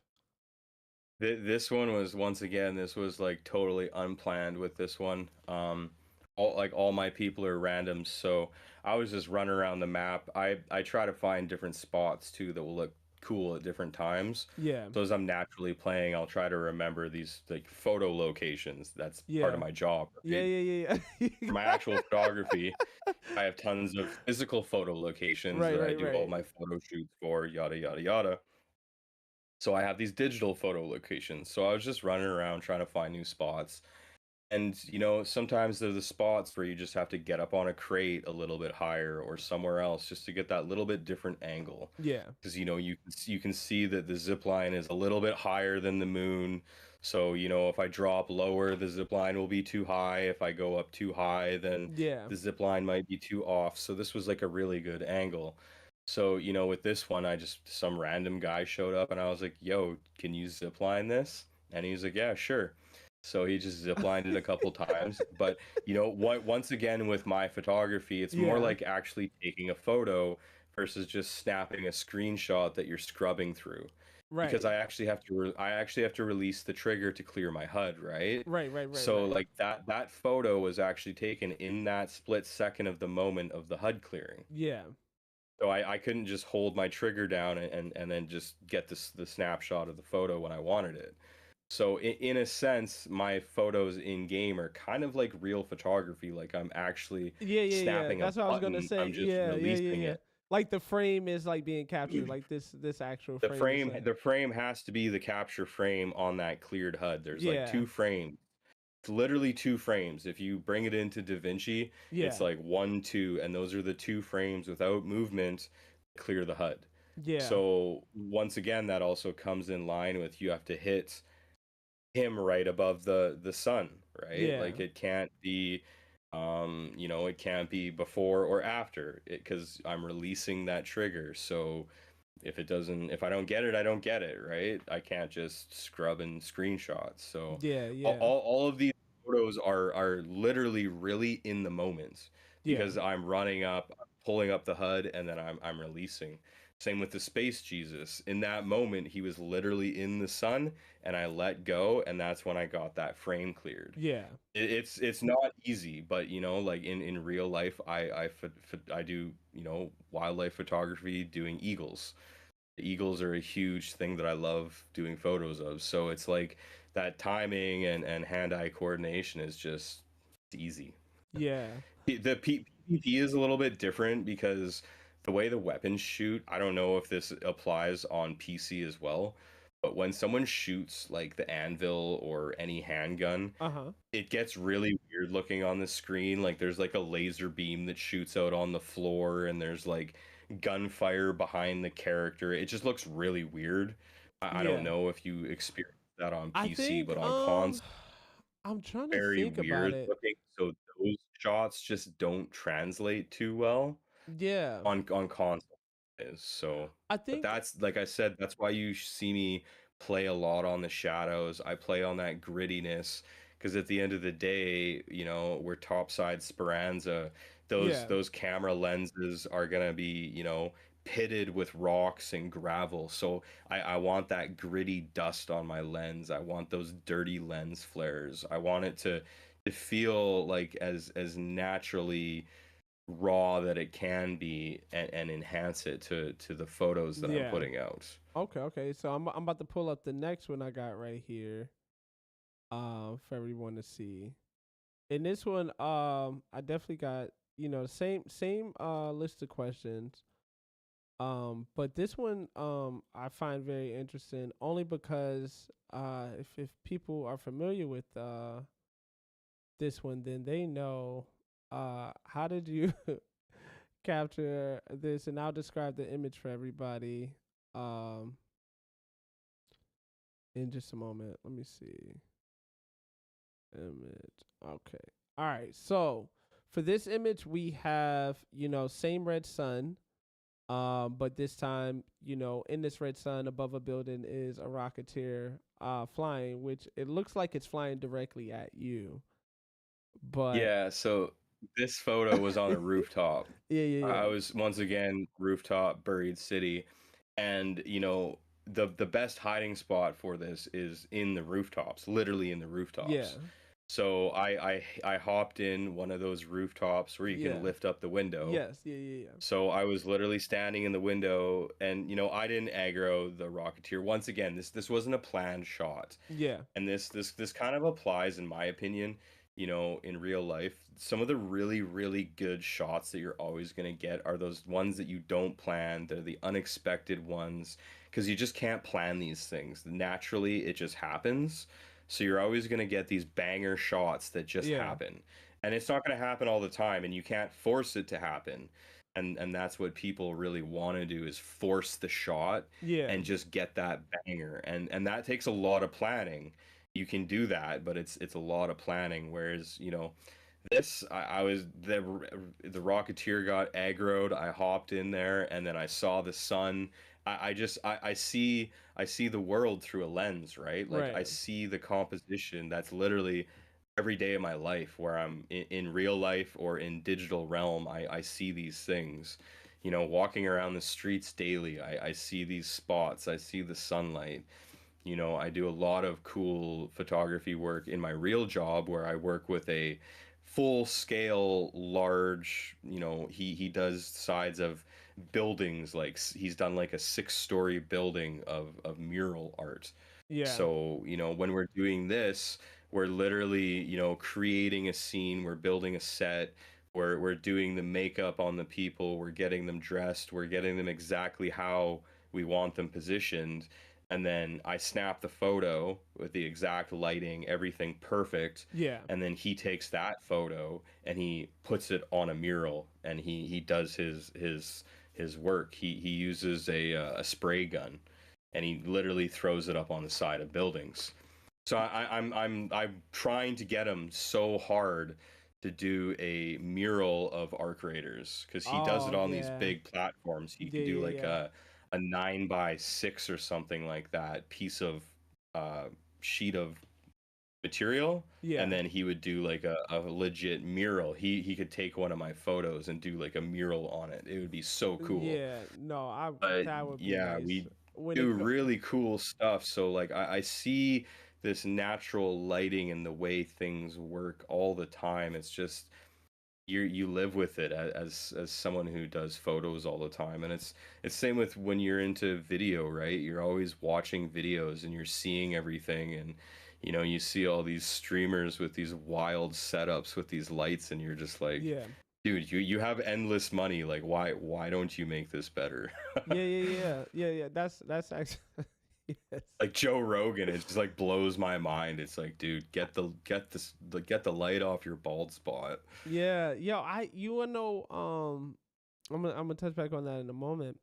This one was, once again, this was like totally unplanned with this one. All my people are random, so I was just running around the map. I try to find different spots too that will look cool at different times. Yeah, So as I'm naturally playing, I'll try to remember these like photo locations. That's part yeah, of my job, yeah, right? yeah, yeah. For my actual photography, I have tons of physical photo locations Right, that I right, do all right. my photo shoots for, yada yada yada. So I have these digital photo locations. So I was just running around trying to find new spots. And sometimes they're the spots where you just have to get up on a crate a little bit higher or somewhere else just to get that little bit different angle. Yeah, Because you can see that the zip line is a little bit higher than the moon. So if I drop lower, the zip line will be too high. If I go up too high, then yeah, the zip line might be too off. So this was like a really good angle. So with this one, some random guy showed up, and I was like, "Yo, can you zip line this?" And he's like, "Yeah, sure." So he just ziplined it a couple times. But once again, with my photography, it's more yeah. like actually taking a photo versus just snapping a screenshot that you're scrubbing through. Because Right, I actually have to release the trigger to clear my HUD, right? right, right, right, So right. like that photo was actually taken in that split second of the moment of the HUD clearing. Yeah, So I couldn't just hold my trigger down and then just get the snapshot of the photo when I wanted it. So in a sense, my photos in game are kind of like real photography. Like, I'm actually yeah. snapping a That's what I was gonna button. say. I'm just releasing Yeah. it. Like the frame is like being captured. Like this actual The frame is frame the frame has to be the capture frame on that cleared HUD. There's like yeah, two frames. It's literally two frames. If you bring it into DaVinci, it's yeah, like 1, 2, and those are the two frames without movement clear the HUD. yeah, So once again, that also comes in line with, you have to hit him right above the sun, right? Yeah. Like it can't be it can't be before or after it, because I'm releasing that trigger. So if I don't get it, I don't get it, right? I can't just scrub and screenshot. So Yeah. all, Yeah. all, all of these photos are literally really in the moment, Yeah. because I'm running up, I'm pulling up the HUD, and then I'm releasing. Same with the Space Jesus. In that moment, he was literally in the sun, and I let go, and that's when I got that frame cleared. Yeah. It's not easy, but like in real life, I do wildlife photography, doing eagles. The eagles are a huge thing that I love doing photos of. So it's like that timing and hand-eye coordination is just easy. Yeah. The PvP is a little bit different because the way the weapons shoot, I don't know if this applies on PC as well, but when someone shoots like the anvil or any handgun, Uh-huh. it gets really weird looking on the screen. Like there's like a laser beam that shoots out on the floor, and there's like gunfire behind the character. It just looks really weird. I don't Yeah. know if you experience that on I PC, think but on console, I'm trying to very think about weird it. looking. So those shots just don't translate too well Yeah. on console is. So, I but think that's, like I said, that's why you see me play a lot on the shadows. I play on that grittiness because at the end of the day, we're topside Speranza. Those yeah. those camera lenses are gonna be, pitted with rocks and gravel. So I want that gritty dust on my lens. I want those dirty lens flares. I want it to feel like as naturally raw that it can be, and enhance it to the photos that I'm Yeah. putting out. Okay, okay. So I'm about to pull up the next one I got right here for everyone to see. In this one I definitely got, same list of questions. But this one I find very interesting only because if people are familiar with this one, then they know how did you capture this, and I'll describe the image for everybody um in just a moment. Let me see. Image. Okay. All right. So for this image we have, same red sun. But this time, in this red sun above a building is a rocketeer flying, which it looks like it's flying directly at you. But Yeah, so this photo was on a rooftop. yeah, yeah, I yeah. was once again rooftop buried city, and the best hiding spot for this is in the rooftops, literally in the Yeah. rooftops. So I hopped in one of those rooftops where you can Yeah. lift up the window. Yes. Yeah, yeah, yeah. So I was literally standing in the window, and I didn't aggro the Rocketeer. Once again, this wasn't a planned shot, Yeah. and this kind of applies, in my opinion, in real life. Some of the really really good shots that you're always gonna get are those ones that you don't plan. They're the unexpected ones, because you just can't plan these things. Naturally, it just happens. So you're always gonna get these banger shots that just Yeah. happen, and it's not going to happen all the time, and you can't force it to happen. And that's what people really want to do, is force the shot Yeah. and just get that banger, and that takes a lot of planning. You can do that, but it's a lot of planning. Whereas this, I was the Rocketeer got aggroed. I hopped in there, and then I saw the sun. I see the world through a lens, right? Like I Right. see the composition. That's literally every day of my life, where I'm in real life or in digital realm. I see these things, walking around the streets daily. I see these spots. I see the sunlight. I do a lot of cool photography work in my real job, where I work with a full scale large, he does sides of buildings. Like he's done like a 6-story building of mural art. Yeah. So when we're doing this, we're literally creating a scene, we're building a set, we're doing the makeup on the people, we're getting them dressed, we're getting them exactly how we want them positioned, and then I snap the photo with the exact lighting, everything perfect, Yeah. and then he takes that photo and he puts it on a mural, and he does his work. He uses a spray gun, and he literally throws it up on the side of buildings. So I'm trying to get him so hard to do a mural of arc raiders because he does it Oh on these yeah, big platforms. He yeah, could do yeah, like yeah, a 9 by 6 or something like that piece of uh sheet of material, yeah, and then he would do like a legit mural. He could take one of my photos and do like a mural on it. It would be so cool. yeah. No, I But that would be yeah, nice we when do it really cool stuff. So like I see this natural lighting and the way things work all the time. It's just you live with it as someone who does photos all the time. And it's same with when you're into video, right? You're always watching videos and you're seeing everything, and you see all these streamers with these wild setups with these lights, and you're just like, yeah. dude, you have endless money. Like why don't you make this better? Yeah, yeah, yeah, yeah, yeah. That's actually yes. Like Joe Rogan, it just like blows my mind. It's like, dude, get the light off your bald spot. Yeah, yo, you wanna know I'm gonna touch back on that in a moment.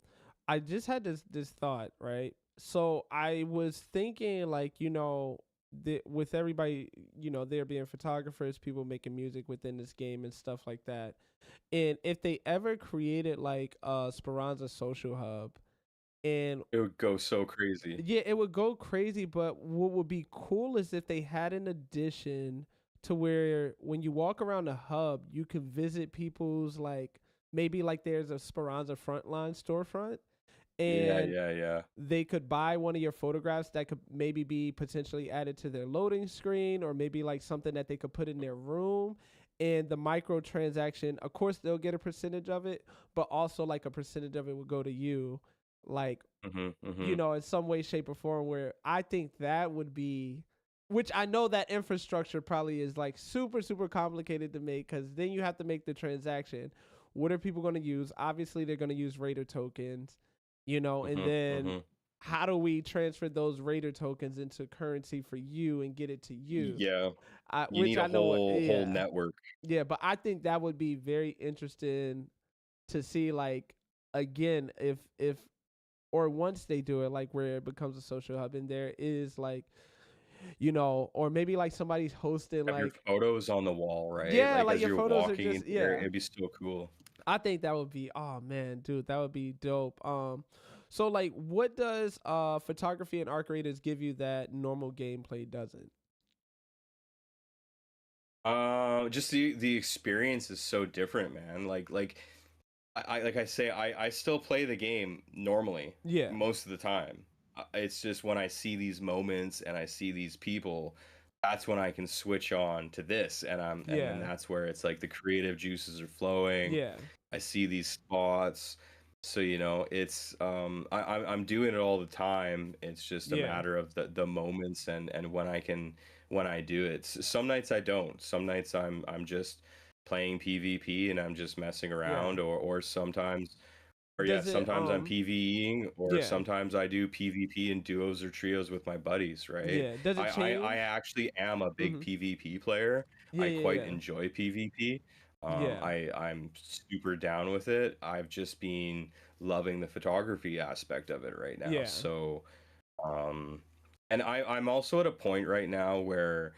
I just had this thought, right? So I was thinking like, with everybody, there being photographers, people making music within this game and stuff like that. And if they ever created like a Speranza social hub, and It would go so crazy. yeah, it would go crazy, but what would be cool is if they had an addition to where when you walk around the hub, you can visit people's like maybe like there's a Speranza Frontline storefront, Yeah, and yeah, yeah. they could buy one of your photographs that could maybe be potentially added to their loading screen, or maybe like something that they could put in their room. And the microtransaction, of course, they'll get a percentage of it, but also like a percentage of it would go to you. Like, Mm-hmm. in some way, shape, or form, where I think that would be, which I know that infrastructure probably is like super, super complicated to make, because then you have to make the transaction. What are people going to use? Obviously, they're going to use Raider tokens, and Mm-hmm. then Mm-hmm. how do we transfer those Raider tokens into currency for you and get it to you? Yeah, you Which need a I know, whole yeah, network. yeah, but I think that would be very interesting to see, like, again, if or once they do it, like where it becomes a social hub and there is like, or maybe like somebody's hosting Have your like, photos on the wall, right? yeah, Like like as your you're photos are walking just, into there, yeah. it'd be so cool. I think that would be, oh man, dude, that would be dope. So like, what does photography and arc raiders give you that normal gameplay doesn't? Just the experience is so different, man. Like like I say, I still play the game normally Yeah, most of the time. It's just when I see these moments and I see these people, that's when I can switch on to this, and then yeah, that's where it's like the creative juices are flowing. yeah, I see these spots. So it's I'm doing it all the time. It's just a yeah, matter of the moments and when I do it. Some nights I don't. Some nights I'm just playing PvP and I'm just messing yeah. around, or sometimes, or yeah, Does it sometimes I'm PvEing, or yeah, sometimes I do PvP in duos or trios with my buddies, right? yeah, does it I change? actually am a big Mm-hmm. PvP player. Yeah, I yeah, quite yeah, enjoy PvP. yeah, I'm super down with it. I've just been loving the photography aspect of it right now. yeah, So, um, and I'm also at a point right now where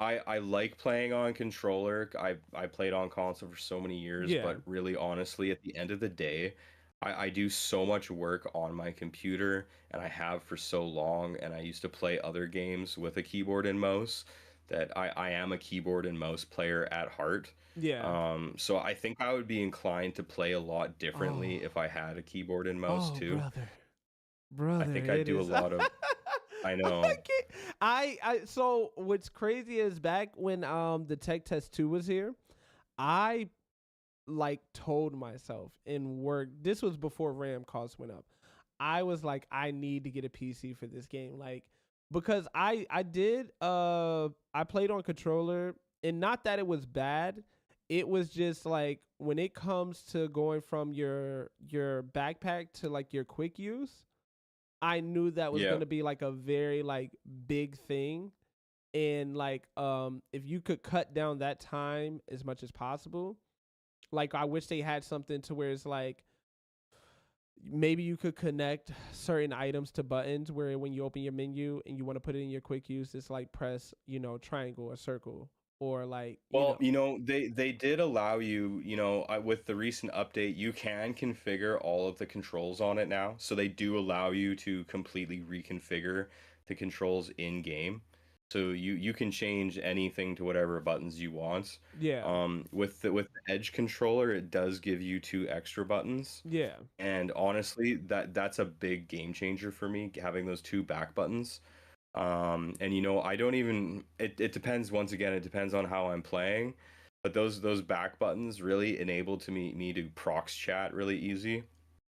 I like playing on controller. I played on console for so many years, yeah, but really honestly, at the end of the day, I do so much work on my computer, and I have for so long, and I used to play other games with a keyboard and mouse, that I am a keyboard and mouse player at heart. yeah. So I think I would be inclined to play a lot Oh, differently if I had a keyboard and mouse oh, too. brother, I brother, think I'd it do a is. lot of, I know. So what's crazy is back when the Tech Test 2 was here, I like told myself in work, this was before RAM costs went up. I was like, I need to get a PC for this game, like, because I played on controller, and not that it was bad, it was just like when it comes to going from your backpack to like your quick use, I knew that was Yeah. going to be like a very like big thing. And like, if you could cut down that time as much as possible, like, I wish they had something to where it's like, maybe you could connect certain items to buttons where when you open your menu and you want to put it in your quick use, it's like press, triangle or circle or like, Well, they did allow you, with the recent update, you can configure all of the controls on it now. So they do allow you to completely reconfigure the controls in game. So you can change anything to whatever buttons you want. yeah, With the Edge controller, it does give you 2 extra buttons. yeah, And honestly, that's a big game changer for me, having those 2 back buttons. And I don't even it depends, once again, it depends on how I'm playing, but those back buttons really enable to me to prox chat really easy.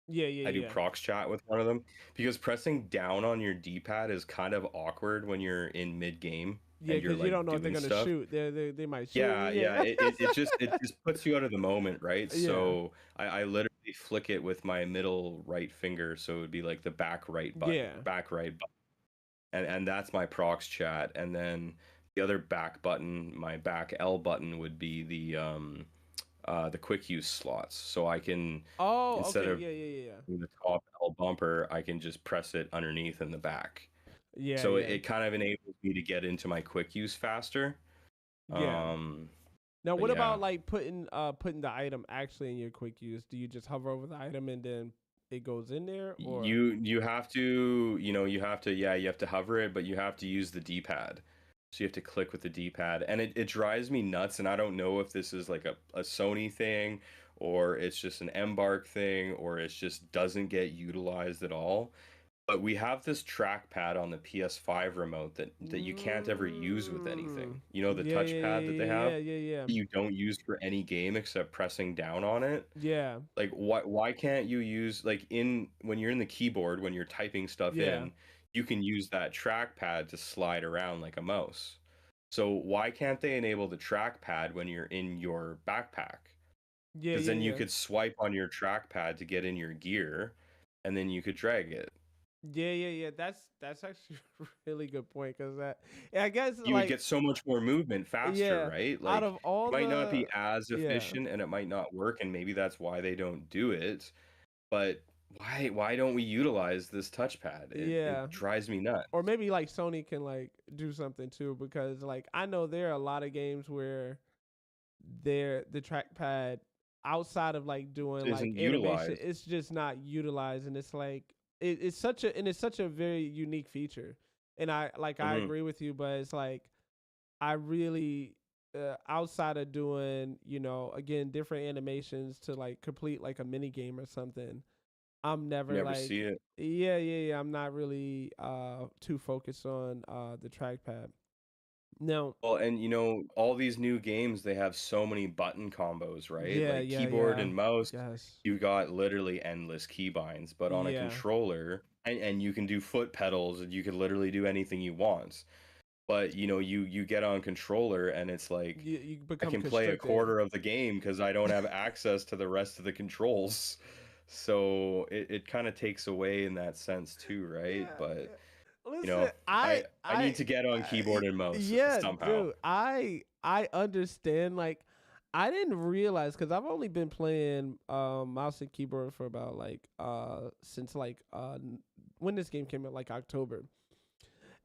yeah, yeah, I do yeah. prox chat with one of them because pressing down on your D-pad is kind of awkward when you're in mid game Yeah, and you're because you like don't know if they're doing gonna stuff. shoot. They might shoot. Yeah, yeah, it just puts you out of the moment, right? Yeah, So I literally flick it with my middle right finger, so it would be like the yeah, back right and that's my prox chat. And then the other back button, my back L button, would be the quick use slots. So I can, Oh, instead okay. of Yeah, yeah, yeah, the top L bumper, I can just press it underneath in the back. yeah, So yeah, it kind of enables me to get into my quick use faster. yeah. Um, Now, but what yeah. about like putting the item actually in your quick use? Do you just hover over the item and then it goes in there, or You have to, you have to hover it, but you have to use the D-pad. So you have to click with the D-pad, and it drives me nuts. And I don't know if this is like a Sony thing, or it's just an Embark thing, or it just doesn't get utilized at all. But we have this trackpad on the PS5 remote that you can't ever use with anything. You know, the yeah, yeah, touchpad that they yeah, have, yeah, yeah, yeah, that you don't use for any game except pressing down on it. yeah, Like, why can't you use, like, when you're in the keyboard, when you're typing stuff yeah, in, you can use that trackpad to slide around like a mouse. So why can't they enable the trackpad when you're in your backpack? yeah, Because yeah, then you yeah. could swipe on your trackpad to get in your gear, and then you could drag it. Yeah, yeah, yeah. That's actually a really good point because yeah, I guess You would like get so much more movement faster, yeah, right? out Like, of all it might not be the as yeah, efficient and it might not work, and maybe that's why they don't do it. But why don't we utilize this touchpad? It yeah, drives me nuts. or maybe like Sony can like do something too because like I know there are a lot of games where the trackpad outside of like doing like Isn't animation, utilized. it's just not utilized, and it's like it's such a very unique feature, and I Hmm. agree with you, but it's like I really outside of doing again different animations to like complete like a mini game or something, I'm never Never see like it. yeah, yeah, yeah, I'm not really too focused on the trackpad now. Well, and all these new games, they have so many button combos, right? Yeah, Like yeah, keyboard yeah, and mouse, yes, you've got literally endless keybinds, but on a yeah, controller, and you can do foot pedals, and you can literally do anything you want. But you get on controller, and it's like, you I become can play a constricted. quarter of the game because I don't have access to the rest of the controls. So it kind of takes away in that sense too, right? Yeah, But yeah. Listen, I need to get on keyboard and mouse yeah, somehow. dude, I understand. Like, I didn't realize because I've only been playing mouse and keyboard for about like since like when this game came out, like October.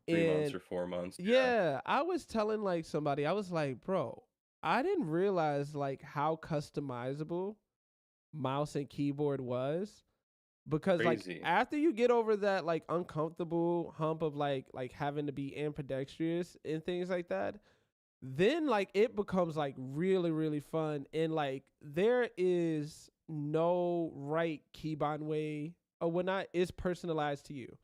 3 months And or 4 months. Yeah. yeah, I was telling like somebody, I was like, bro, I didn't realize like how customizable mouse and keyboard was because like Crazy. after you get over that like uncomfortable hump of like having to be ambidextrous and things like that, then like it becomes like really really fun, and like there is no right keybind way or whatnot. It's personalized to you.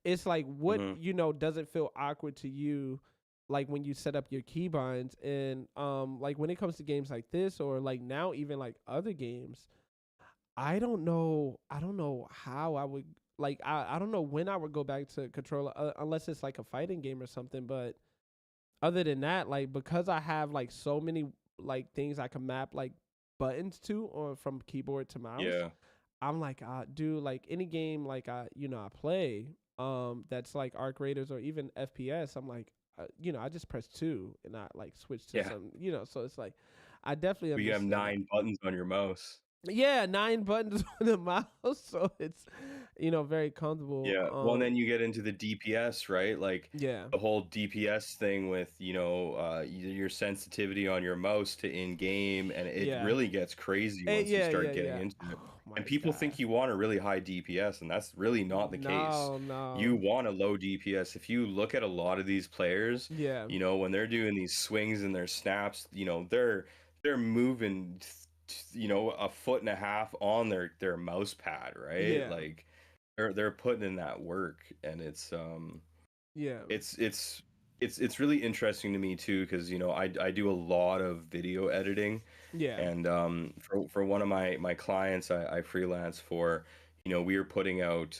It's like what Hmm. doesn't feel awkward to you, like when you set up your keybinds. And like when it comes to games like this or like now even like other games, I don't know how I would like I don't know when I would go back to controller unless it's like a fighting game or something. But other than that, like because I have like so many like things I can map like buttons to or from keyboard to mouse, Yeah. I'm like dude, like any game like I play that's like Arc Raiders or even FPS, I'm like I just press 2 and I like switch to Yeah. some, so it's like I definitely We have understand that. 9 buttons on your mouse. Yeah, 9 buttons on the mouse, so it's very comfortable. Yeah. Well, and then you get into the DPS, right? Like Yeah. the whole DPS thing with, your sensitivity on your mouse to in game, and it Yeah. really gets crazy once you Yeah, start yeah, getting yeah. into it. Oh my And people god. think you want a really high DPS, and that's really not the case. No, You no. want a low DPS. If you look at a lot of these players, Yeah. when they're doing these swings and their snaps, they're moving, a foot and a half on their mouse pad, right? Yeah. Like they're putting in that work, and Yeah. it's really interesting to me too, because I do a lot of video editing, Yeah. and for one of my clients I freelance for, we were putting out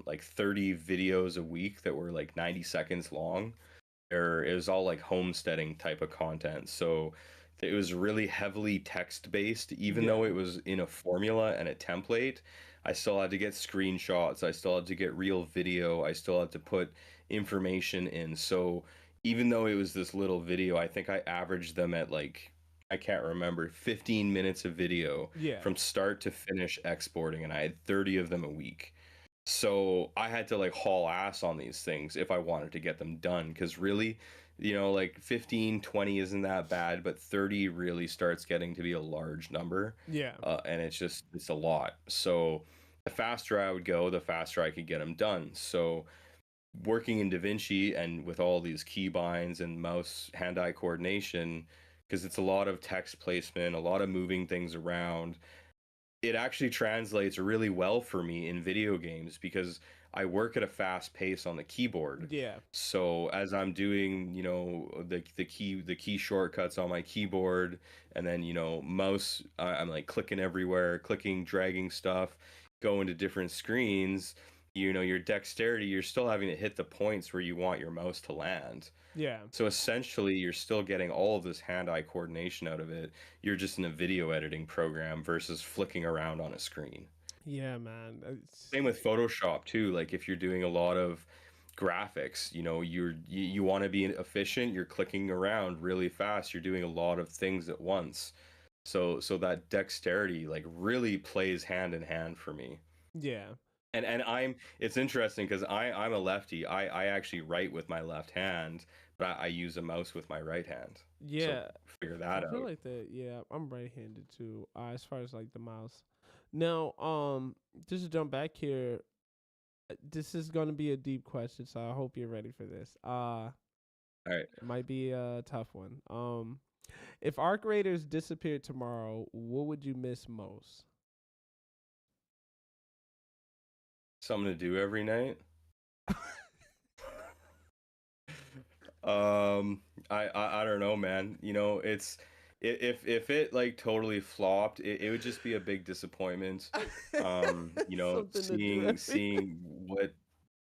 like 30 videos a week that were like 90 seconds long. It was all like homesteading type of content, so it was really heavily text based. Even though Yeah. it was in a formula and a template, I still had to get screenshots, I still had to get real video, I still had to put information in. So even though it was this little video, I think I averaged them at, like, I can't remember, 15 minutes of video Yeah. from start to finish exporting, and I had 30 of them a week. So I had to like haul ass on these things if I wanted to get them done, because really, like 15, 20 isn't that bad, but 30 really starts getting to be a large number. Yeah. And it's a lot. So the faster I would go, the faster I could get them done. So working in DaVinci and with all these keybinds and mouse hand-eye coordination, because it's a lot of text placement, a lot of moving things around, it actually translates really well for me in video games, because I work at a fast pace on the keyboard. Yeah. So as I'm doing, the key shortcuts on my keyboard, and then mouse, I'm like clicking everywhere, clicking, dragging stuff, going to different screens. Your dexterity, you're still having to hit the points where you want your mouse to land. Yeah. So essentially, you're still getting all of this hand-eye coordination out of it. You're just in a video editing program versus flicking around on a screen. Yeah, man. Same with Photoshop too. Like if you're doing a lot of graphics, you want to be efficient. You're clicking around really fast. You're doing a lot of things at once. So that dexterity like really plays hand in hand for me. Yeah. And it's interesting because I'm a lefty. I actually write with my left hand, but I use a mouse with my right hand. So Yeah. figure I that feel out. like that. Yeah, I'm right-handed too. As far as like the mouse. Now, just to jump back here, this is gonna be a deep question, so I hope you're ready for this. All right. It might be a tough one. If Arc Raiders disappeared tomorrow, what would you miss most? Something to do every night. I don't know, man. It's if it like totally flopped, it would just be a big disappointment. Something to do every Seeing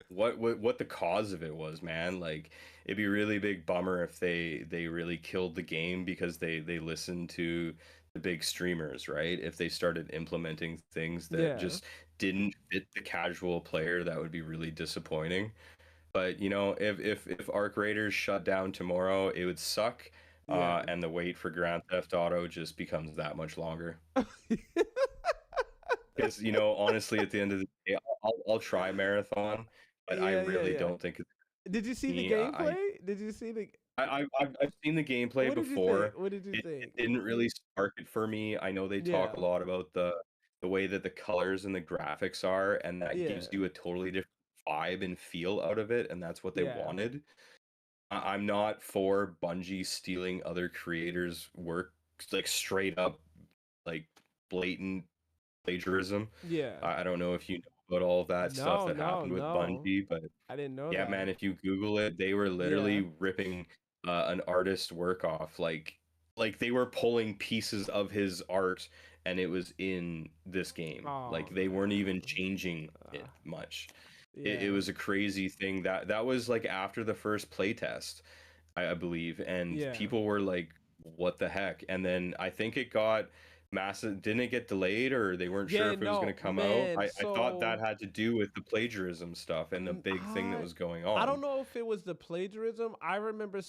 what the cause of it was, man. Like it'd be a really big bummer if they really killed the game because they listened to the big streamers, right? If they started implementing things that Yeah. just didn't fit the casual player, that would be really disappointing. But if Arc Raiders shut down tomorrow, it would suck. Yeah. And the wait for Grand Theft Auto just becomes that much longer. Because honestly, at the end of the day, I'll try Marathon, but I Yeah, yeah, really yeah. don't think it's Did you see the me. gameplay? Did you see the I've seen the gameplay What did you before. think? What did you It think? didn't really spark it for me. I know they talk a Yeah. lot about the way that the colors and the graphics are, and that Yeah. gives you a totally different vibe and feel out of it, and that's what they Yeah. wanted. I'm not for Bungie stealing other creators' work, like straight up, like blatant plagiarism. Yeah. I don't know if you know about all of that stuff No, that no, happened with no. Bungie, but I didn't know yeah, that. man, if you Google it, they were Yeah. literally ripping an artist's work off. Like they were pulling pieces of his art, and it was in this game. Oh, Like they weren't even man. changing it much. It Yeah. was a crazy thing. That was like after the first playtest, I believe, and Yeah. people were like, "What the heck?" And then I think it got massive, didn't it get delayed, or they weren't sure Yeah, if it was going no, to come out? man. I thought that So had to do with the plagiarism stuff and the big thing that I was going I don't on. know if it was the plagiarism. I remember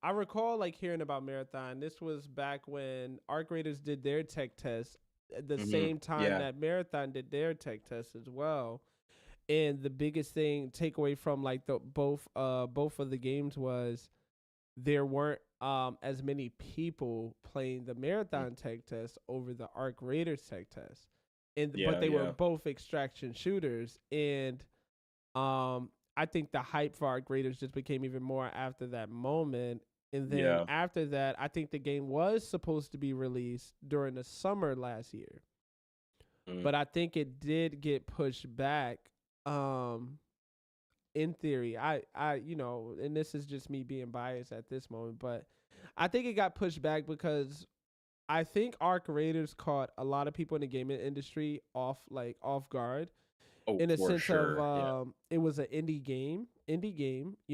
I recall like hearing about Marathon. This was back when Arc Raiders did their tech test at the same time Yeah. that Marathon did their tech test as well. And the biggest thing takeaway from like the both of the games was there weren't as many people playing the Mm. Marathon tech test over the Arc Raiders tech test. But Yeah, they were yeah. both extraction shooters, and I think the hype for Arc Raiders just became even more after that moment. And then Yeah. after that, I think the game was supposed to be released during the summer last year, Mm. but I think it did get pushed back. Um, in theory, and this is just me being biased at this moment, but I think it got pushed back because I think Arc Raiders caught a lot of people in the gaming industry off guard, Oh, in a for sense of sure. Yeah. it was an indie game,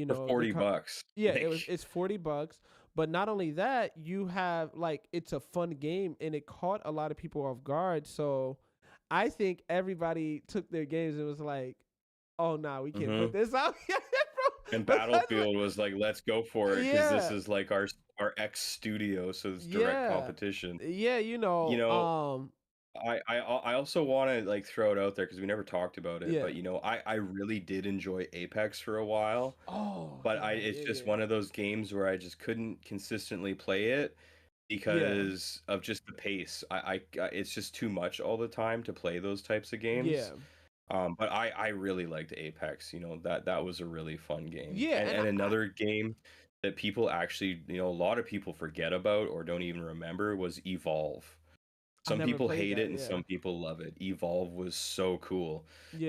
For 40 bucks. yeah, Like, it's $40, but not only that, you have like it's a fun game and it caught a lot of people off guard. So I think everybody took their games and was like, "Oh no, we can't put this out yet, bro." and Because, Battlefield was like, let's go for it, because this yeah, is like our ex studio, so it's direct yeah, competition. yeah, You know, I also want to like throw it out there because we never talked about it, yeah. but I really did enjoy Apex for a while, Oh but yeah, it's yeah, just yeah, one of those games where I just couldn't consistently play it yeah, because of just the pace. It's just too much all the time to play those types of yeah, games. But I really liked Apex. You know, that was a really fun game. yeah, And and another game that people actually, a lot of people forget about or don't even remember was Evolve. I Some never people played hate it that. and Yeah, some people love it. Evolve was so cool.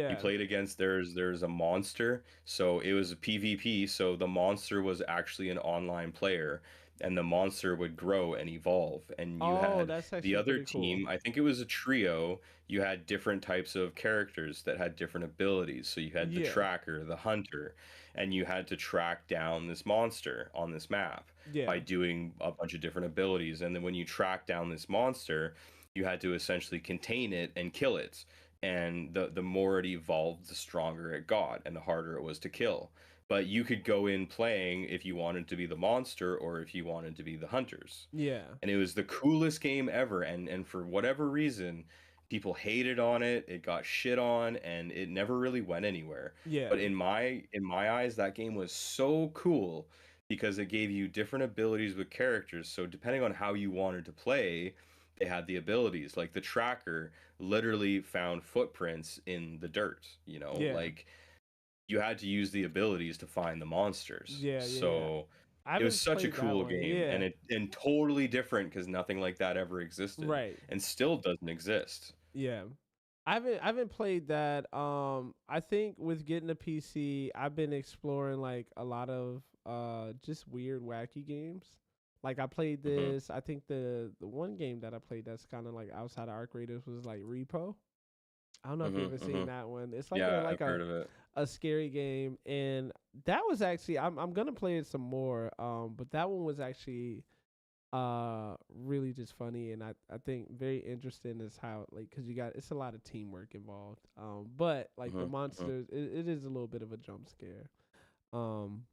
You yeah. played against there's a monster, so it was a PvP, so the monster was actually an online player, and the monster would grow and evolve, and you Oh, had that's the actually other pretty cool. team, I think it was a trio, you had different types of characters that had different abilities. So you had the Yeah, tracker, the hunter, and you had to track down this monster on this map yeah. by doing a bunch of different abilities. And then when you track down this monster, you had to essentially contain it and kill it. And the more it evolved, the stronger it got and the harder it was to kill. But you could go in playing if you wanted to be the monster or if you wanted to be the hunters. Yeah. And it was the coolest game ever. And for whatever reason, people hated on it. It got shit on, and it never really went anywhere. Yeah. But in my eyes, that game was so cool because it gave you different abilities with characters. So depending on how you wanted to play, they had the abilities. Like the tracker literally found footprints in the dirt, Yeah. like you had to use the abilities to find the monsters. Yeah. Yeah. Yeah. So I it was haven't such a played that cool one. game, Yeah. and totally different because nothing like that ever existed Right. and still doesn't exist. Yeah. I haven't played that. I think with getting a PC, I've been exploring like a lot of just weird wacky games. Like I played Hmm. this. I think the one game that I played that's kind of like outside of Arc Raiders was like Repo. I don't know if you Hmm. ever hmm seen that one. It's like Yeah, I've heard of it. a scary game, and that was actually I'm gonna play it some more. But that one was actually really just funny, and I think very interesting is how like because it's a lot of teamwork involved. But like the Hmm. hmm monsters, it is a little bit of a jump scare. Um,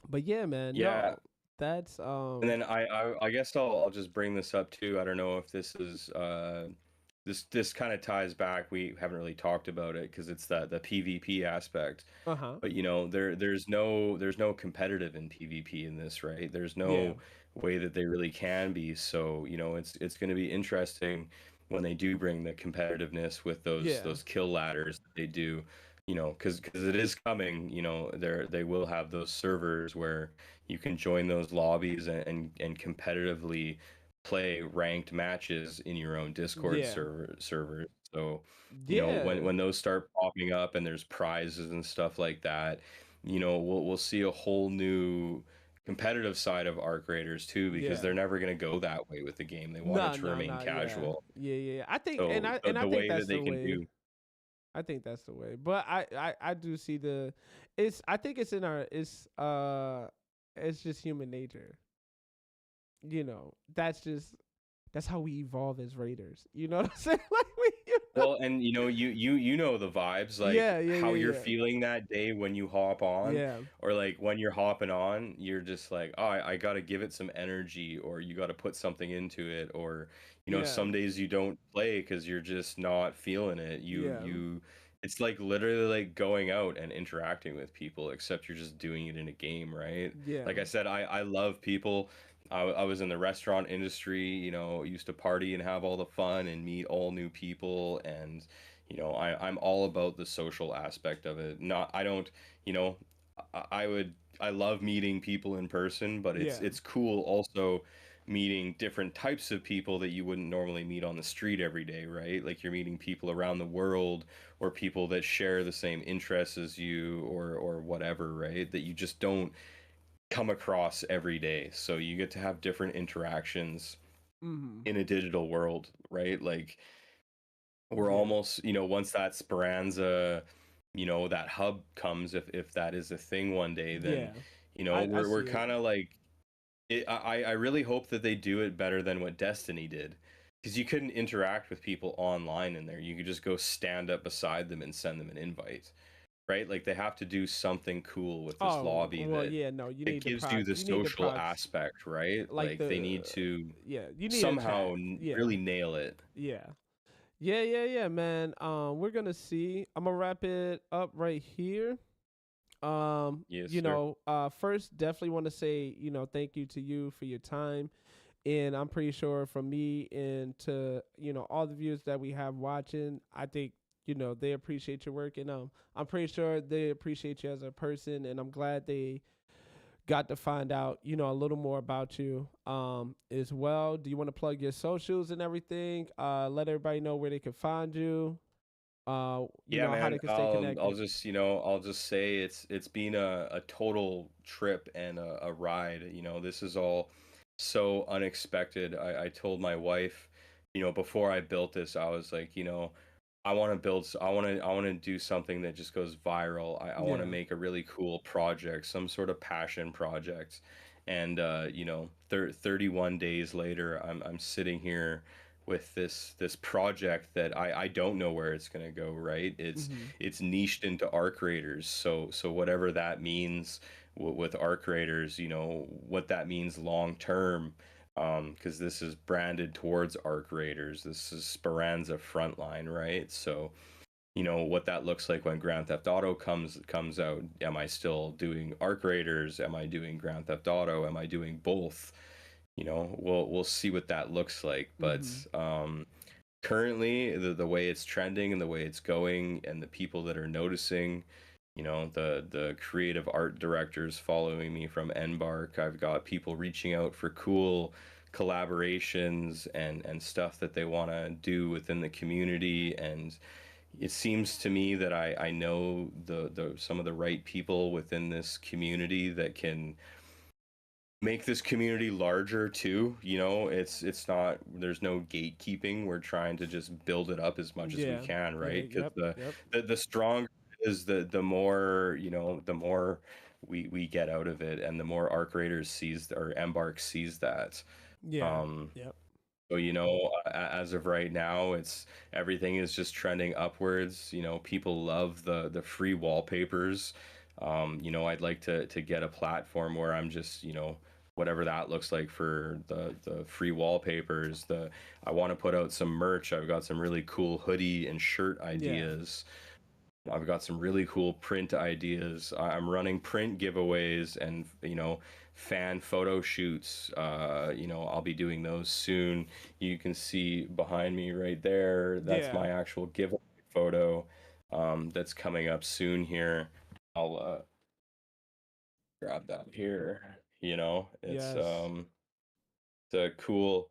but yeah, man, Yeah, no, that's and then I guess I'll just bring this up too. I don't know if this is this kind of ties back. We haven't really talked about it because it's the PvP aspect. uh-huh, But there's no competitive in PvP in this, right? There's yeah, no way that they really can be. So, it's going to be interesting when they do bring the competitiveness with those yeah, those kill ladders that they do, because it is coming. They will have those servers where you can join those lobbies and competitively play ranked matches in your own Discord yeah, server. So, when yeah, those start popping up and there's prizes and stuff like that, we'll see a whole new competitive side of Arc Raiders too, because yeah. they're never going to go that way with the game. They want it No, to no, remain no, yeah, casual. yeah, yeah, yeah. I think, and So I the, and I the think way that that's they the can way. do. I think that's the way. But I do see I think it's in our it's just human nature. That's just that's how we evolve as raiders. You know what I'm saying? Like we, you know? Well, and you know the vibes, like Yeah, yeah, how yeah, you're yeah. feeling that day when you hop on, Yeah, or like when you're hopping on, you're just like, oh, I gotta give it some energy, or you gotta put something into it, or yeah, some days you don't play because you're just not feeling it. yeah, It's like literally like going out and interacting with people, except you're just doing it in a game, right? yeah, Like I said, I love people. I was in the restaurant industry, used to party and have all the fun and meet all new people. And, I'm all about the social aspect of it. Not, I don't, you know, I love meeting people in person, but yeah. it's cool also meeting different types of people that you wouldn't normally meet on the street every day, right? Like you're meeting people around the world, or people that share the same interests as you, or whatever, right? That you just don't come across every day. So you get to have different interactions Mm-hmm. in a digital world, right? Like we're Yeah, almost, once that Speranza, that hub comes, if that is a thing one day, then yeah. I we're see it. kind of like I really hope that they do it better than what Destiny did. Because you couldn't interact with people online in there. You could just go stand up beside them and send them an invite, right? Like they have to do something cool with this Oh lobby well, that yeah. No, you it need the gives you prox. the You need the social prox. aspect, right? Like Like they the need to yeah. You need a somehow chat. Yeah, really nail it. yeah. Yeah, yeah, yeah, man. We're gonna see. I'm gonna wrap it up right here. Yes, sir. First, definitely want to say, thank you to you for your time, and I'm pretty sure from me and to all the viewers that we have watching, I think they appreciate your work, and I'm pretty sure they appreciate you as a person, and I'm glad they got to find out, a little more about you as well. Do you want to plug your socials and everything? Let everybody know where they can find you. Yeah, How man. they can stay I'll connected. just I'll just say it's been a total trip and a ride. This is all so unexpected. I told my wife, before I built this, I was like, I want to I want to do something that just goes viral. I want to Yeah. make a really cool project, some sort of passion project. And 31 days later, I'm sitting here with this project that I don't know where it's going to go, right? Mm-hmm. It's niched into art creators. So whatever that means with art creators, what that means long term, because this is branded towards art creators. This is Speranza Frontline, right? So what that looks like when Grand Theft Auto comes out. Am I still doing art creators? Am I doing Grand Theft Auto? Am I doing both? We'll see what that looks like. But Mm-hmm. currently, the way it's trending and the way it's going, and the people that are noticing, the creative art directors following me from Embark. I've got people reaching out for cool collaborations and stuff that they want to do within the community. And it seems to me that I know the some of the right people within this community that can make this community larger too. It's not, there's no gatekeeping. We're trying to just build it up as much as we Yeah. can, Yeah. right? Because Yep. Yep. the stronger it is, the more, the more we get out of it, and the more Arc Raiders sees, or Embark sees that. Yeah. um Yep. so as of right now, it's everything is just trending upwards. People love the free wallpapers. I'd like to get a platform where I'm just, whatever that looks like for the free wallpapers. I want to put out some merch. I've got some really cool hoodie and shirt Yeah. ideas. I've got some really cool print ideas. I'm running print giveaways and, fan photo shoots. I'll be doing those soon. You can see behind me right there. That's Yeah. my actual giveaway photo. That's coming up soon here. I'll grab that here. It's Yes. a cool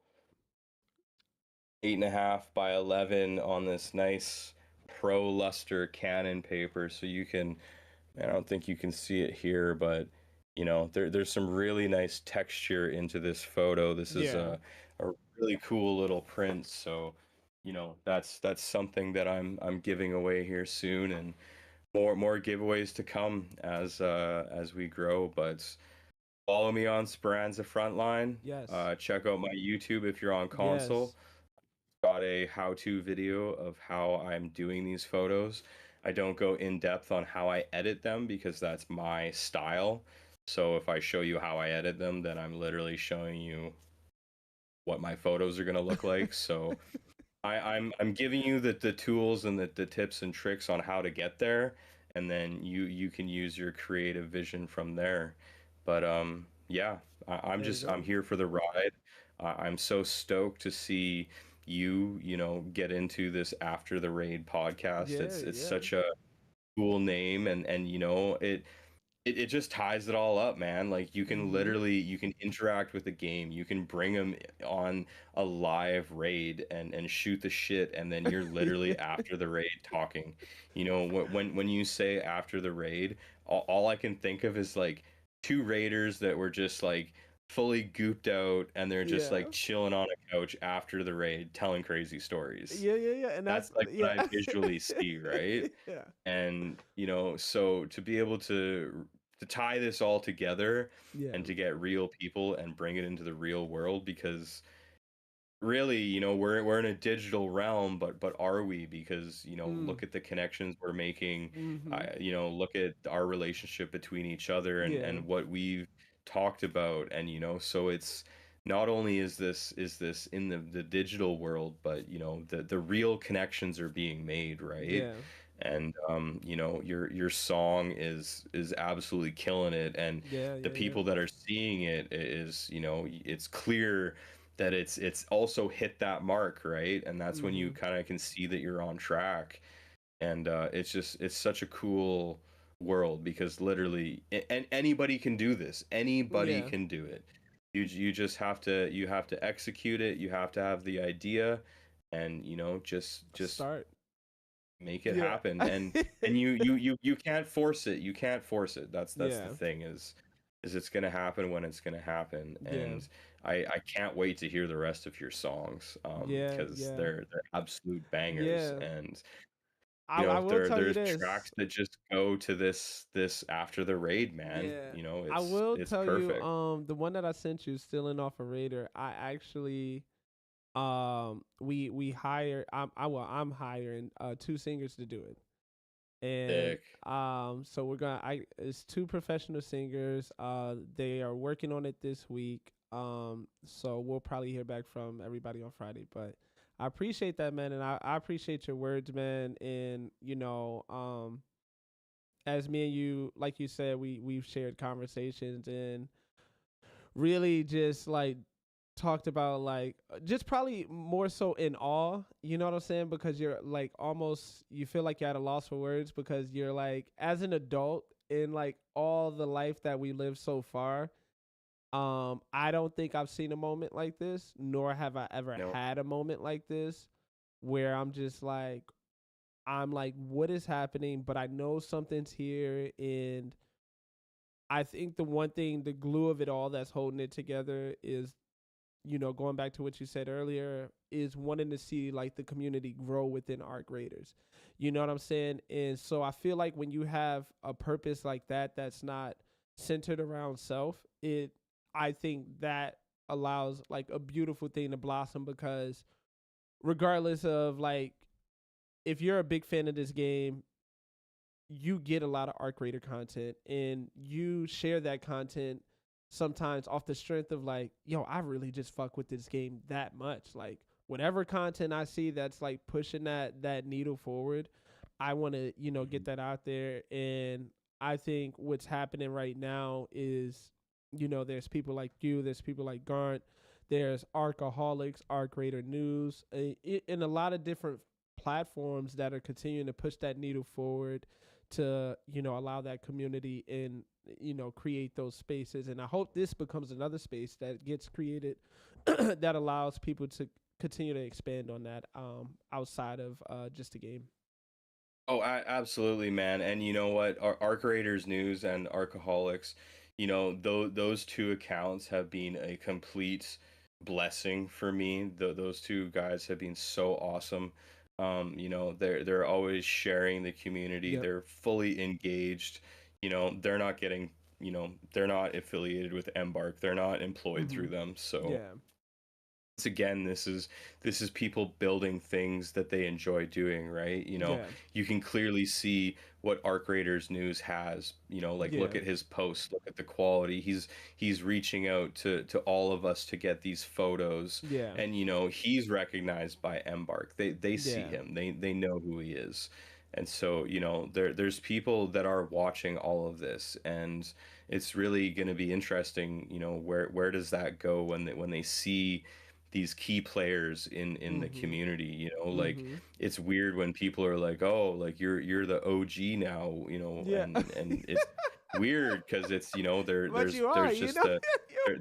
8.5 by 11 on this nice Pro Luster Canon paper. So you can, I don't think you can see it here, but there's some really nice texture into this photo. This is Yeah. a really cool little print. So that's something that I'm giving away here soon, and more giveaways to come as we grow. But Follow me on Speranza Frontline. Yes. Check out my YouTube if you're on console. Yes. Got a how-to video of how I'm doing these photos. I don't go in depth on how I edit them because that's my style. So if I show you how I edit them, then I'm literally showing you what my photos are gonna look like. So I'm giving you the tools and the tips and tricks on how to get there, and then you can use your creative vision from there. But yeah, I'm There you just I'm go. here for the ride. I'm so stoked to see you know get into this after the raid podcast. Yeah, It's yeah. such a cool name, and you know it just ties it all up, man. Like you can Mm-hmm. literally you can interact with the game. You can bring them on a live raid and shoot the shit, and then you're literally after the raid talking. You know, when you say after the raid, all I can think of is like two raiders that were just like fully gooped out and they're just Yeah. like chilling on a couch after the raid telling crazy stories. Yeah, yeah, yeah. And That's that's like what yeah. I visually see, right? Yeah. And you know, so to be able to tie this all together Yeah. and to get real people and bring it into the real world, because really, you know, we're in a digital realm, but are we? Because you know, Mm. look at the connections we're making. Mm-hmm. You know, look at our relationship between each other Yeah. and what we've talked about. And you know, so it's not only is this in the digital world, but you know, the real connections are being made, right? Yeah. And you know, your song is absolutely killing it, and Yeah, the yeah, yeah. people that are seeing it is, you know, it's clear that it's also hit that mark, right? And that's when Mm-hmm. you kind of can see that you're on track. And it's such a cool world because literally and anybody can do this. Anybody Yeah. can do it. You just have to execute it. You have to have the idea, and you know, just Start. make it Yeah. happen. And you can't force it. You can't force it. That's the Yeah. thing is it's gonna happen when it's gonna happen. Yeah. And I can't wait to hear the rest of your songs, Yeah. because Yeah. they're absolute bangers. Yeah. And I you I know, will tell you there's this. tracks that just go to this after the raid, man. Yeah. You know, I will it's tell you, perfect. the one that I sent you, stealing off a Raider, I actually we hire I'm hiring two singers to do it. And Sick. so we're gonna I it's two professional singers. They are working on it this week. So we'll probably hear back from everybody on Friday. But I appreciate that, man, and I appreciate your words, man. And as me and you, like you said, we've shared conversations and really just like talked about like just probably more so in awe, you know what I'm saying? Because you're like almost you feel like you're at a loss for words because you're like as an adult in like all the life that we lived so far, I don't think I've seen a moment like this, nor have I ever No. had a moment like this where I'm like, what is happening? But I know something's here. And I think the one thing, the glue of it all that's holding it together is, going back to what you said earlier, is wanting to see like the community grow within art graders. You know what I'm saying? And so I feel like when you have a purpose like that, that's not centered around self, I think that allows like a beautiful thing to blossom because regardless of like, if you're a big fan of this game, you get a lot of art creator content and you share that content sometimes off the strength of like, yo, I really just fuck with this game that much. Like whatever content I see that's like pushing that needle forward, I want to, get that out there. And I think what's happening right now is, there's people like you, there's people like Garnt, there's Arcaholics, Art Creator News, and a lot of different platforms that are continuing to push that needle forward to allow that community and create those spaces. And I hope this becomes another space that gets created that allows people to continue to expand on that outside of just a game. Oh, absolutely, man. And you know what? Our creators news and Arcaholics, you know, those two accounts have been a complete blessing for me. Those two guys have been so awesome. You know, they're always sharing the community. Yep. They're fully engaged. You know, they're not getting they're not affiliated with Embark. They're not employed through them. So Yeah. once again, this is people building things that they enjoy doing, right? Yeah. You can clearly see what Arc Raiders News has. Like, look Yeah. at his posts, look at the quality. He's reaching out to all of us to get these photos, Yeah. and he's recognized by Embark. They see Yeah. him. They know who he is. And so, there's people that are watching all of this, and it's really going to be interesting, where does that go when they see these key players in the community. Like, it's weird when people are like, oh, like you're the OG now, Yeah. and it's weird because it's there But you are, there's just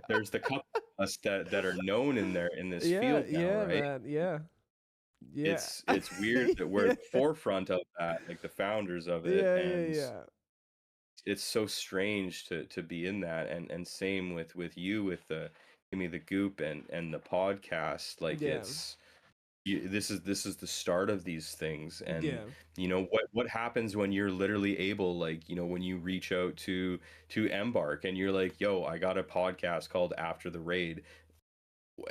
there's the couple of us that are known in this Yeah, field now, yeah, right? man. Yeah. Yeah. It's weird that we're Yeah. at the forefront of that, like the founders of it, Yeah, and yeah. it's so strange to be in that. And same with you, with the Gimme the Goop and the podcast. Like, Yeah. this is the start of these things. And Yeah. what happens when you're literally able, like, when you reach out to Embark and you're like, yo, I got a podcast called After the Raid,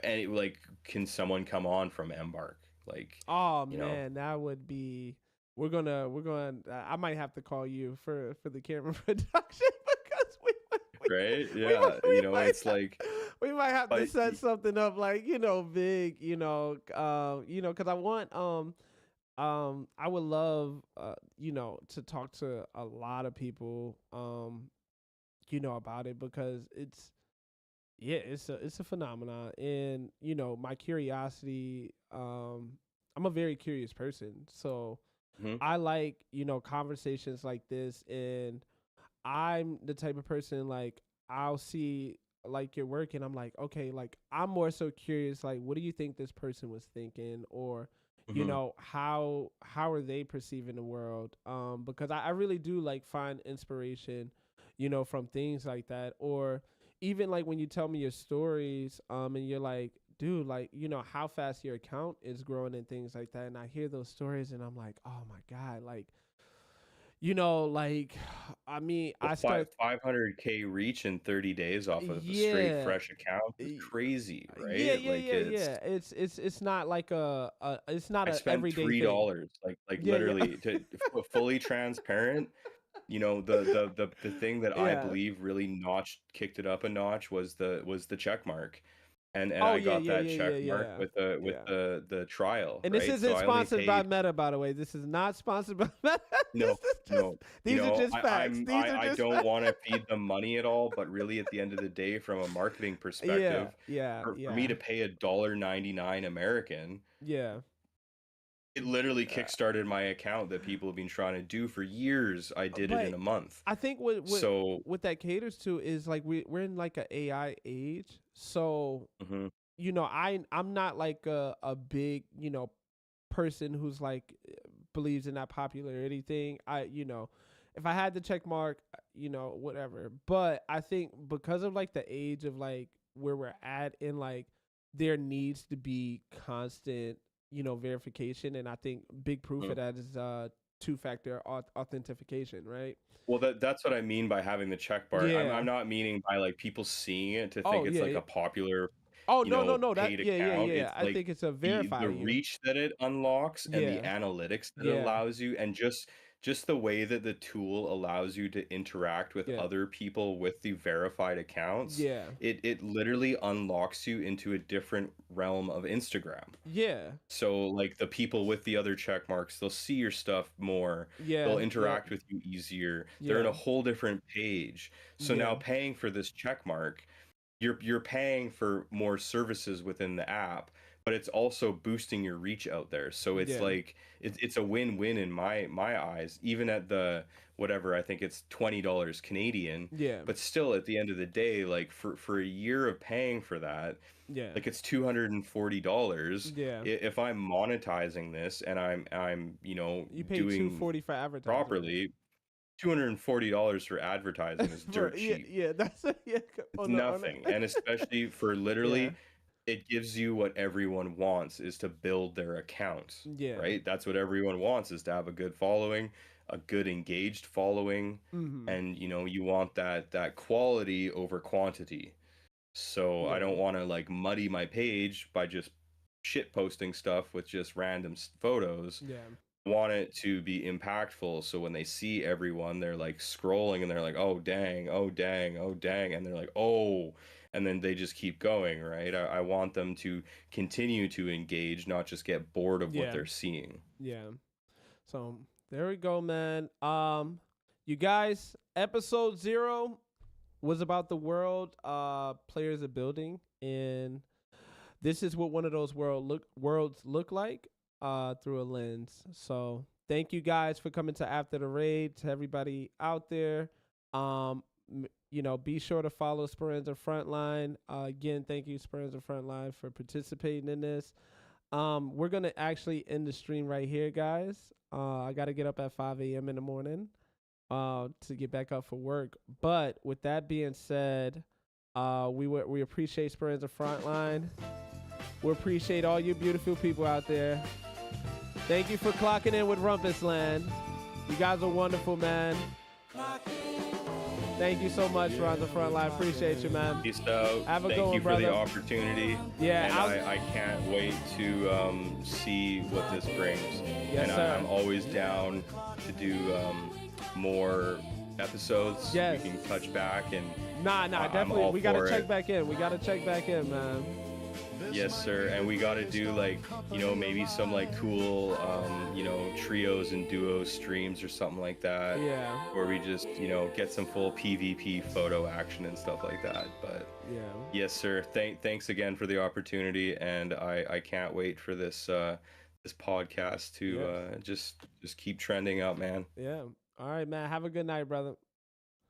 and like, can someone come on from Embark? Like, Oh you know man, that would be. We're gonna. I might have to call you for the camera production because right? we Yeah, might, we might it's have, like, we might have to but set something up like big, because I want I would love to talk to a lot of people about it, because it's a phenomenon. And my curiosity, I'm a very curious person, so mhm. I like conversations like this. And I'm the type of person, like, I'll see like your work and I'm like, okay, like, I'm more so curious, like, what do you think this person was thinking? Or Mhm. how are they perceiving the world? Because I really do like find inspiration from things like that. Or even like when you tell me your stories, and you're like, dude, like, how fast your account is growing and things like that. And I hear those stories and I'm like, oh my God, like, like, I mean, Well, I start, 500K reach in 30 days off of a straight yeah, fresh account is y- crazy, yeah, right? yeah, Like, yeah, yeah. It's not like it's not I a spent everyday thing. $3, like Yeah, yeah, literally, to fully transparent. The thing that I yeah. believe really kicked it up a notch was the check mark. And Oh I yeah, got yeah, that yeah, check yeah, mark yeah, with the yeah. the trial, And this right? So isn't I only sponsored by paid. Meta, by the way. This is not sponsored by Meta. This No, is just no, these are just I, facts. I'm These are I just don't facts. want to feed them money at all, but really, at the end of the day, from a marketing Yeah, perspective, yeah, for me yeah, to pay $1.99 American, yeah. it literally Uh, kickstarted my account that people have been trying to do for years. I did it in but a month. I think So, what that caters to is like we're in like a AI age. So mhm, I'm not like a big person who's like believes in that popularity thing. If I had the check mark, whatever. But I think because of like the age of like where we're at, in like there needs to be constant verification. And I think big proof mhm. of that is two-factor authentication, right? Well, that's what I mean by having the check bar. I'm Yeah. not meaning by like people seeing it to think Oh it's yeah, like yeah. a popular, Oh no, no, no. That paid yeah, yeah, account. yeah. It's I like think it's a the verify you. reach that it unlocks and the Yeah. analytics that it Yeah. allows you, and just the way that the tool allows you to interact with Yeah. other people with the verified accounts. Yeah. It literally unlocks you into a different realm of Instagram. Yeah. So, like, the people with the other check marks, they'll see your stuff more. They'll Yeah. Yep. interact with you easier. They're in a Yeah. whole different page. So now, Yeah. paying for this check mark, you're paying for more services within the app, but it's also boosting your reach out there. So it's Yeah. like it's a win-win in my eyes, even at the whatever, I think it's $20 Canadian, Yeah. but still, at the end of the day, like, for a year of paying for that, Yeah. like, it's $240. Yeah. If I'm monetizing this and I'm You pay doing 240 for advertising, right? properly, $240 for advertising is Bro, dirt yeah, cheap. yeah, that's It's on the nothing. And especially for yeah. literally it gives you what everyone wants, is to build their account, Yeah. right? That's what everyone wants, is to have a good following, a good engaged following, Mm-hmm. and you want that quality over quantity. So I Yeah. don't want to like muddy my page by just shit posting stuff with just random photos. Yeah. Want it to be impactful, so when they see everyone, they're like scrolling and they're like, oh dang, oh dang, oh dang, and they're like, oh, and then they just keep going, right? I want them to continue to engage, not just get bored of what Yeah. they're seeing. Yeah. So there we go, man. You guys, episode 0 was about the world players are building, and this is what one of those worlds look like through a lens. So thank you guys for coming to After the Raid. To everybody out there, be sure to follow Speranza Frontline. Again, thank you, Speranza Frontline, for participating in this. We're gonna actually end the stream right here, guys. I gotta get up at 5 a.m. in the morning to get back up for work. But with that being said, we appreciate Speranza Frontline. We appreciate all you beautiful people out there. Thank you for clocking in with RUMPUSLAND. You guys are wonderful, man. Thank you so much, Speranza Frontline. Appreciate you, man. Peace out. Have a good Thank one, you for the brother. opportunity. Yeah, and I can't wait to see what this brings. Yes, and sir. I'm always down to do more episodes. Yes. We can touch back and I'm definitely. all We gotta for check it. back in. We gotta check back in, man. Yes, sir. And we got to do like, maybe some like cool, trios and duos streams or something like that. Yeah. Where we just, get some full PvP photo action and stuff like that. But Yeah. yes, sir. Thanks again for the opportunity, and I can't wait for this this podcast to just keep trending up, man. Yeah. All right, man. Have a good night, brother.